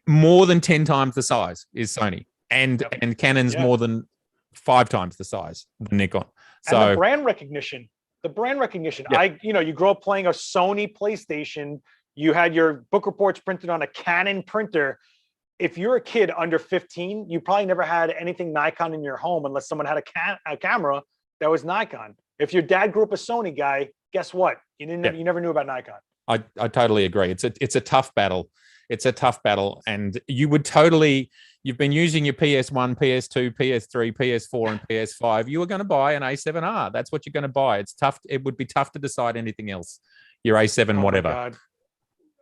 More than 10 times the size is Sony. And Canon's more than 5 times the size than Nikon. So and the brand recognition. Yeah. You grow up playing a Sony PlayStation. You had your book reports printed on a Canon printer. If you're a kid under 15, you probably never had anything Nikon in your home unless someone had a camera that was Nikon. If your dad grew up a Sony guy, guess what? You never knew about Nikon. I totally agree. It's a tough battle. It's a tough battle, and you've been using your PS1, PS2, PS3, PS4, and PS5. You are going to buy an A7R. That's what you're going to buy. It's tough. It would be tough to decide anything else. Your A7, whatever. God.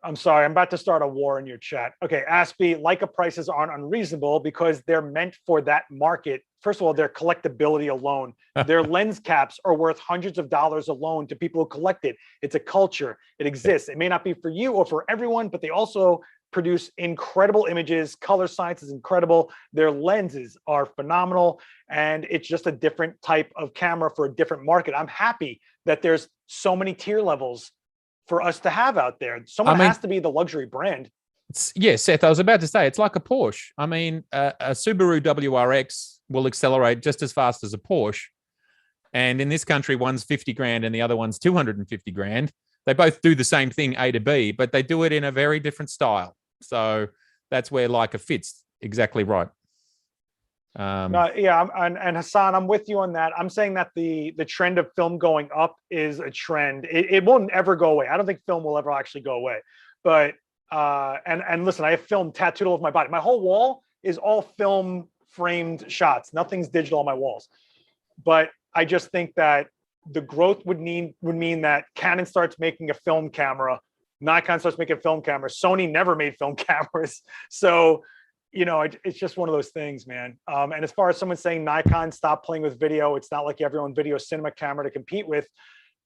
I'm sorry. I'm about to start a war in your chat. Okay, Aspie, Leica prices aren't unreasonable because they're meant for that market. First of all, their collectability alone. Their lens caps are worth hundreds of dollars alone to people who collect it. It's a culture. It exists. It may not be for you or for everyone, but they also produce incredible images. Color science is incredible. Their lenses are phenomenal. And it's just a different type of camera for a different market. I'm happy that there's so many tier levels for us to have out there. Someone has to be the luxury brand. Seth, I was about to say, it's like a Porsche. I mean, a Subaru WRX will accelerate just as fast as a Porsche. And in this country, one's 50 grand and the other one's 250 grand. They both do the same thing, A to B, but they do it in a very different style. So that's where Leica fits. Exactly right. And Hassan, I'm with you on that. I'm saying that the trend of film going up is a trend. It won't ever go away. I don't think film will ever actually go away. But and listen, I have film tattooed all over my body. My whole wall is all film framed shots. Nothing's digital on my walls. But I just think that the growth would mean that Canon starts making a film camera, Nikon starts making film cameras. Sony never made film cameras. So, it's just one of those things, man. And as far as someone saying Nikon stop playing with video, it's not like you have your own video cinema camera to compete with.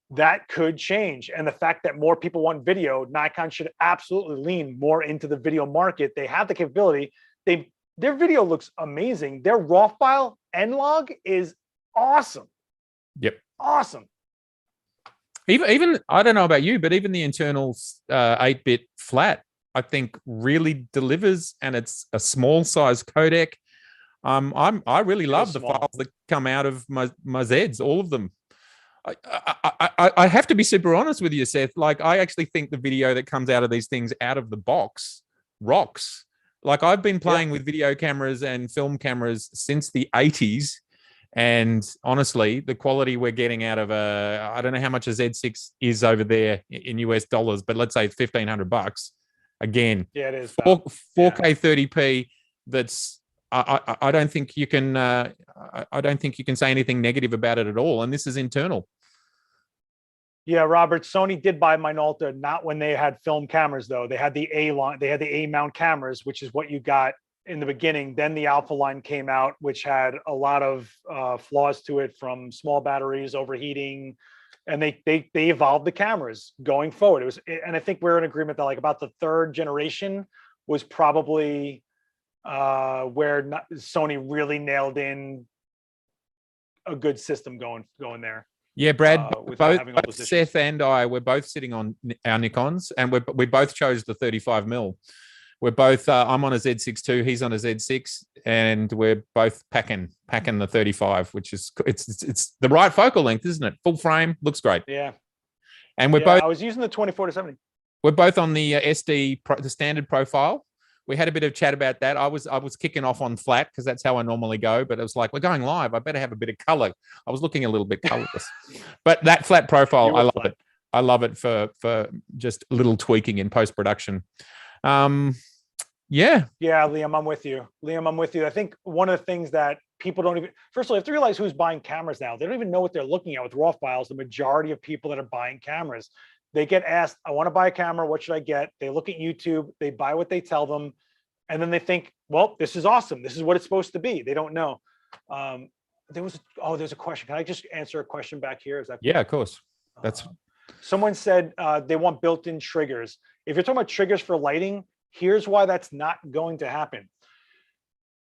That could change. And the fact that more people want video, Nikon should absolutely lean more into the video market. They have the capability. Their video looks amazing. Their raw file N-Log is awesome. Yep. Awesome. Even I don't know about you, but even the internal 8-bit flat, I think really delivers, and it's a small size codec. I really love the files that come out of my Zeds, all of them. I have to be super honest with you, Seth. Like, I actually think the video that comes out of these things out of the box rocks. Like, I've been playing with video cameras and film cameras since the 80s. And honestly, the quality we're getting out of I don't know how much a Z6 is over there in US dollars, but let's say it's $1,500. Again, it is 4K 30p. That's I don't think you can I don't think you can say anything negative about it at all. And this is internal. Yeah, Robert, Sony did buy Minolta, not when they had film cameras though. They had the A line, they had the A mount cameras, which is what you got in the beginning. Then the Alpha line came out, which had a lot of flaws to it, from small batteries, overheating, and they evolved the cameras going forward. And I think we're in agreement that like about the third generation was probably where Sony really nailed in a good system going there. Yeah, Brad, both Seth and I, we're both sitting on our Nikons, and we both chose the 35mm. We're both. I'm on a Z6 II. He's on a Z6, and we're both packing the 35, which is it's the right focal length, isn't it? Full frame, looks great. Yeah. And we're both. I was using the 24-70. We're both on the SD, the standard profile. We had a bit of chat about that. I was kicking off on flat because that's how I normally go. But it was like, we're going live. I better have a bit of color. I was looking a little bit colorless. But that flat profile, I love it. I love it for just a little tweaking in post-production. Yeah, Liam, I'm with you. I think one of the things that people don't even, first of all, you have to realize who's buying cameras now. They don't even know what they're looking at with RAW files. The majority of people that are buying cameras, they get asked, I want to buy a camera. What should I get? They look at YouTube, they buy what they tell them. And then they think, well, this is awesome. This is what it's supposed to be. They don't know. There's a question. Can I just answer a question back here? Is that cool? Yeah, of course. That's someone said they want built-in triggers. If you're talking about triggers for lighting, here's why that's not going to happen.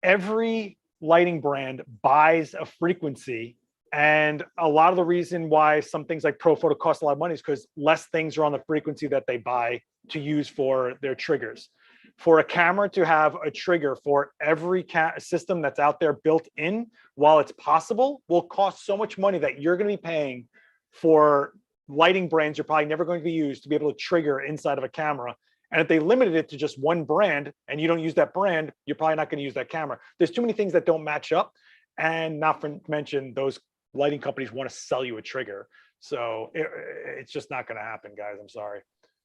Every lighting brand buys a frequency, and a lot of the reason why some things like Profoto cost a lot of money is because less things are on the frequency that they buy to use for their triggers. For a camera to have a trigger for every system that's out there built in, while it's possible, will cost so much money that you're going to be paying for lighting brands you're probably never going to use to be able to trigger inside of a camera. And if they limited it to just one brand and you don't use that brand, you're probably not going to use that camera. There's too many things that don't match up. And not to mention, those lighting companies want to sell you a trigger. So it's just not going to happen, guys. I'm sorry.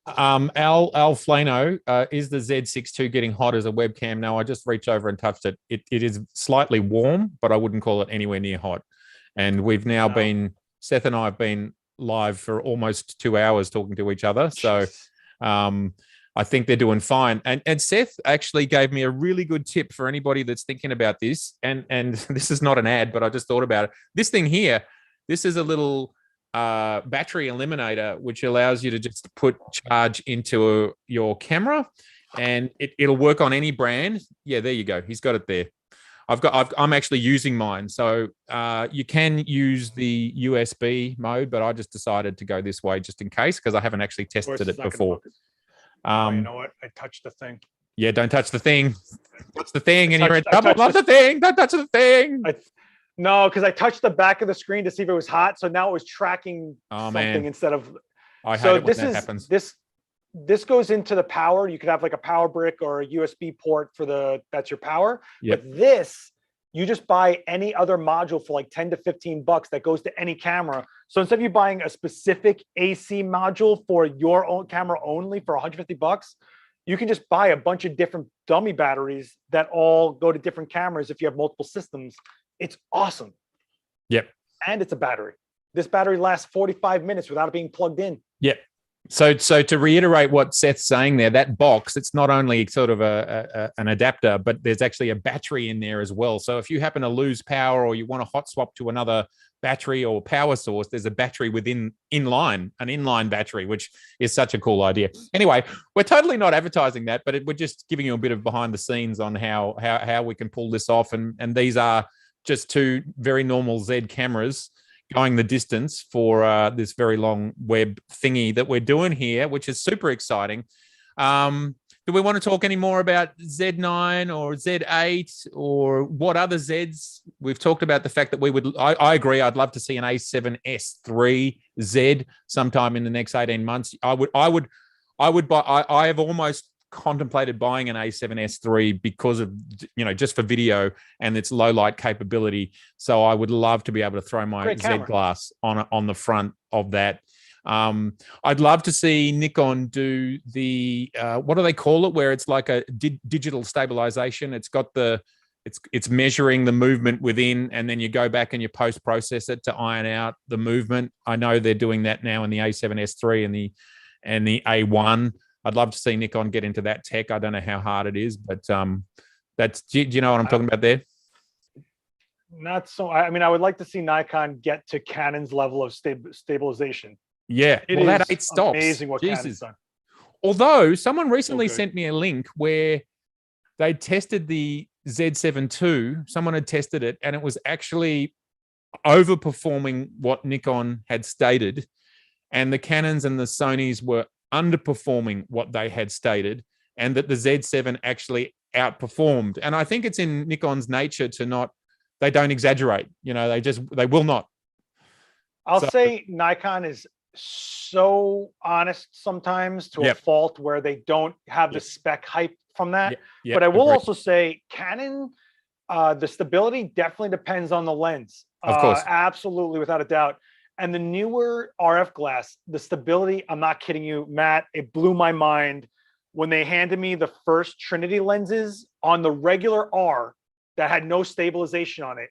Al Flano, is the Z6 II getting hot as a webcam? No, I just reached over and touched it. It is slightly warm, but I wouldn't call it anywhere near hot. And we've now Seth and I have been live for almost 2 hours talking to each other. So I think they're doing fine. And Seth actually gave me a really good tip for anybody that's thinking about this. And this is not an ad, but I just thought about it. This thing here, this is a little battery eliminator, which allows you to just put charge into your camera, and it'll work on any brand. Yeah, there you go. He's got it there. I'm actually using mine. So you can use the USB mode, but I just decided to go this way just in case, because I haven't actually tested it before. You know what? I touched the thing. Yeah, don't touch the thing. Touch the thing, and you're in trouble. Not the thing. Don't touch the thing. No, because I touched the back of the screen to see if it was hot. So now it was tracking something instead of. I hate it when that happens. This goes into the power. You could have like a power brick or a USB port for that's your power. Yep. But this, you just buy any other module for like 10 to 15 bucks that goes to any camera. So instead of you buying a specific AC module for your own camera only for 150 bucks, you can just buy a bunch of different dummy batteries that all go to different cameras if you have multiple systems. It's awesome. Yep. And it's a battery. This battery lasts 45 minutes without it being plugged in. Yep. So to reiterate what Seth's saying there, that box, it's not only sort of an adapter, but there's actually a battery in there as well. So if you happen to lose power or you want to hot swap to another battery or power source, there's a battery an inline battery, which is such a cool idea. Anyway, we're totally not advertising that, but we're just giving you a bit of behind the scenes on how we can pull this off. And these are just two very normal Z cameras going the distance for this very long web thingy that we're doing here, which is super exciting. Do we want to talk any more about Z9 or Z8 or what other Zs? We've talked about the fact that I agree, I'd love to see an A7S III Z sometime in the next 18 months. I have almost contemplated buying an A7S III because of, just for video and its low light capability. So I would love to be able to throw my Z glass on the front of that. I'd love to see Nikon do the what do they call it, where it's like a digital stabilization. It's got it's measuring the movement within, and then you go back and you post-process it to iron out the movement. I know they're doing that now in the A7S III and the A1. I'd love to see Nikon get into that tech. I don't know how hard it is, but do you know what I'm talking about there? Not so. I mean, I would like to see Nikon get to Canon's level of stabilization. Yeah, that 8 stops. Amazing what Canon's done. Although someone recently sent me a link where they tested the Z7 II. Someone had tested it, and it was actually overperforming what Nikon had stated, and the Canons and the Sonys were underperforming what they had stated. and that the Z7 actually outperformed. And I think it's in Nikon's nature to not, they don't exaggerate, they will not. I'll say Nikon is so honest sometimes to a fault where they don't have the spec hype from that. But I will also say Canon, the stability definitely depends on the lens. Of course. Absolutely, without a doubt. And the newer RF glass, the stability, I'm not kidding you, Matt, it blew my mind when they handed me the first Trinity lenses on the regular R that had no stabilization on it.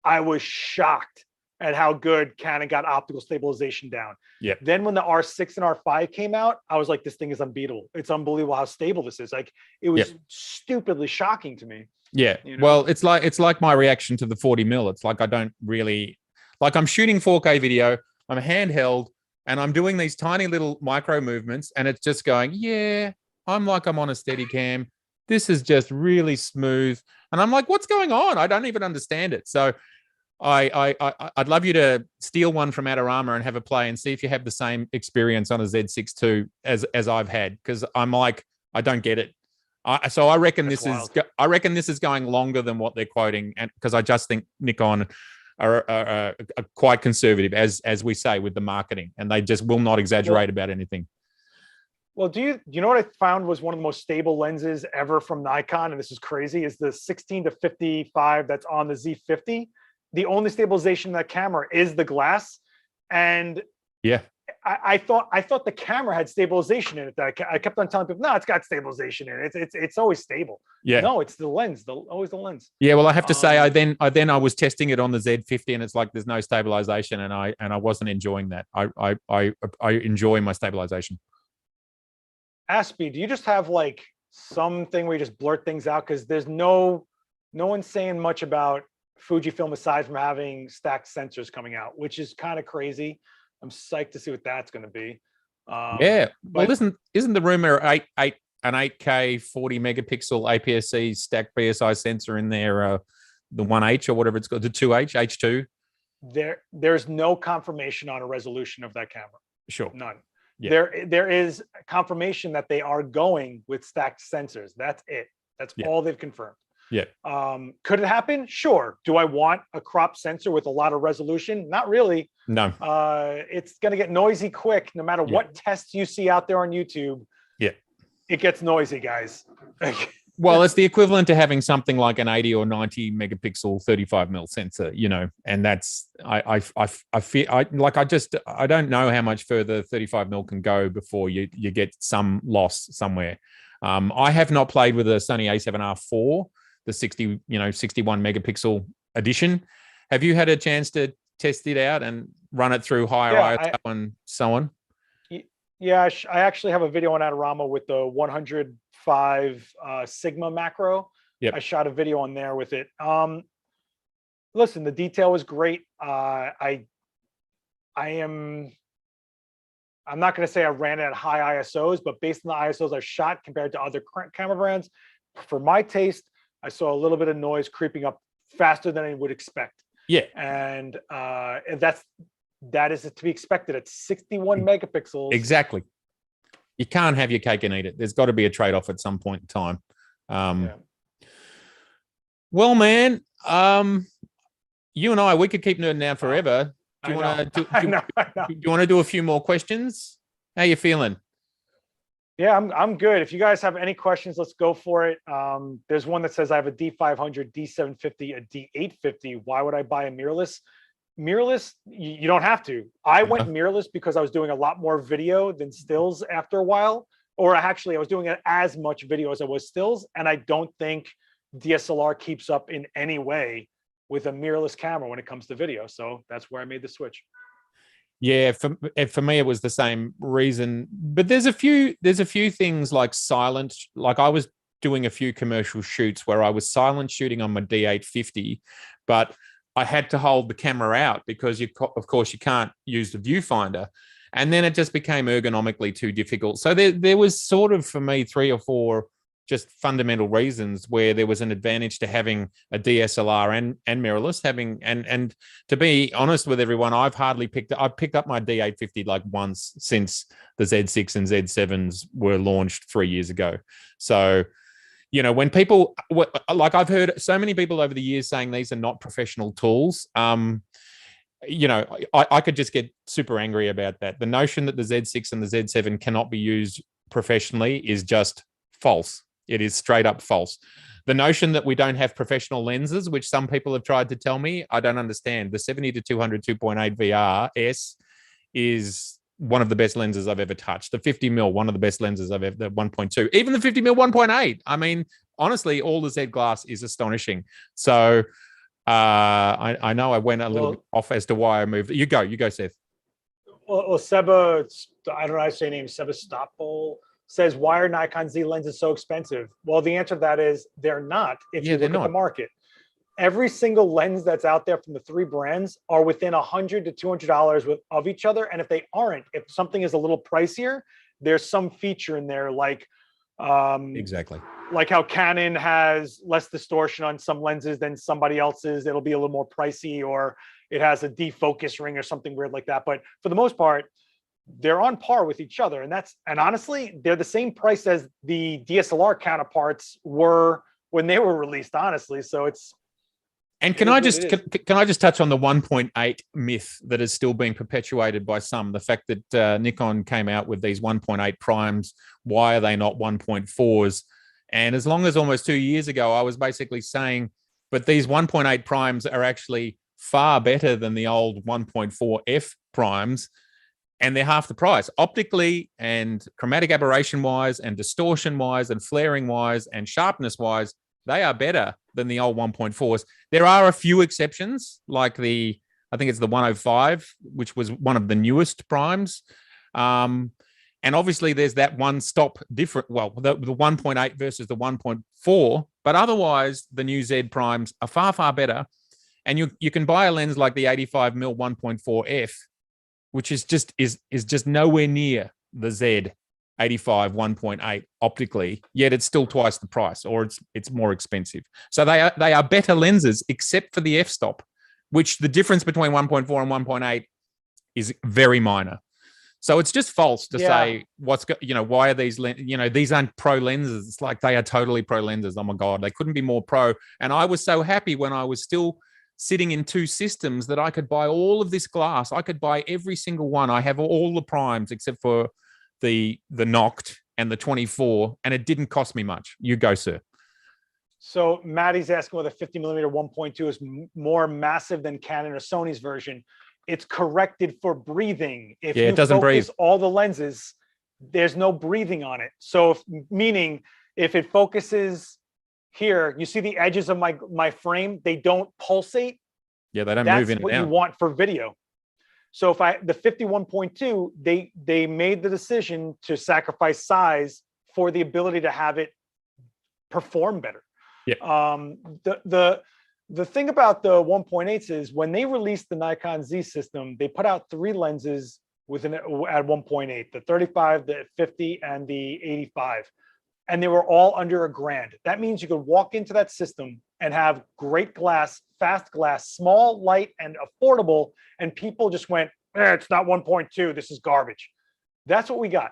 I was shocked at how good Canon got optical stabilization down. Then when the R6 and R5 came out, I was like, this thing is unbeatable. It's unbelievable how stable this is. Like, it was stupidly shocking to me. Well, it's like my reaction to the 40 mil. It's like, I don't really, like, I'm shooting 4K video, I'm handheld, and I'm doing these tiny little micro movements, and it's just going, I'm on a steady cam. This is just really smooth. And I'm like, what's going on? I don't even understand it. So I'd love you to steal one from Adorama and have a play and see if you have the same experience on a Z6 II as I've had, because I'm like, I don't get it. So I reckon this is going longer than what they're quoting, and because I just think Nikon are quite conservative, as we say, with the marketing, and they just will not exaggerate about anything. Well, do you know what I found was one of the most stable lenses ever from Nikon, and this is crazy, is the 16-55 that's on the Z50. The only stabilization in that camera is the glass, and I thought the camera had stabilization in it. That I kept on telling people, no, it's got stabilization in it. It's always stable. No, it's the lens. Always the lens. Well, I have to say, I was testing it on the Z50, and it's like there's no stabilization, and I wasn't enjoying that. I enjoy my stabilization. Aspie, do you just have like something where you just blurt things out? Because there's no one's saying much about Fujifilm aside from having stacked sensors coming out, which is kind of crazy. I'm psyched to see what that's going to be. Well, isn't the rumor an 8K 40 megapixel APS-C stacked BSI sensor in there, the 1H or whatever it's called, the 2H, H2? There's no confirmation on a resolution of that camera. Sure. None. There is confirmation that they are going with stacked sensors. That's it. That's all they've confirmed. Could it happen? Sure. Do I want a crop sensor with a lot of resolution? Not really. No. It's going to get noisy quick, no matter what tests you see out there on YouTube. It gets noisy, guys. Well, it's the equivalent to having something like an 80 or 90 megapixel 35 mil sensor, and that's I feel I don't know how much further 35 mil can go before you get some loss somewhere. I have not played with a Sony A7r IV, the 61 megapixel edition. Have you had a chance to test it out and run it through higher ISO and so on? Yeah, I actually have a video on Adorama with the 105 Sigma macro. I shot a video on there with it. Listen, the detail was great. I'm not going to say I ran it at high ISOs, but based on the ISOs I shot compared to other camera brands, for my taste, I saw a little bit of noise creeping up faster than I would expect. And that is to be expected at 61 megapixels. Exactly. You can't have your cake and eat it. There's got to be a trade-off at some point in time. Well, man, you and I, we could keep nerding out forever. Do you want to do a few more questions? How you feeling? Yeah, I'm good. If you guys have any questions, let's go for it. There's one that says I have a D500, D750, a D850. Why would I buy a mirrorless? Mirrorless, you don't have to. I went mirrorless because I was doing a lot more video than stills after a while, or actually I was doing as much video as I was stills, and I don't think DSLR keeps up in any way with a mirrorless camera when it comes to video. So that's where I made the switch. Yeah, for me it was the same reason, but there's a few things like silent. Like I was doing a few commercial shoots where I was silent shooting on my D850, but I had to hold the camera out because of course you can't use the viewfinder, and then it just became ergonomically too difficult. So there was sort of, for me, 3 or 4 just fundamental reasons where there was an advantage to having a DSLR and mirrorless. And to be honest with everyone, I've picked up my D850 like once since the Z6 and Z7s were launched 3 years ago. So, you know, when people, like, I've heard so many people over the years saying these are not professional tools. You know, I could just get super angry about that. The notion that the Z6 and the Z7 cannot be used professionally is just false. It is straight up false. The notion that we don't have professional lenses, which some people have tried to tell me, I don't understand. The 70-200 2.8 VR S is one of the best lenses I've ever touched. The 50mm, one of the best lenses I've ever, the 1.2, even the 50mm 1.8. I mean, honestly, all the Z glass is astonishing. So I know I went a little bit off as to why I moved. You go, Seth. Well, Seba, I don't know how to say your name, Seba Stoppel, says, why are Nikon Z lenses so expensive? Well, the answer to that is they're not. If you look at the market, every single lens that's out there from the three brands are within $100 to $200 of each other. And if they aren't, if something is a little pricier, there's some feature in there like exactly like how Canon has less distortion on some lenses than somebody else's. It'll be a little more pricey, or it has a defocus ring or something weird like that. But for the most part, they're on par with each other. And honestly, they're the same price as the DSLR counterparts were when they were released, honestly. So it's, and can I just touch on the 1.8 myth that is still being perpetuated by some? The fact that Nikon came out with these 1.8 primes, why are they not 1.4s? And as long as almost 2 years ago, I was basically saying, but these 1.8 primes are actually far better than the old 1.4 F primes. And they're half the price optically and chromatic aberration wise and distortion wise and flaring wise and sharpness wise. They are better than the old 1.4s. There are a few exceptions, like I think it's the 105, which was one of the newest primes. And obviously there's that one stop different. Well, the 1.8 versus the 1.4, but otherwise the new Z primes are far, far better. And you can buy a lens like the 85mm 1.4 F, which is just nowhere near the Z 85 1.8 optically, yet it's still twice the price, or it's more expensive. So they are better lenses, except for the f-stop, which the difference between 1.4 and 1.8 is very minor. So it's just false to say why are these these aren't pro lenses. It's like they are totally pro lenses. Oh my God, they couldn't be more pro. And I was so happy when I was still sitting in two systems that I could buy all of this glass. I could buy every single one. I have all the primes except for the Noct and the 24, and it didn't cost me much. You go, sir. So Maddie's asking whether 50mm 1.2 is more massive than Canon or Sony's version. It's corrected for breathing. If you it doesn't breathe. All the lenses, there's no breathing on it. So meaning if it focuses here, you see the edges of my frame, they don't pulsate. Yeah, they don't move in and out. That's what you want for video. So if the 51.2, they made the decision to sacrifice size for the ability to have it perform better. Yeah. The thing about the 1.8s is when they released the Nikon Z system, they put out three lenses at 1.8, the 35, the 50, and the 85. And they were all under $1,000. That means you could walk into that system and have great glass, fast glass, small, light, and affordable. And people just went, it's not 1.2. This is garbage. That's what we got.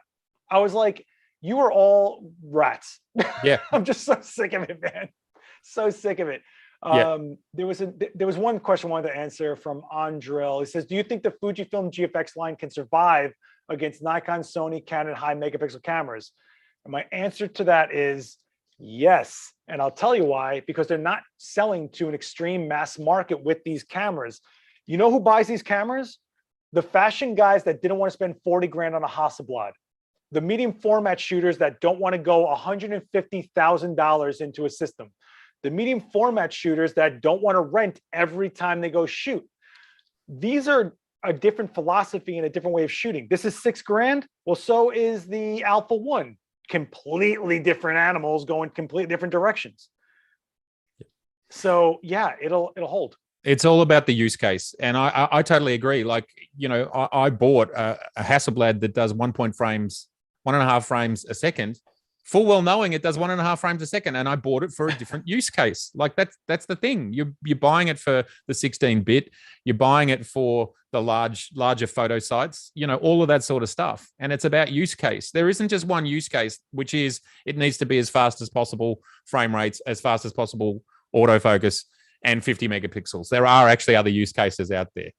I was like, you are all rats. Yeah. I'm just so sick of it, man. So sick of it. Yeah. There was one question I wanted to answer from Andrel. He says, do you think the Fujifilm GFX line can survive against Nikon, Sony, Canon high megapixel cameras? And my answer to that is yes. And I'll tell you why, because they're not selling to an extreme mass market with these cameras. You know who buys these cameras? The fashion guys that didn't want to spend 40 grand on a Hasselblad. The medium format shooters that don't want to go $150,000 into a system. The medium format shooters that don't want to rent every time they go shoot. These are a different philosophy and a different way of shooting. This is $6,000. Well, so is the Alpha 1. Completely different animals going completely different directions. So yeah, it'll hold. It's all about the use case. And I totally agree. Like, I bought a Hasselblad that does 1.5 frames a second. full well knowing it does 1.5 frames a second, and I bought it for a different use case. Like that's the thing. You're buying it for the 16-bit, you're buying it for the larger photo sites, all of that sort of stuff. And it's about use case. There isn't just one use case, which is it needs to be as fast as possible, frame rates as fast as possible, autofocus, and 50 megapixels. There are actually other use cases out there.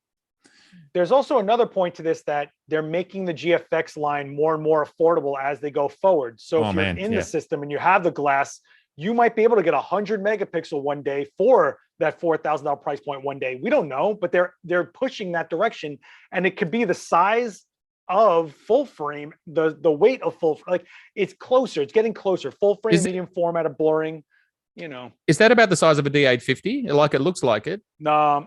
There's also another point to this, that they're making the GFX line more and more affordable as they go forward. So if you're in the system and you have the glass, you might be able to get 100 megapixel one day for that $4,000 price point one day. We don't know, but they're pushing that direction, and it could be the size of full frame, the weight of full, like it's closer, it's getting closer. Full frame, medium format of blurring, Is that about the size of a D850? Like it looks like it. No.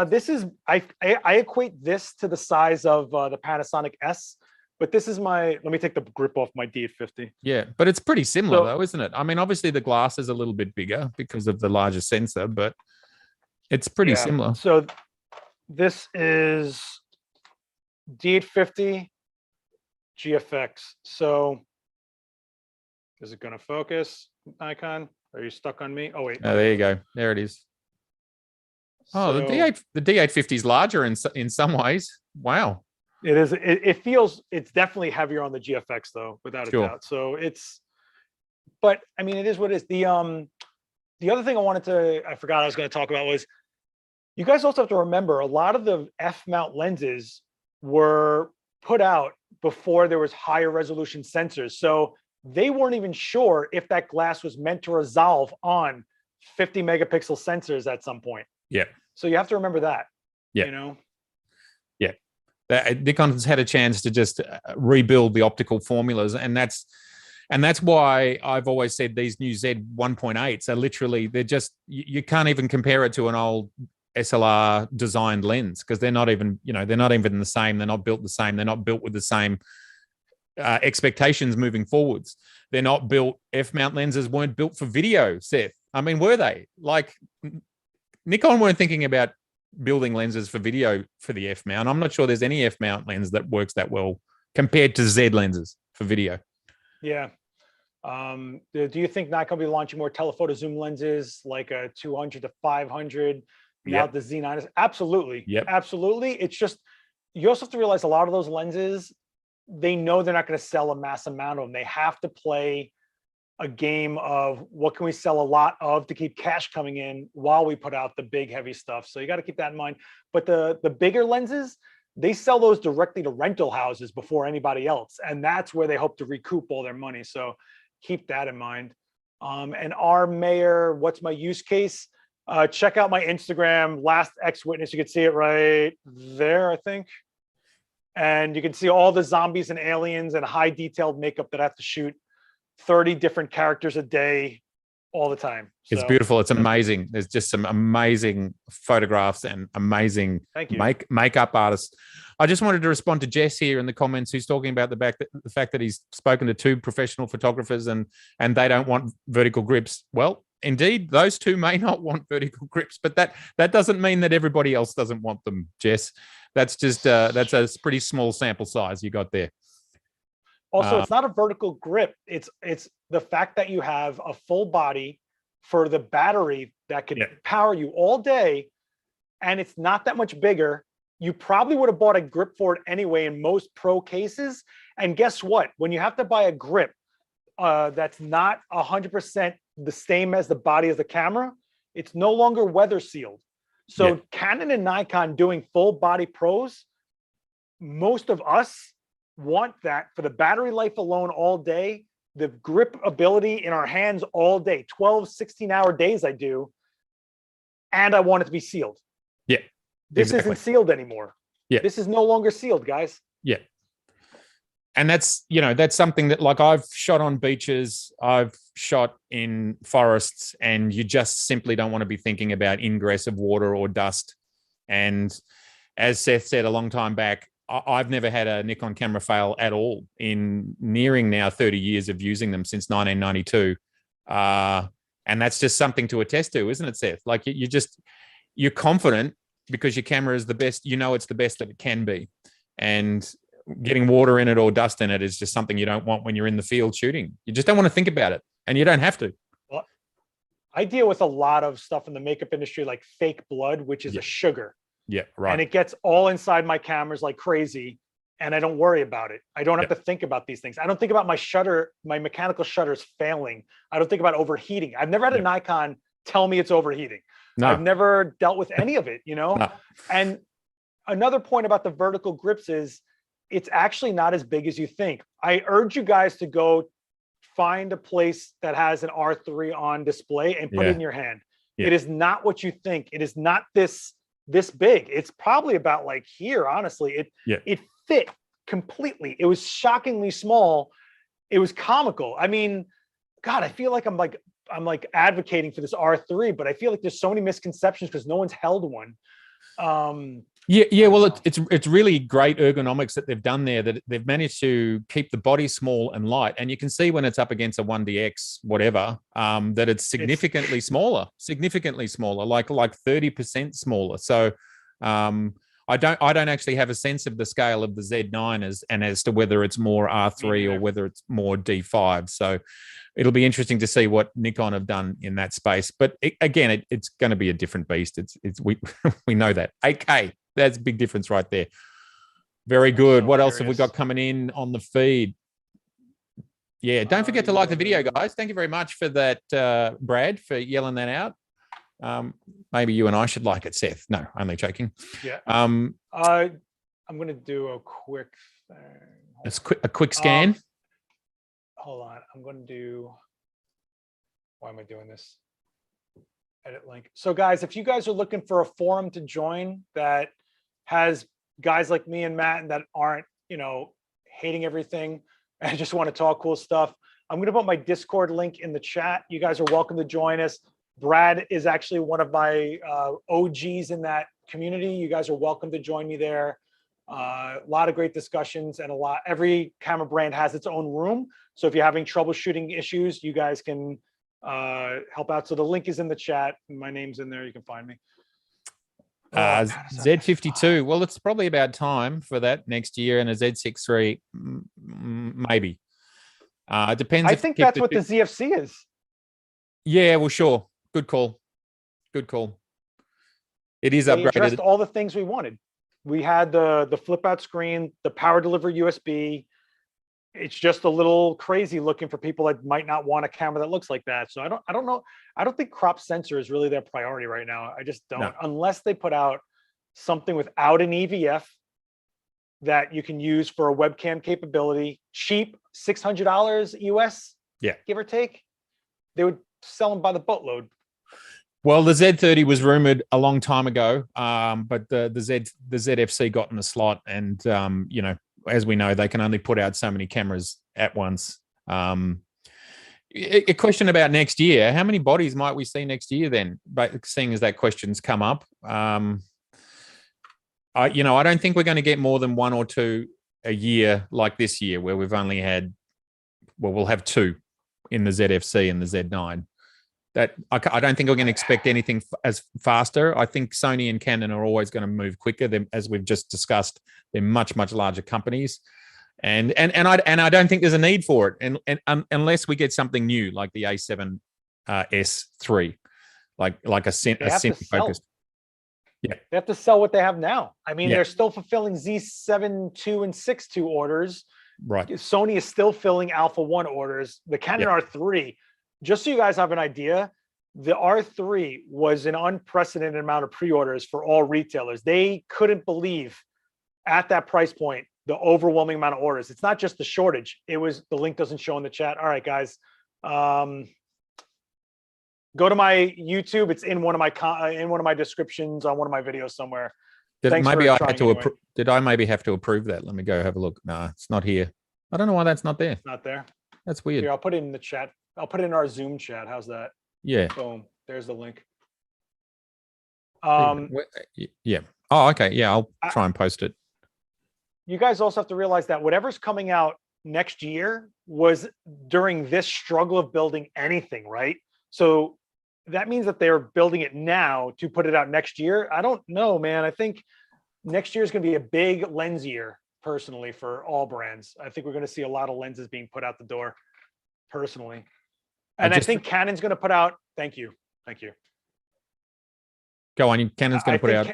This is I equate this to the size of the Panasonic S, but this is let me take the grip off my D850. Yeah, but it's pretty similar though, isn't it? I mean, obviously the glass is a little bit bigger because of the larger sensor, but it's pretty similar. So this is D850 GFX. So is it going to focus, Nikon? Are you stuck on me? Oh wait. Oh, there you go. There it is. Oh, so, the D850 is larger in some ways. Wow. It is. It feels, it's definitely heavier on the GFX though, without a doubt. So but I mean, it is what it is. The other thing I forgot I was going to talk about was, you guys also have to remember a lot of the F-mount lenses were put out before there was higher resolution sensors. So they weren't even sure if that glass was meant to resolve on 50 megapixel sensors at some point. Yeah. So you have to remember that. Yeah. Yeah. Nikon's had a chance to just rebuild the optical formulas, and that's why I've always said these new Z 1.8s are literally, they're just, you can't even compare it to an old SLR designed lens, because they're not even the same. They're not built the same. They're not built with the same expectations moving forwards. They're not built, F-mount lenses weren't built for video, Seth. I mean, were they? Like, Nikon weren't thinking about building lenses for video for the F-mount. I'm not sure there's any F-mount lens that works that well compared to Z lenses for video. Yeah. Do you think Nikon will be launching more telephoto zoom lenses, like a 200 to 500? Now the Z9 is absolutely. Absolutely. It's just, you also have to realize a lot of those lenses, they know they're not going to sell a mass amount of them. They have to play a game of what can we sell a lot of to keep cash coming in while we put out the big heavy stuff. So you got to keep that in mind. But the bigger lenses, they sell those directly to rental houses before anybody else. And that's where they hope to recoup all their money. So keep that in mind. And our mayor, what's my use case? Check out my Instagram, Last X Witness. You can see it right there, I think. And you can see all the zombies and aliens and high detailed makeup that I have to shoot 30 different characters a day, all the time. It's beautiful. It's amazing. There's just some amazing photographs and amazing makeup artists. I just wanted to respond to Jess here in the comments, who's talking about the fact that he's spoken to 2 professional photographers and they don't want vertical grips. Well, indeed, those 2 may not want vertical grips, but that doesn't mean that everybody else doesn't want them, Jess. That's just that's a pretty small sample size you got there. Also, it's not a vertical grip. It's the fact that you have a full body for the battery that can power you all day, and it's not that much bigger. You probably would have bought a grip for it anyway in most pro cases. And guess what? When you have to buy a grip that's not 100% the same as the body of the camera, it's no longer weather sealed. So Canon and Nikon doing full body pros, most of us want that for the battery life alone all day, the grip ability in our hands all day, 12, 16-hour days I do, and I want it to be sealed. Yeah. This isn't sealed anymore. Yeah. This is no longer sealed, guys. Yeah. And that's something that, like, I've shot on beaches, I've shot in forests, and you just simply don't want to be thinking about ingress of water or dust. And as Seth said a long time back, I've never had a Nikon camera fail at all in nearing now 30 years of using them since 1992. And that's just something to attest to, isn't it, Seth? Like, you're confident because your camera is the best, it's the best that it can be. And getting water in it or dust in it is just something you don't want when you're in the field shooting. You just don't want to think about it, and you don't have to. Well, I deal with a lot of stuff in the makeup industry, like fake blood, which is a sugar. Yeah, right. And it gets all inside my cameras like crazy. And I don't worry about it. I don't have to think about these things. I don't think about my shutter, my mechanical shutters failing. I don't think about overheating. I've never had a Nikon tell me it's overheating. No. I've never dealt with any of it, No. And another point about the vertical grips is it's actually not as big as you think. I urge you guys to go find a place that has an R3 on display and put it in your hand. It is not what you think. It is not this big. It's probably about like here, honestly. It fit completely. It was shockingly small. It was comical. I mean, God, I feel like I'm advocating for this R3, but I feel like there's so many misconceptions because no one's held one. Well, it's really great ergonomics that they've done there, that they've managed to keep the body small and light. And you can see when it's up against a 1DX, whatever, that it's significantly smaller, like 30% smaller. So I don't actually have a sense of the scale of the Z9 as to whether it's more R3 or whether it's more D5. So it'll be interesting to see what Nikon have done in that space. But it's going to be a different beast. We know that. 8K, that's a big difference right there. Very good. What else have we got coming in on the feed? Yeah, don't forget to like the video, guys. Thank you very much for that, Brad, for yelling that out. Maybe you and I should like it, Seth. No, only joking. Yeah. I'm going to do a quick thing. A quick scan. Hold on. I'm going to do. Why am I doing this? Edit link. So, guys, if you guys are looking for a forum to join that has guys like me and Matt and that aren't, hating everything and just want to talk cool stuff, I'm going to put my Discord link in the chat. You guys are welcome to join us. Brad is actually one of my OGs in that community. You guys are welcome to join me there. A lot of great discussions and every camera brand has its own room. So if you're having troubleshooting issues, you guys can help out. So the link is in the chat. My name's in there. You can find me. Z52. Well, it's probably about time for that next year, and a Z6 III, maybe. It depends. I think that's what the ZFC is. Yeah, well, sure. Good call. It is upgraded. They addressed all the things we wanted. We had the flip out screen, the power deliver USB. It's just a little crazy looking for people that might not want a camera that looks like that. So I don't know. I don't think crop sensor is really their priority right now. I just don't, unless they put out something without an EVF that you can use for a webcam capability, cheap, $600 US, give or take. They would sell them by the boatload. Well, the Z30 was rumored a long time ago, but the ZFC got in the slot, and as we know, they can only put out so many cameras at once. A question about next year: how many bodies might we see next year? Then, but seeing as that question's come up, I don't think we're going to get more than one or two a year like this year, where we've only had. Well, we'll have two in the ZFC and the Z9. That I don't think we're going to expect anything as faster. I think Sony and Canon are always going to move quicker. As we've just discussed, they're much larger companies, and I don't think there's a need for it, and unless we get something new like the A7R III, like a semi-focused. Yeah, they have to sell what they have now. I mean, they're still fulfilling Z7 II and 6 II orders. Right. Sony is still filling Alpha 1 orders. The Canon R3. Just so you guys have an idea, the R3 was an unprecedented amount of pre-orders for all retailers. They couldn't believe at that price point the overwhelming amount of orders. It's not just the shortage. It was, the link doesn't show in the chat. All right, guys. Go to my YouTube. It's in one of my descriptions on one of my videos somewhere. Did I maybe have to approve that? Let me go have a look. No, it's not here. I don't know why that's not there. It's not there. That's weird. Here, I'll put it in the chat. I'll put it in our Zoom chat. How's that? Yeah. Boom. There's the link. Yeah. Oh, okay. Yeah, I'll try and post it. You guys also have to realize that whatever's coming out next year was during this struggle of building anything, right? So that means that they're building it now to put it out next year. I don't know, man. I think next year is going to be a big lens year. personally for all brands. I think we're going to see a lot of lenses being put out the door personally. And I think Canon's going to put out, thank you. Go on, Canon's going to put out.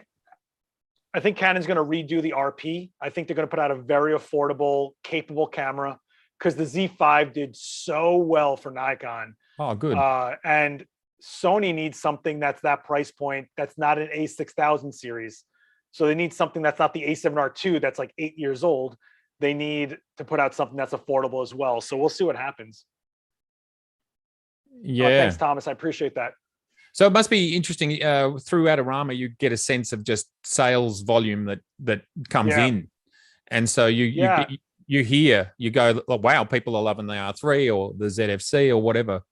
I think Canon's going to redo the RP. I think they're going to put out a very affordable, capable camera because the Z5 did so well for Nikon. Oh, good. And Sony needs something that's that price point. That's not an A6000 series. So they need something that's not the A7R II that's like 8 years old. They need to put out something that's affordable as well. So we'll see what happens. Yeah. Thanks, Thomas. I appreciate that. So it must be interesting. Through Adorama, you get a sense of just sales volume that comes in, and so you hear, you go, oh, wow, people are loving the R3 or the ZFC or whatever.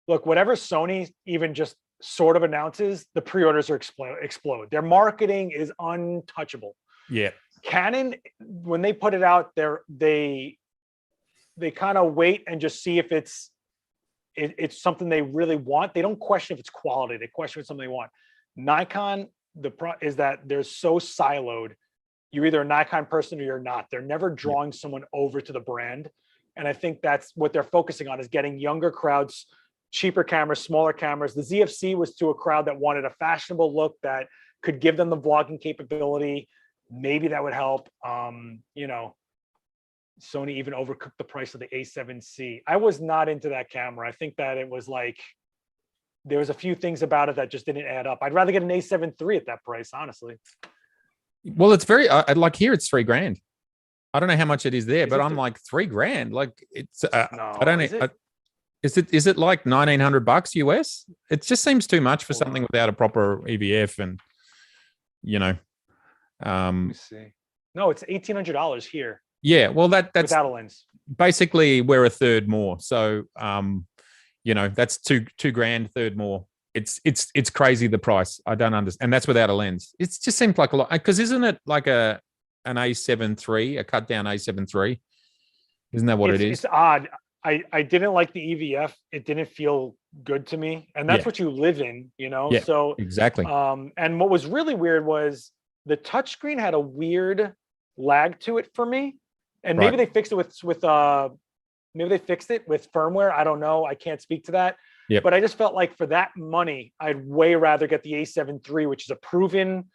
Look, whatever Sony even just sort of announces, the pre-orders are explode. Their marketing is untouchable. Yeah. Canon, when they put it out there, they kind of wait and just see if it's something they really want. They don't question if it's quality. They question if it's something they want. Nikon, is that they're so siloed. You're either a Nikon person or you're not. They're never drawing someone over to the brand. And I think that's what they're focusing on, is getting younger crowds, cheaper cameras, smaller cameras. The ZFC was to a crowd that wanted a fashionable look that could give them the vlogging capability. Maybe that would help. Sony even overcooked the price of the A7C. I was not into that camera. I think that it was like, there was a few things about it that just didn't add up. I'd rather get an A7 III at that price, honestly. Well, it's very, like here, it's $3,000. I don't know how much it is there, but I'm like $3,000. Like it's, no, I don't know. Is it like $1,900 US? It just seems too much for something without a proper EVF and, let me see. No, it's $1,800 here. Yeah, well, that's without a lens. Basically, we're a third more. So, that's two grand, third more. It's crazy, the price. I don't understand, and that's without a lens. It just seems like a lot, because isn't it like an A7 III, a cut down A7 III? Isn't that what it is? It's odd. I didn't like the EVF. It didn't feel good to me, and that's what you live in, Yeah, so exactly. And what was really weird was the touchscreen had a weird lag to it for me. And maybe they fixed it with maybe they fixed it with firmware. I don't know. I can't speak to that. Yep. But I just felt like for that money, I'd way rather get the A7 III, which is a proven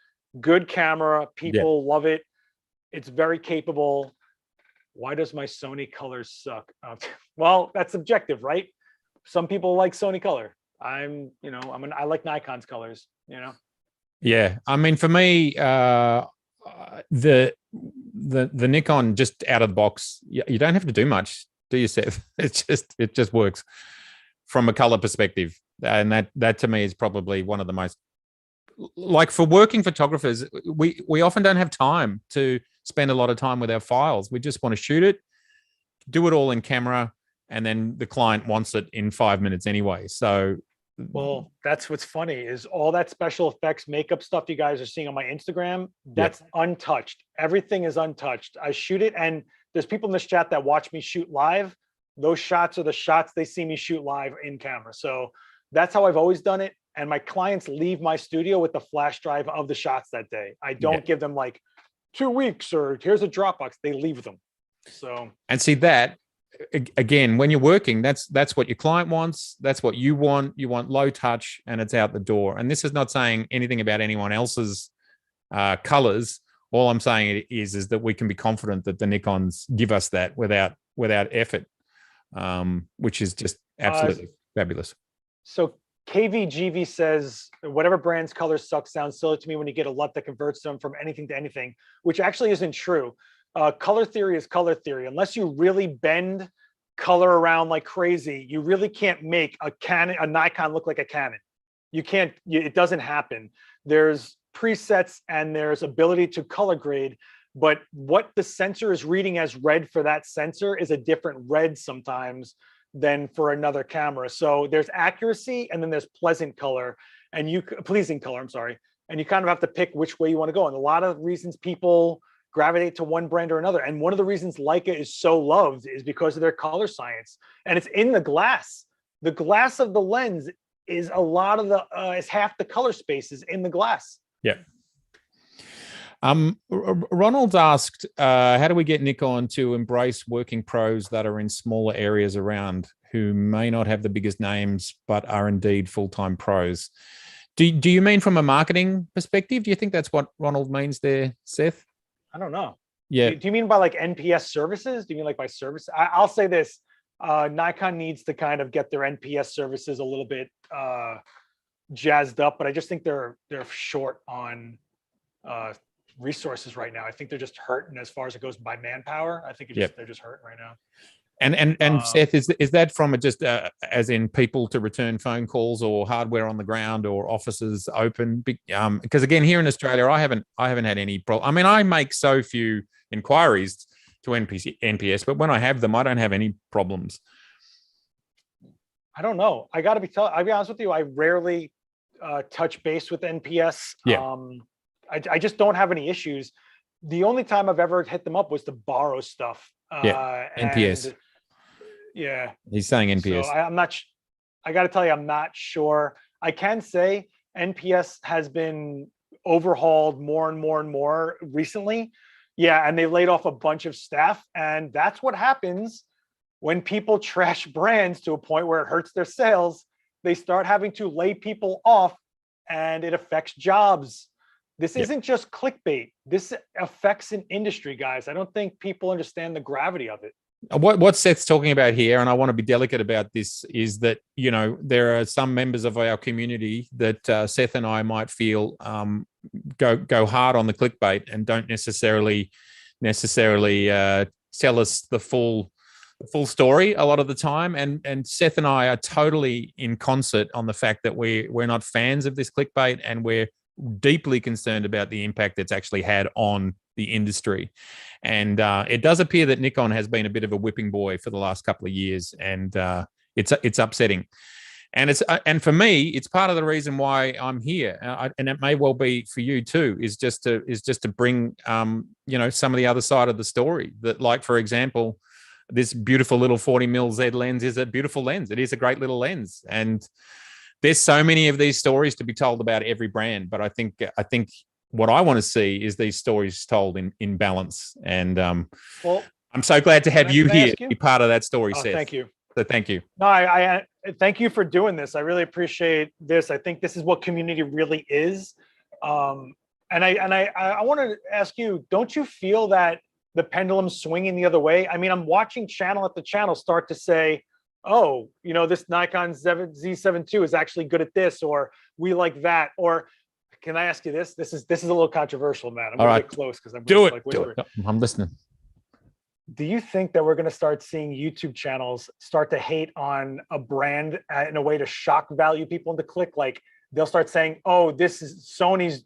good camera. People love it. It's very capable. Why does my Sony colors suck? Well, that's subjective, right? Some people like Sony color. I like Nikon's colors, Yeah. I mean, for me, the Nikon, just out of the box, you don't have to do much, do you, Seth? It just works from a color perspective, and that to me is probably one of the most, like, for working photographers, we often don't have time to spend a lot of time with our files. We just want to shoot it, do it all in camera, and then the client wants it in 5 minutes anyway. So, well, that's what's funny, is all that special effects makeup stuff you guys are seeing on my Instagram, that's untouched. Everything is untouched. I shoot it, and there's people in this chat that watch me shoot live. Those shots are the shots they see me shoot live in camera. So that's how I've always done it. And my clients leave my studio with the flash drive of the shots that day. I don't give them like 2 weeks or here's a Dropbox. They leave them. So, and see that, again, when you're working, that's what your client wants. That's what you want. You want low touch, and it's out the door. And this is not saying anything about anyone else's colors. All I'm saying is that we can be confident that the Nikons give us that without effort, which is just absolutely fabulous. So KVGV says, whatever brand's colors suck sounds silly to me when you get a LUT that converts them from anything to anything, which actually isn't true. Color theory is color theory. Unless you really bend color around like crazy, you really can't make a Nikon look like a Canon. You can't, it doesn't happen. There's presets and there's ability to color grade, but what the sensor is reading as red for that sensor is a different red sometimes than for another camera. So there's accuracy, and then there's pleasing color, and pleasing color, I'm sorry. And you kind of have to pick which way you want to go. And a lot of reasons people gravitate to one brand or another. And one of the reasons Leica is so loved is because of their color science. And it's in the glass. The glass of the lens is a lot of is half the color spaces in the glass. Yeah. Ronald asked, how do we get Nikon to embrace working pros that are in smaller areas around who may not have the biggest names, but are indeed full-time pros? Do you mean from a marketing perspective? Do you think that's what Ronald means there, Seth? I don't know. Yeah. Do you mean by like NPS services? Do you mean like by service? I'll say this, Nikon needs to kind of get their NPS services a little bit jazzed up, but I just think they're short on resources right now. I think they're just hurting as far as it goes by manpower. I think they're just hurting right now. And Seth, is that from just as in people to return phone calls or hardware on the ground or offices open? Because again, here in Australia, I haven't had any problem. I mean, I make so few inquiries to NPS, but when I have them, I don't have any problems. I don't know. I'll be honest with you. I rarely touch base with NPS. Yeah. I just don't have any issues. The only time I've ever hit them up was to borrow stuff. NPS. Yeah. He's saying NPS. So I'm not, I got to tell you, I'm not sure. I can say NPS has been overhauled more and more and more recently. Yeah. And they laid off a bunch of staff. And that's what happens when people trash brands to a point where it hurts their sales. They start having to lay people off and it affects jobs. This isn't just clickbait. This affects an industry, guys. I don't think people understand the gravity of it. What Seth's talking about here, and I want to be delicate about this, is that, you know, there are some members of our community that Seth and I might feel go hard on the clickbait and don't necessarily tell us the full story a lot of the time. And Seth and I are totally in concert on the fact that we're not fans of this clickbait, and we're deeply concerned about the impact it's actually had on the industry. And it does appear that Nikon has been a bit of a whipping boy for the last couple of years, and it's upsetting. And for me, it's part of the reason why I'm here, and it may well be for you too. Is just to bring you know, some of the other side of the story. That, like, for example, this beautiful little 40mm Z lens is a beautiful lens. It is a great little lens, and there's so many of these stories to be told about every brand. But I think what I want to see is these stories told in balance. And well, I'm so glad to have you here to be part of that story, Seth. Thank you. So thank you. No, I thank you for doing this. I really appreciate this. I think this is what community really is. And I want to ask you, don't you feel that the pendulum's swinging the other way? I mean, I'm watching channel after channel start to say, oh, you know, this Nikon Z7 II is actually good at this, or we like that. Or can I ask you this? This is a little controversial, man. I'm gonna get close because I'm do like it. I'm listening. Do you think that we're going to start seeing YouTube channels start to hate on a brand in a way to shock value people into click? Like, they'll start saying, oh, this is Sony's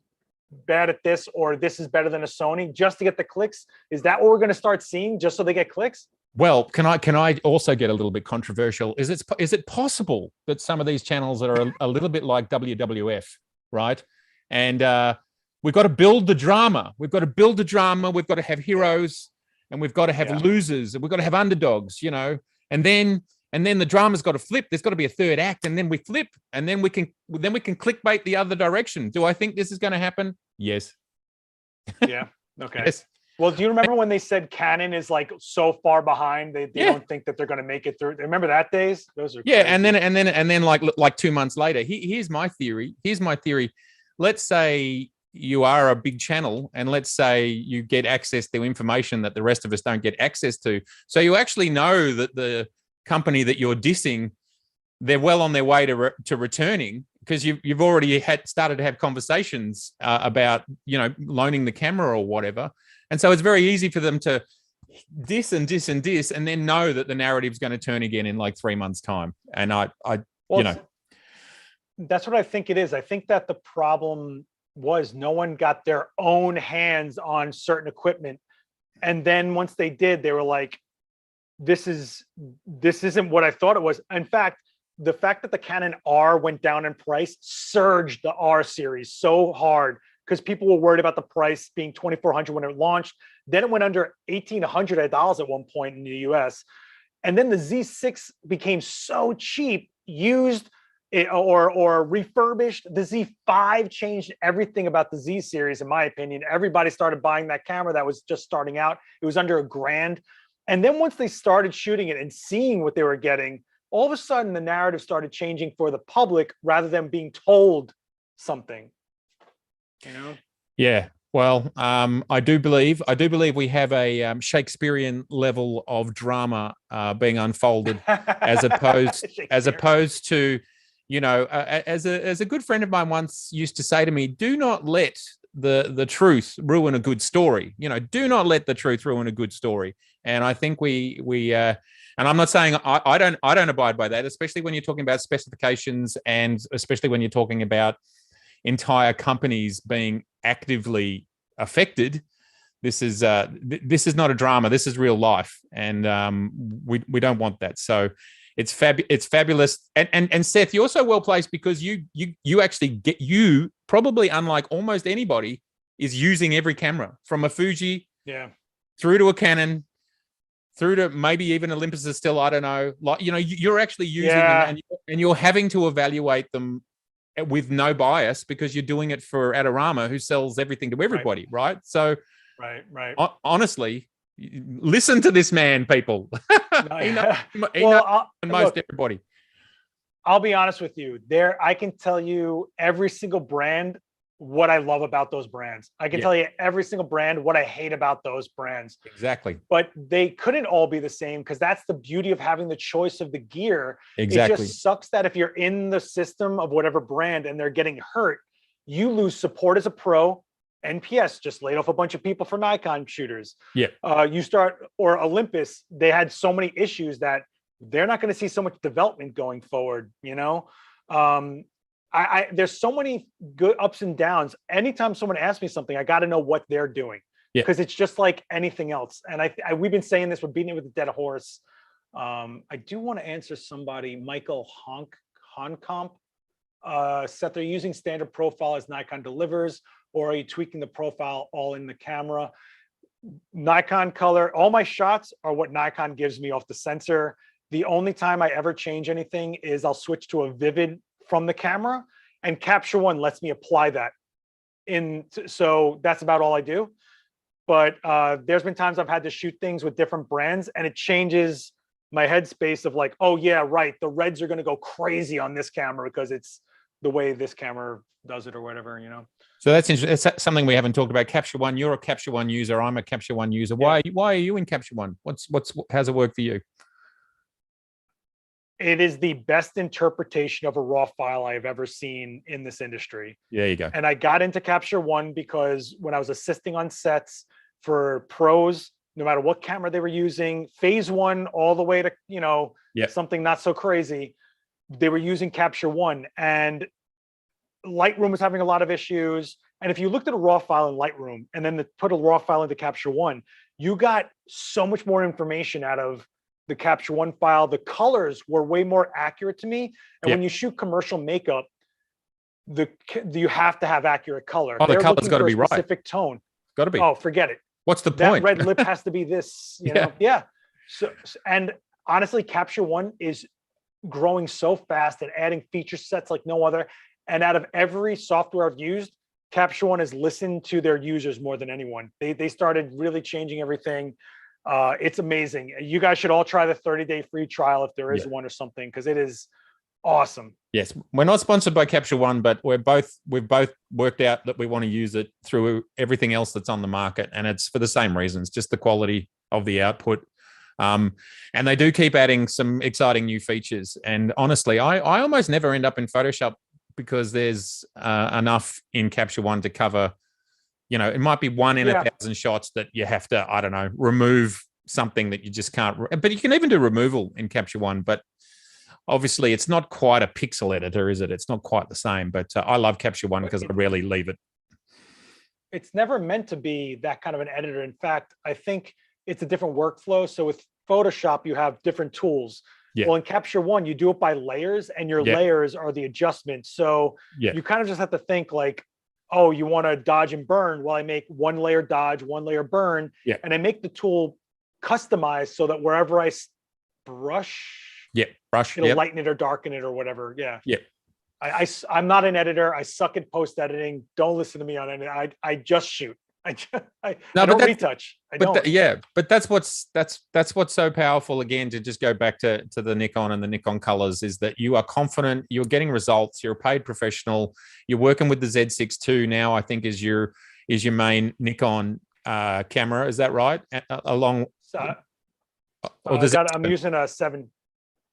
bad at this, or this is better than a Sony, just to get the clicks? Is that what we're going to start seeing, just so they get clicks? Well, can I also get a little bit controversial? Is it possible that some of these channels are a little bit like WWF, right? And we've got to build the drama. We've got to have heroes, and we've got to have losers, and we've got to have underdogs, you know. And then the drama's got to flip. There's got to be a third act, and then we flip, and then we can clickbait the other direction. Do I think this is going to happen? Yes. Yeah. Okay. Yes. Well, do you remember when they said Canon is like so far behind they don't think that they're going to make it through? Remember that days? Those are crazy. And then like 2 months later, here's my theory. Let's say you are a big channel, and let's say you get access to information that the rest of us don't get access to. So you actually know that the company that you're dissing, they're well on their way to returning, because you've already started to have conversations about, you know, loaning the camera or whatever. And so it's very easy for them to diss and diss and diss, and then know that the narrative's going to turn again in like 3 months' time. And that's what I think it is. I think that the problem was no one got their own hands on certain equipment. And then once they did, they were like, this isn't what I thought it was. In fact, the fact that the Canon R went down in price surged the R series so hard, because people were worried about the price being $2,400 when it launched. Then it went under $1,800 at one point in the US. And then the Z6 became so cheap, used, or refurbished. The Z5 changed everything about the Z series, in my opinion. Everybody started buying that camera that was just starting out. It was under $1,000. And then once they started shooting it and seeing what they were getting, all of a sudden the narrative started changing for the public rather than being told something. You know? Yeah. Well, I do believe we have a Shakespearean level of drama being unfolded, as opposed to, you know, as a good friend of mine once used to say to me, do not let the truth ruin a good story. You know, do not let the truth ruin a good story. And I think we and I'm not saying I don't abide by that, especially when you're talking about specifications and especially when you're talking about entire companies being actively affected. This is not a drama. This is real life, and we don't want that. So it's fabulous. And Seth, you're so well placed because you actually get, you probably, unlike almost anybody, is using every camera from a Fuji, through to a Canon, through to maybe even Olympus is still, I don't know, like, you know, you're actually using them, and you're having to evaluate them with no bias because you're doing it for Adorama, who sells everything to everybody, right? So, right. Honestly, listen to this man, people. He knows most everybody. I'll be honest with you. I can tell you every single brand what I love about those brands. I can tell you every single brand what I hate about those brands. Exactly. But they couldn't all be the same, because that's the beauty of having the choice of the gear. Exactly. It just sucks that if you're in the system of whatever brand and they're getting hurt, you lose support as a pro. NPS just laid off a bunch of people for Nikon shooters. Yeah. Or Olympus, they had so many issues that they're not going to see so much development going forward, you know? There's so many good ups and downs. Anytime someone asks me something, I got to know what they're doing, because it's just like anything else. And we've been saying this, we're beating it with a dead horse. I do want to answer somebody, Michael Honcomp. Seth, they're using standard profile as Nikon delivers, or are you tweaking the profile all in the camera? Nikon color, all my shots are what Nikon gives me off the sensor. The only time I ever change anything is I'll switch to a vivid from the camera, and Capture One lets me apply that in. So that's about all I do. But there's been times I've had to shoot things with different brands, and it changes my headspace of like, oh yeah, right, the reds are going to go crazy on this camera because it's the way this camera does it or whatever, you know. So that's interesting. It's something we haven't talked about. Capture One. You're a Capture One user. I'm a Capture One user. Why are you in Capture One? How's it work for you? It is the best interpretation of a raw file I've ever seen in this industry. There you go. And I got into Capture One because when I was assisting on sets for pros, no matter what camera they were using, phase one all the way to, you know, something not so crazy, they were using Capture One. And Lightroom was having a lot of issues. And if you looked at a raw file in Lightroom and then put a raw file into Capture One, you got so much more information out of the Capture One file. The colors were way more accurate to me. And when you shoot commercial makeup, you have to have accurate color. Oh, the color's got to be right. Specific tone. Got to be. Oh, forget it. What's the point? That red lip has to be this, you know? Yeah. So, and honestly, Capture One is growing so fast and adding feature sets like no other. And out of every software I've used, Capture One has listened to their users more than anyone. They started really changing everything. It's amazing. You guys should all try the 30-day free trial if there is one or something, because it is awesome. Yes, we're not sponsored by Capture One, but we've both worked out that we want to use it through everything else that's on the market, and it's for the same reasons, just the quality of the output. And they do keep adding some exciting new features. And honestly, I almost never end up in Photoshop because there's enough in Capture One to cover. You know, it might be one in 1,000 shots that you have to, I don't know, remove something that you just can't. But you can even do removal in Capture One. But obviously, it's not quite a pixel editor, is it? It's not quite the same. But I love Capture One because I rarely leave it. It's never meant to be that kind of an editor. In fact, I think it's a different workflow. So with Photoshop, you have different tools. Well, in Capture One, you do it by layers, and your layers are the adjustments. So you kind of just have to think like, oh, you want to dodge and burn? Well, I make one layer dodge, one layer burn, and I make the tool customized so that wherever I brush, it'll lighten it or darken it or whatever. I'm not an editor. I suck at post editing. Don't listen to me on it. I just shoot. I don't retouch. But that's what's so powerful, again, to just go back to the Nikon and the Nikon colors, is that you are confident, you're getting results, you're a paid professional, you're working with the Z6 II now, I think is your main Nikon camera. Is that right? I'm using a 7.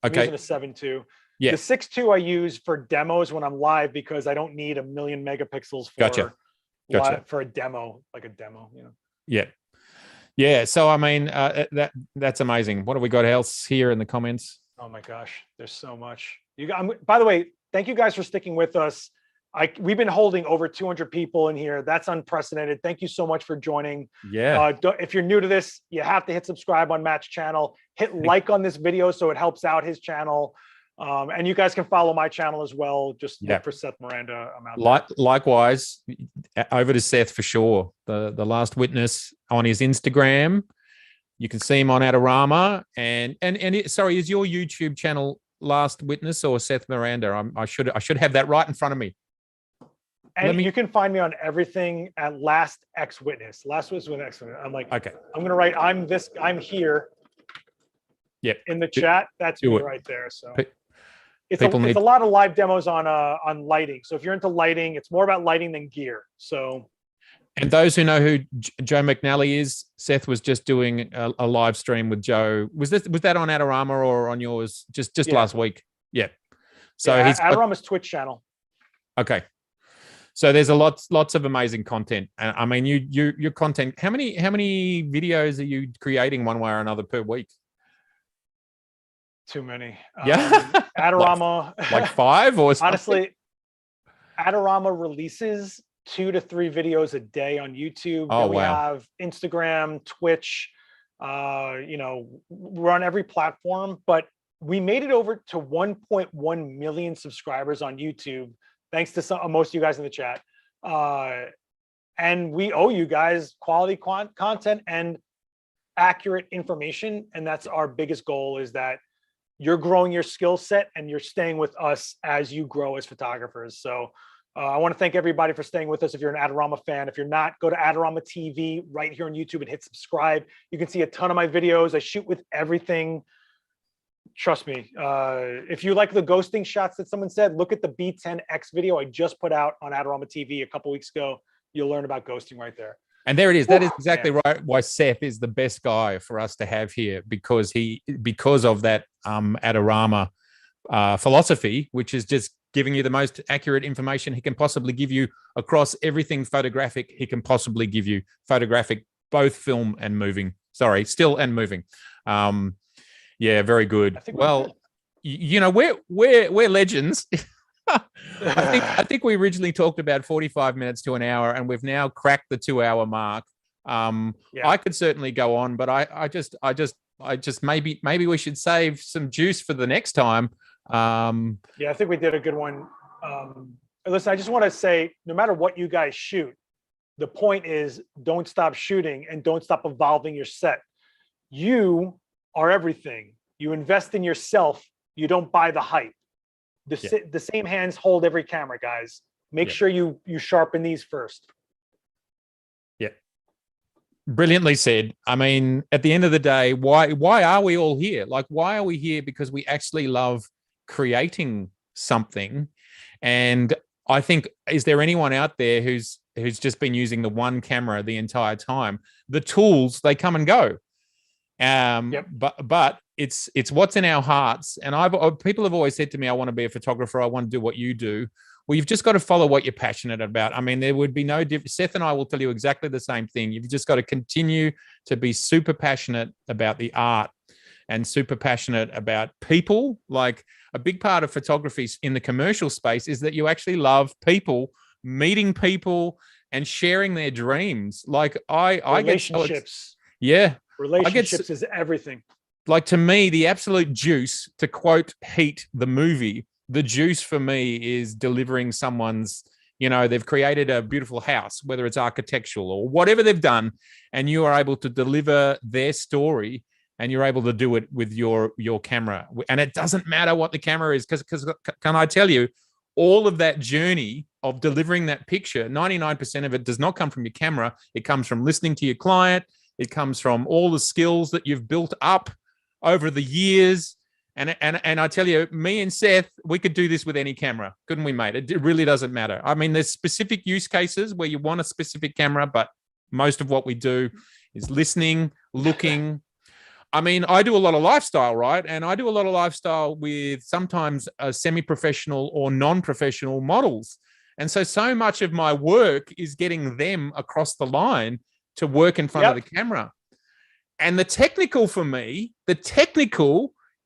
Okay. I'm using a 7 II. Yeah. The 6 II I use for demos when I'm live because I don't need 1,000,000 megapixels for for a demo, like a demo, you know. Yeah. So I mean, that's amazing. What have we got else here in the comments? Oh my gosh, there's so much. By the way, thank you guys for sticking with us. We've been holding over 200 people in here. That's unprecedented. Thank you so much for joining. Yeah. If you're new to this, you have to hit subscribe on Matt's channel. Hit like on this video so it helps out his channel. And you guys can follow my channel as well. Just look for Seth Miranda. Likewise, over to Seth for sure. The Last Witness on his Instagram. You can see him on Adorama. Sorry, is your YouTube channel Last Witness or Seth Miranda? I should have that right in front of me. And you can find me on everything at Last X Witness. Last Witness with X Witness. I'm like, okay. I'm gonna write. I'm here. Yep. In the chat, that's me right there. So. It's a lot of live demos on lighting. So if you're into lighting, it's more about lighting than gear. So, and those who know who Joe McNally is, Seth was just doing a live stream with Joe. Was that on Adorama or on yours? Just last week? Yeah. So he's Adorama's Twitch channel. Okay. So there's lots of amazing content. I mean, your content. How many videos are you creating one way or another per week? Too many. Yeah. Adorama. like 5 or something? Honestly, Adorama releases 2 to 3 videos a day on YouTube. Oh, we have Instagram, Twitch, we're on every platform, but we made it over to 1.1 million subscribers on YouTube, thanks to most of you guys in the chat. And we owe you guys quality content and accurate information. And that's our biggest goal, is that you're growing your skill set and you're staying with us as you grow as photographers. So I want to thank everybody for staying with us. If you're an Adorama fan, if you're not, go to Adorama TV right here on YouTube and hit subscribe. You can see a ton of my videos. I shoot with everything. Trust me. If you like the ghosting shots that someone said, look at the B10X video I just put out on Adorama TV a couple weeks ago. You'll learn about ghosting right there. And there it is. That is exactly right. Why Seth is the best guy for us to have here, because of that Adorama philosophy, which is just giving you the most accurate information he can possibly give you across everything photographic he can possibly give you. Photographic, both film and moving. Sorry, still and moving. Yeah, very good. Well, we're legends. I think we originally talked about 45 minutes to an hour, and we've now cracked the 2-hour mark. I could certainly go on, but I just maybe we should save some juice for the next time. I think we did a good one. Listen, I just want to say, no matter what you guys shoot, the point is don't stop shooting and don't stop evolving your set. You are everything. You invest in yourself. You don't buy the hype. The same hands hold every camera, guys. Make sure you sharpen these first. Yeah. Brilliantly said. I mean, at the end of the day, why are we all here? Like, why are we here? Because we actually love creating something. And I think, is there anyone out there who's just been using the one camera the entire time? The tools, they come and go. But it's what's in our hearts. And people have always said to me, I want to be a photographer. I want to do what you do. Well, you've just got to follow what you're passionate about. I mean, there would be no difference. Seth and I will tell you exactly the same thing. You've just got to continue to be super passionate about the art and super passionate about people. Like, a big part of photography in the commercial space is that you actually love people, meeting people and sharing their dreams. Like I relationships. Relationships is everything. Like, to me, the absolute juice, to quote Heat, the movie, the juice for me is delivering someone's, they've created a beautiful house, whether it's architectural or whatever they've done, and you are able to deliver their story, and you're able to do it with your camera. And it doesn't matter what the camera is, because can I tell you, all of that journey of delivering that picture, 99% of it does not come from your camera. It comes from listening to your client. It comes from all the skills that you've built up over the years. And I tell you, me and Seth, we could do this with any camera, couldn't we, mate? It really doesn't matter. I mean, there's specific use cases where you want a specific camera, but most of what we do is listening, looking. I mean, I do a lot of lifestyle, right? And I do a lot of lifestyle with sometimes semi-professional or non-professional models. And so much of my work is getting them across the line to work in front of the camera. And the technical for me,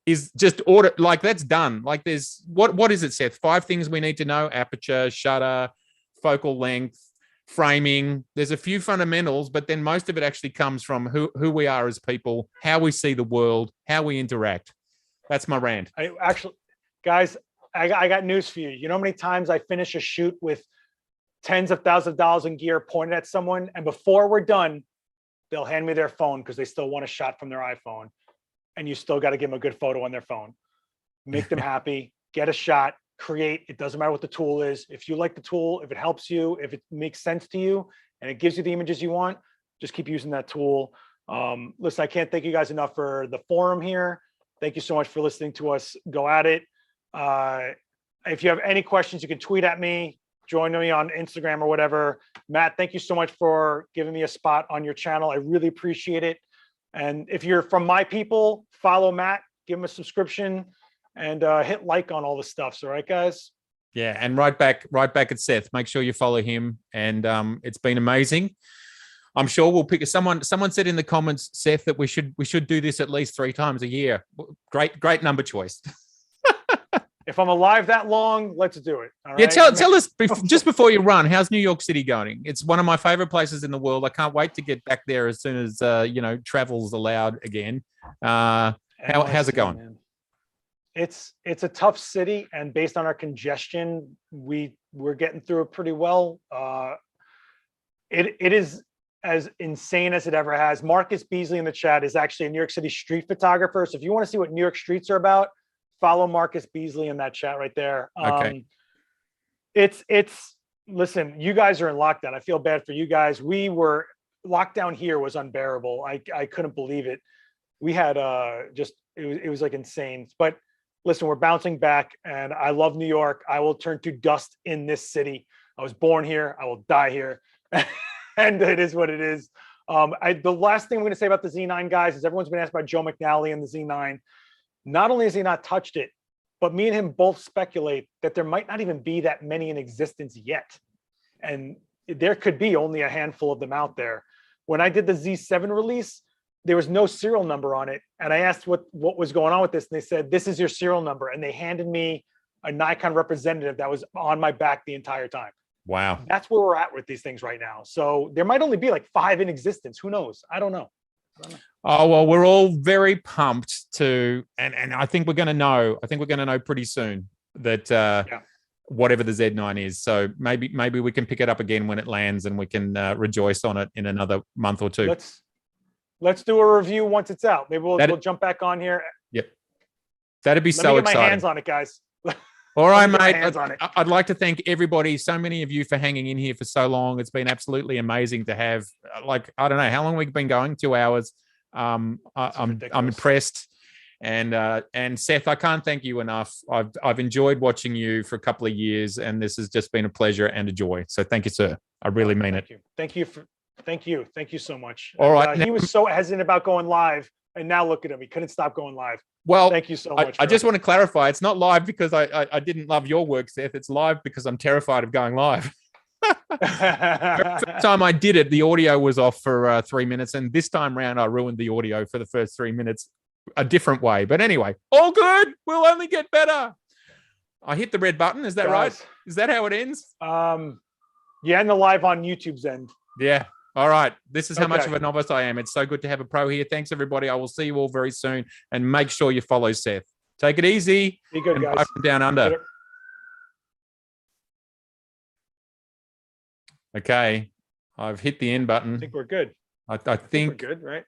is just order, like that's done. Like there's, what is it, Seth? 5 things we need to know: aperture, shutter, focal length, framing. There's a few fundamentals, but then most of it actually comes from who we are as people, how we see the world, how we interact. That's my rant. Guys, I got news for you. You know how many times I finish a shoot with tens of thousands of dollars in gear pointed at someone, and before we're done, they'll hand me their phone because they still want a shot from their iPhone. And you still got to give them a good photo on their phone. Make them happy, get a shot, create. It doesn't matter what the tool is. If you like the tool, if it helps you, if it makes sense to you, and it gives you the images you want, just keep using that tool. Listen, I can't thank you guys enough for the forum here. Thank you so much for listening to us go at it. If you have any questions, you can tweet at me, join me on Instagram or whatever. Matt, thank you so much for giving me a spot on your channel. I really appreciate it. And if you're from my people, follow Matt, give him a subscription, and hit like on all the stuff. All right, guys? Yeah, and right back at Seth. Make sure you follow him. And it's been amazing. I'm sure we'll pick someone said in the comments, Seth, that we should do this at least 3 times a year. Great number choice. If I'm alive that long, let's do it. All right? Yeah, tell us just before you run, how's New York City going? It's one of my favorite places in the world. I can't wait to get back there as soon as travel's allowed again. How's it going? Man. It's a tough city, and based on our congestion, we're getting through it pretty well. It is as insane as it ever has. Marcus Beasley in the chat is actually a New York City street photographer. So if you want to see what New York streets are about, follow Marcus Beasley in that chat right there. Okay. Listen, you guys are in lockdown. I feel bad for you guys. Lockdown here was unbearable. I couldn't believe it. We had it was like insane. But listen, we're bouncing back, and I love New York. I will turn to dust in this city. I was born here. I will die here. And it is what it is. The last thing I'm going to say about the Z9, guys, is everyone's been asked about Joe McNally and the Z9. Not only has he not touched it, but me and him both speculate that there might not even be that many in existence yet. And there could be only a handful of them out there. When I did the Z7 release, there was no serial number on it. And I asked what was going on with this. And they said, this is your serial number. And they handed me a Nikon representative that was on my back the entire time. Wow. That's where we're at with these things right now. So there might only be like 5 in existence. Who knows? I don't know. Oh, well, we're all very pumped to, and I think we're going to know. I think we're going to know pretty soon that whatever the Z9 is. So maybe we can pick it up again when it lands, and we can rejoice on it in another month or 2. Let's do a review once it's out. Maybe we'll jump back on here. Yep. That'd be so exciting. Let me get my hands on it, guys. All right, mate. I'd like to thank everybody, so many of you, for hanging in here for so long. It's been absolutely amazing to have, I don't know, how long we've been going? 2 hours. I'm impressed. And Seth, I can't thank you enough. I've enjoyed watching you for a couple of years, and this has just been a pleasure and a joy. So thank you, sir. I really mean it. Thank you so much. All right. He was so hesitant about going live, and now look at him. He couldn't stop going live. Well, thank you so much. I just want to clarify. It's not live because I didn't love your work, Seth. It's live because I'm terrified of going live. First time I did it, the audio was off for 3 minutes. And this time round, I ruined the audio for the first 3 minutes a different way. But anyway, all good. We'll only get better. I hit the red button. Is that right? Is that how it ends? Yeah, and the live on YouTube's end. Yeah. All right. This is how much of a novice I am. It's so good to have a pro here. Thanks, everybody. I will see you all very soon. And make sure you follow Seth. Take it easy. Be good, guys. Bye from down under. Okay. I've hit the end button. I think we're good. I think we're good, right?